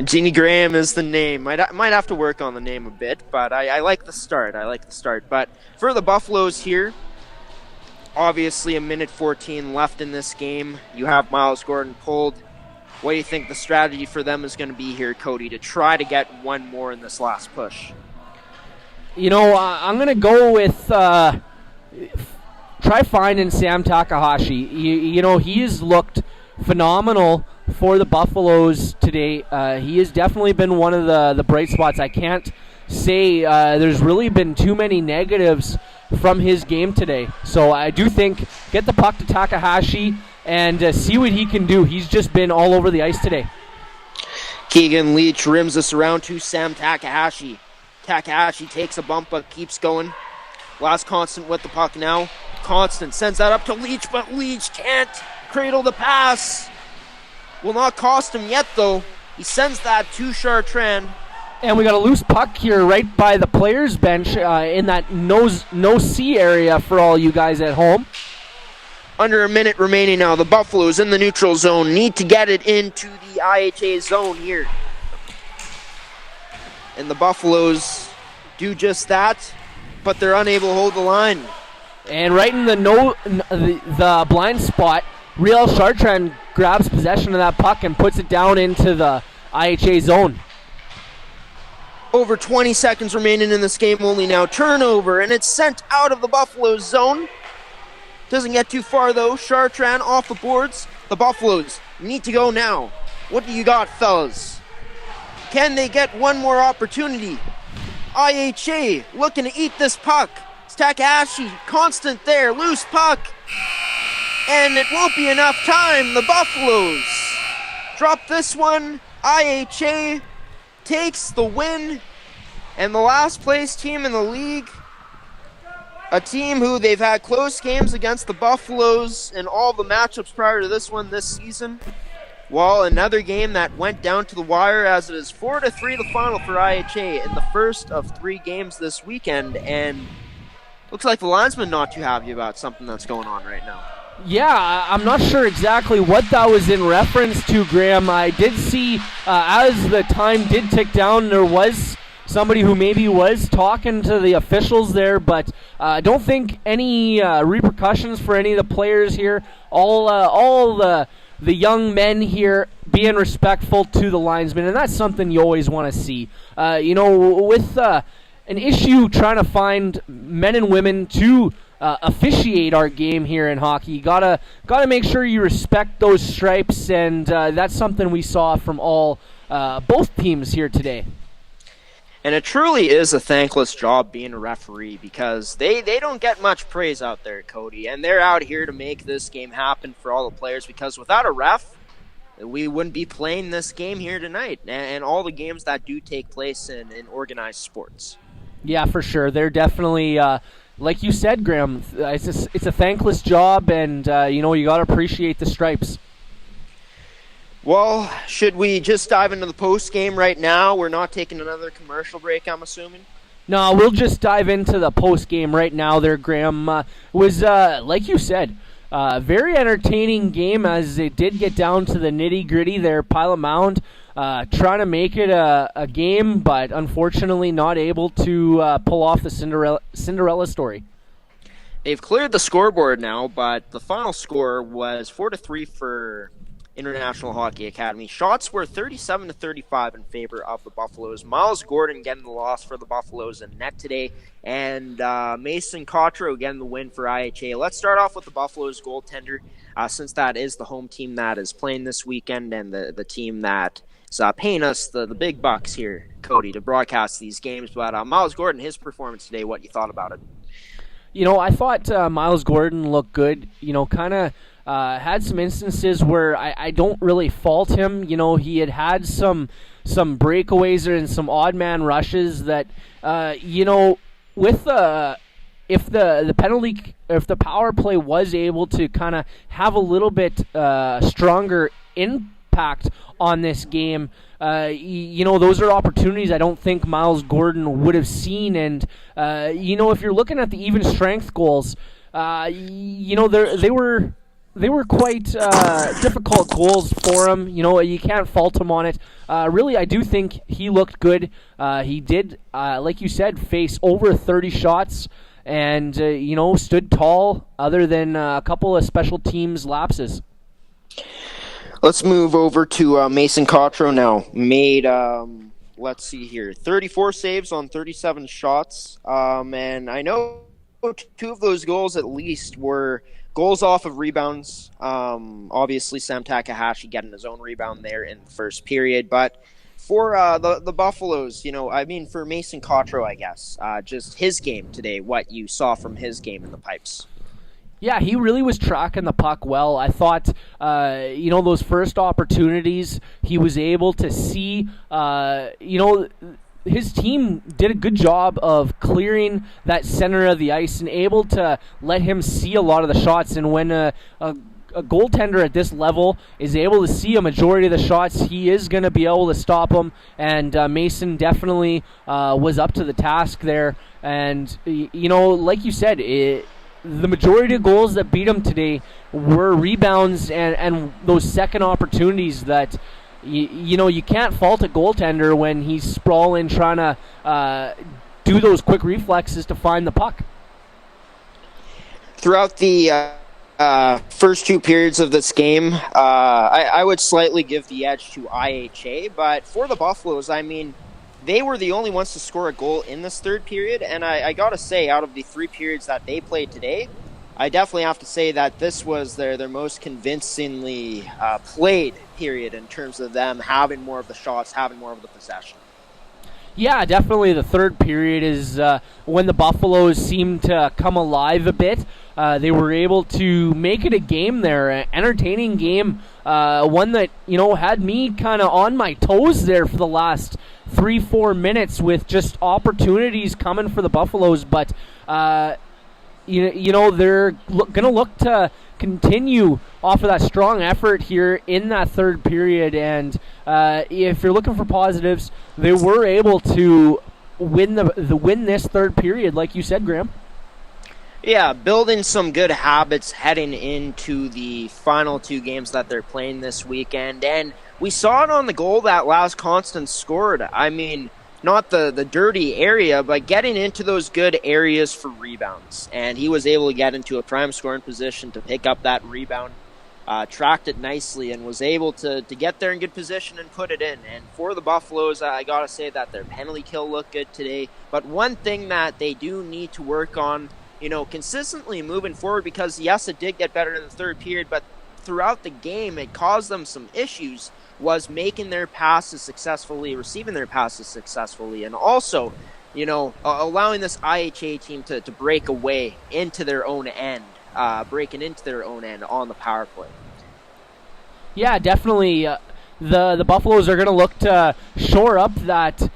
Jeannie Graham is the name. Might have to work on the name a bit, but I like the start. But for the Buffaloes here, obviously a minute 14 left in this game. You have Miles Gordon pulled. What do you think the strategy for them is going to be here, Cody, to try to get one more in this last push? You know, I'm going to go with try finding Sam Takahashi. You know, he has looked phenomenal for the Buffaloes today. He has definitely been one of the bright spots. I can't say there's really been too many negatives from his game today. So I do think get the puck to Takahashi and see what he can do. He's just been all over the ice today. Keegan Leach rims this around to Sam Takahashi. Takahashi takes a bump but keeps going. Last Constant with the puck now. Constant sends that up to Leach, but Leach can't cradle the pass. Will not cost him yet, though. He sends that to Chartrand. And we got a loose puck here right by the players' bench in that no-see area for all you guys at home. Under a minute remaining now. The Buffaloes in the neutral zone need to get it into the IHA zone here. And the Buffaloes do just that, but they're unable to hold the line. And right in the blind spot, Riel Chartrand grabs possession of that puck and puts it down into the IHA zone. Over 20 seconds remaining in this game only now. Turnover, and it's sent out of the Buffaloes zone. Doesn't get too far, though. Chartrand off the boards. The Buffaloes need to go now. What do you got, fellas? Can they get one more opportunity? IHA looking to eat this puck. It's Takahashi, Constant there, loose puck. And it won't be enough time. The Buffaloes drop this one. IHA takes the win. And the last place team in the league, a team who they've had close games against the Buffaloes in all the matchups prior to this one this season. Well, another game that went down to the wire, as it is 4-3 the final for IHA in the first of 3 games this weekend. And looks like the linesman not too happy about something that's going on right now. Yeah, I'm not sure exactly what that was in reference to, Graham. I did see, as the time did tick down, there was somebody who maybe was talking to the officials there, but I don't think any repercussions for any of the players here. All the young men here being respectful to the linesmen, and that's something you always want to see. With an issue trying to find men and women to officiate our game here in hockey, you gotta make sure you respect those stripes, and that's something we saw from both teams here today. And it truly is a thankless job being a referee, because they don't get much praise out there, Cody. And they're out here to make this game happen for all the players, because without a ref, we wouldn't be playing this game here tonight and all the games that do take place in organized sports. Yeah, for sure. They're definitely, like you said, Graham, it's a thankless job, and you got to appreciate the stripes. Well, should we just dive into the post game right now? We're not taking another commercial break, I'm assuming? No, we'll just dive into the post game right now there, Graham. Was, like you said, very entertaining game, as it did get down to the nitty-gritty there. Piot Mound trying to make it a game, but unfortunately not able to pull off the Cinderella story. They've cleared the scoreboard now, but the final score was 4-3 for International Hockey Academy. Shots were 37-35 in favor of the Buffaloes. Miles Gordon getting the loss for the Buffaloes in net today, and Mason Cotreau getting the win for IHA. Let's start off with the Buffaloes goaltender, since that is the home team that is playing this weekend, and the team that is paying us the big bucks here, Cody, to broadcast these games. But Miles Gordon, his performance today, what you thought about it? I thought Miles Gordon looked good. Kind of had some instances where I don't really fault him. He had some some breakaways and some odd man rushes that, with if the power play was able to kind of have a little bit stronger impact on this game, those are opportunities I don't think Miles Gordon would have seen. And if you're looking at the even strength goals, they were quite difficult goals for him. You can't fault him on it. Really, I do think he looked good. He did, like you said, face over 30 shots and, stood tall other than a couple of special teams lapses. Let's move over to Mason Cottrell now. Made, let's see here, 34 saves on 37 shots. And I know 2 of those goals at least were goals off of rebounds. Obviously, Sam Takahashi getting his own rebound there in the first period. But for the Buffaloes, for Mason Cottrell, I guess, just his game today, what you saw from his game in the pipes. Yeah, he really was tracking the puck well. I thought, those first opportunities, he was able to see, his team did a good job of clearing that center of the ice and able to let him see a lot of the shots. And when a goaltender at this level is able to see a majority of the shots, he is going to be able to stop them. And Mason definitely was up to the task there. And, like you said, the majority of goals that beat him today were rebounds and those second opportunities that, you can't fault a goaltender when he's sprawling trying to do those quick reflexes to find the puck. Throughout the first 2 periods of this game, I would slightly give the edge to IHA, but for the Buffaloes, they were the only ones to score a goal in this third period, and I gotta say, out of the 3 periods that they played today, I definitely have to say that this was their most convincingly played period in terms of them having more of the shots, having more of the possession. Yeah, definitely the third period is when the Buffaloes seemed to come alive a bit. They were able to make it a game there, an entertaining game, one that, had me kind of on my toes there for the last 3-4 minutes with just opportunities coming for the Buffaloes. But, they're going to look to continue off of that strong effort here in that third period. And if you're looking for positives, they were able to win win this third period, like you said, Graham. Yeah, building some good habits heading into the final 2 games that they're playing this weekend. And we saw it on the goal that Laz Constant scored. Not the dirty area, but getting into those good areas for rebounds. And he was able to get into a prime scoring position to pick up that rebound, tracked it nicely, and was able to get there in good position and put it in. And for the Buffaloes, I got to say that their penalty kill looked good today. But one thing that they do need to work on, consistently moving forward, because yes, it did get better in the third period, but throughout the game, it caused them some issues, was making their passes successfully, receiving their passes successfully, and also, allowing this IHA team to break away into their own end, breaking into their own end on the power play. Yeah, definitely. The Buffaloes are going to look to shore up that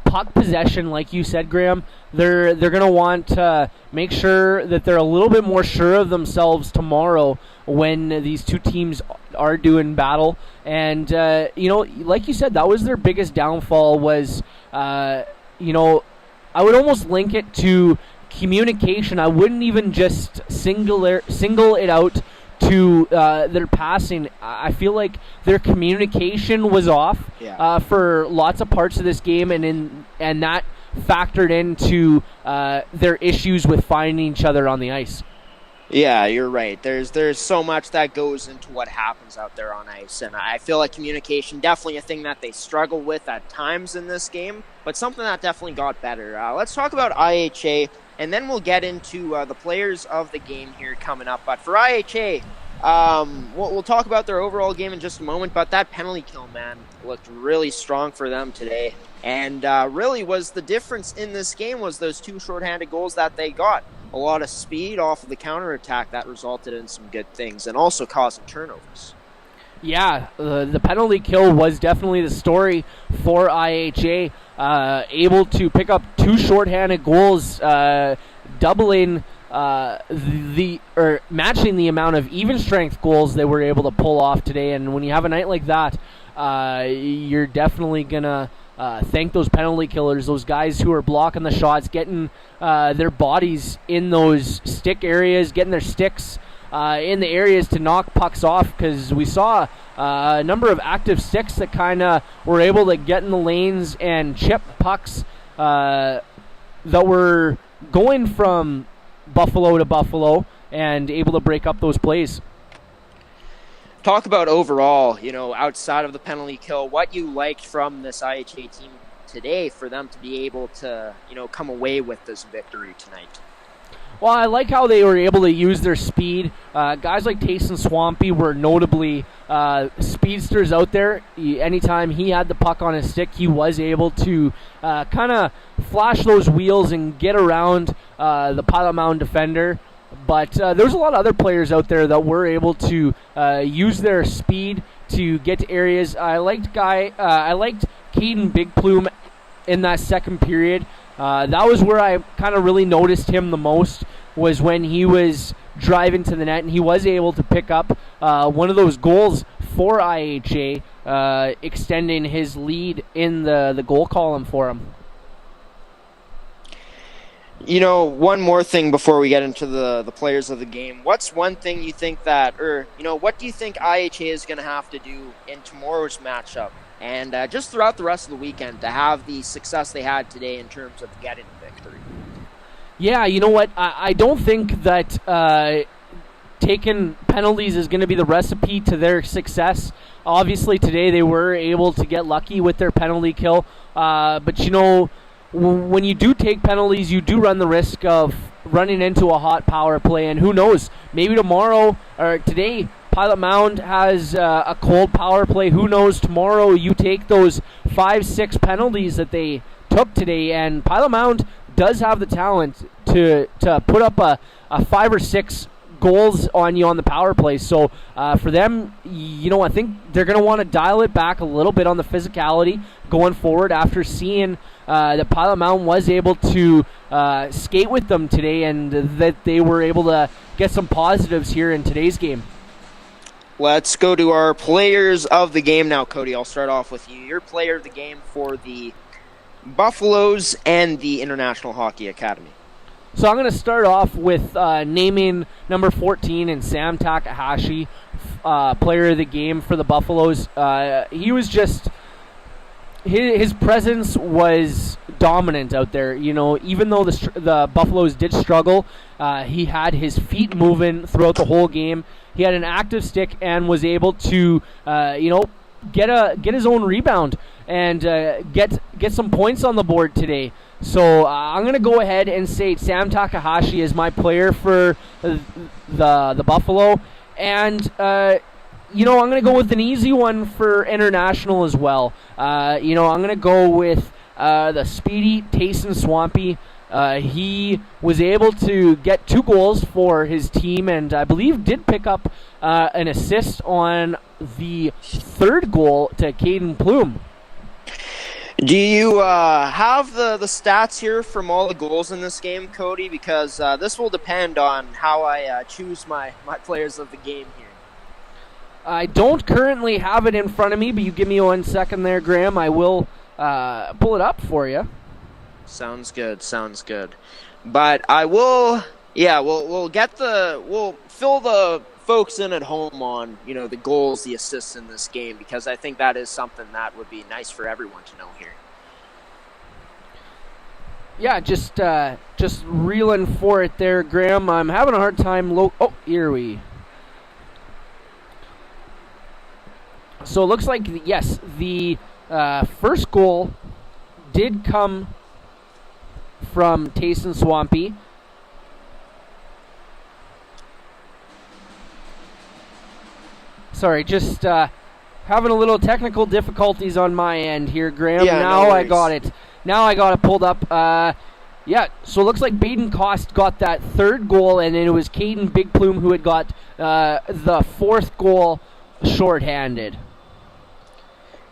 puck possession, like you said, Graham. They're going to want to make sure that they're a little bit more sure of themselves tomorrow when these 2 teams are doing battle. And, like you said, that was their biggest downfall was, I would almost link it to communication. I wouldn't even just single it out to their passing. I feel like their communication was off for lots of parts of this game, and that factored into their issues with finding each other on the ice. Yeah, you're right. There's so much that goes into what happens out there on ice, and I feel like communication definitely a thing that they struggle with at times in this game, but something that definitely got better. Let's talk about IHA, and then we'll get into the players of the game here coming up. But for IHA, we'll talk about their overall game in just a moment, but that penalty kill, man, looked really strong for them today. And really was the difference in this game was those 2 shorthanded goals that they got. A lot of speed off of the counterattack that resulted in some good things and also causing turnovers. Yeah, the penalty kill was definitely the story for IHA. Able to pick up 2 shorthanded goals, doubling matching the amount of even strength goals they were able to pull off today. And when you have a night like that, you're definitely gonna thank those penalty killers, those guys who are blocking the shots, getting their bodies in those stick areas, getting their sticks in the areas to knock pucks off, because we saw a number of active sticks that kind of were able to get in the lanes and chip pucks that were going from Buffalo to Buffalo and able to break up those plays. Talk about overall, outside of the penalty kill, what you liked from this IHA team today for them to be able to, come away with this victory tonight. Well, I like how they were able to use their speed. Guys like Tayson Swampy were notably speedsters out there. Anytime he had the puck on his stick, he was able to kind of flash those wheels and get around the Piot Mound defender. But there's a lot of other players out there that were able to use their speed to get to areas. I liked Caden Big Plume in that second period. That was where I kind of really noticed him the most, was when he was driving to the net, and he was able to pick up one of those goals for IHA, extending his lead in the goal column for him. One more thing before we get into the players of the game. What's one thing you think what do you think IHA is going to have to do in tomorrow's matchup and just throughout the rest of the weekend to have the success they had today in terms of getting the victory? Yeah, you know what? I don't think that taking penalties is going to be the recipe to their success. Obviously, today they were able to get lucky with their penalty kill. But, when you do take penalties, you do run the risk of running into a hot power play. And who knows, maybe tomorrow or today, Piot Mound has a cold power play. Who knows, tomorrow you take those 5-6 penalties that they took today, and Piot Mound does have the talent to put up a 5 or 6 goals on you on the power play. So for them, I think they're going to want to dial it back a little bit on the physicality going forward after seeing that Piot Mound was able to skate with them today, and that they were able to get some positives here in today's game. Let's go to our players of the game now, Cody. I'll start off with you. Your player of the game for the Buffaloes and the International Hockey Academy. So I'm going to start off with naming number 14 and Sam Takahashi, player of the game for the Buffaloes. He was just... His presence was dominant out there. Even though the Buffaloes did struggle, he had his feet moving throughout the whole game. He had an active stick and was able to, get his own rebound and get some points on the board today. So I'm going to go ahead and say Sam Takahashi is my player for the Buffalo. And I'm going to go with an easy one for International as well. I'm going to go with the speedy Tayson Swampy. He was able to get 2 goals for his team, and I believe did pick up an assist on the 3rd goal to Caden Plume. Do you have the stats here from all the goals in this game, Cody? Because this will depend on how I choose my players of the game here. I don't currently have it in front of me, but you give me 1 second there, Graham. I will pull it up for you. Sounds good. But I will, we'll fill the folks in at home on, the goals, the assists in this game, because I think that is something that would be nice for everyone to know here. Yeah, just reeling for it there, Graham. I'm having a hard time. Here we. So it looks like, yes, the first goal did come from Tayson Swampy. Sorry, just having a little technical difficulties on my end here, Graham. Yeah, now no I got it. Now I got it pulled up. So it looks like Baden Cost got that 3rd goal, and then it was Caden Big Plume who had got the 4th goal shorthanded.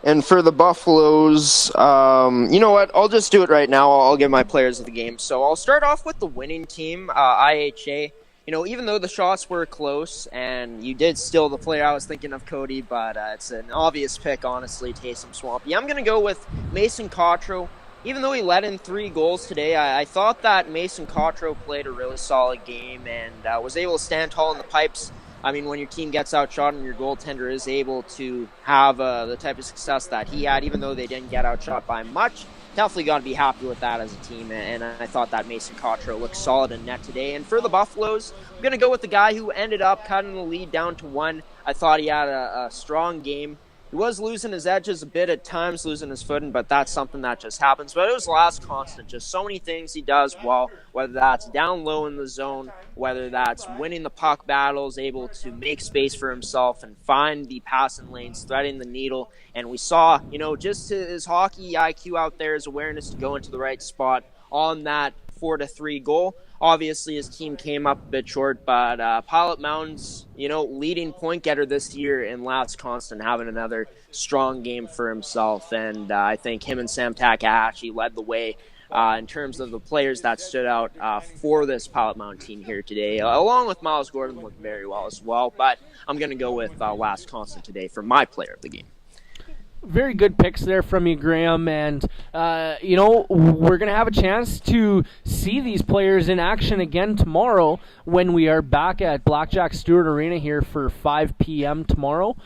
And for the Buffaloes, you know what? I'll just do it right now. I'll give my players of the game. So I'll start off with the winning team, IHA. You know, even though the shots were close and you did steal the player, I was thinking of Cody, but it's an obvious pick, honestly, Taysom Swampy. I'm going to go with Mason Cotreau. Even though he let in 3 goals today, I thought that Mason Cotreau played a really solid game and was able to stand tall in the pipes. I mean, when your team gets outshot and your goaltender is able to have the type of success that he had, even though they didn't get outshot by much, definitely got to be happy with that as a team. And I thought that Mason Cotreau looked solid in net today. And for the Buffaloes, I'm going to go with the guy who ended up cutting the lead down to 1. I thought he had a strong game. He was losing his edges a bit at times, losing his footing, but that's something that just happens. But it was last constant, just so many things he does well, whether that's down low in the zone, whether that's winning the puck battles, able to make space for himself and find the passing lanes, threading the needle. And we saw, you know, just his hockey IQ out there, his awareness to go into the right spot on that 4-3 goal. Obviously, his team came up a bit short, but Piot Mound's, you know, leading point getter this year in last constant, having another strong game for himself. And I think him and Sam Takahashi led the way in terms of the players that stood out for this Piot Mound team here today, along with Miles Gordon looked very well as well. But I'm going to go with last constant today for my player of the game. Very good picks there from you, Graham. And, you know, we're going to have a chance to see these players in action again tomorrow when we are back at Blackjack Stewart Arena here for 5 p.m. tomorrow.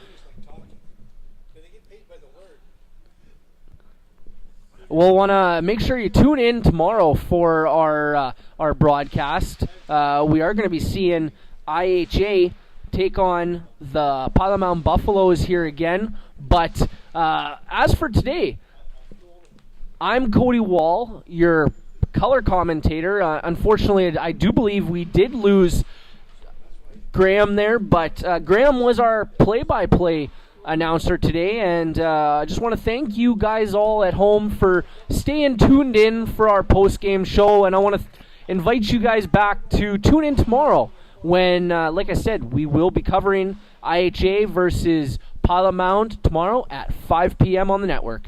We'll want to make sure you tune in tomorrow for our broadcast. We are going to be seeing IHA take on the Piot Mound Buffaloes here again. But as for today, I'm Cody Wall, your color commentator. Unfortunately, I do believe we did lose Graham there, but Graham was our play-by-play announcer today, and I just want to thank you guys all at home for staying tuned in for our post-game show, and I want to invite you guys back to tune in tomorrow when, like I said, we will be covering IHA versus Piot Mound tomorrow at 5 p.m. on the network.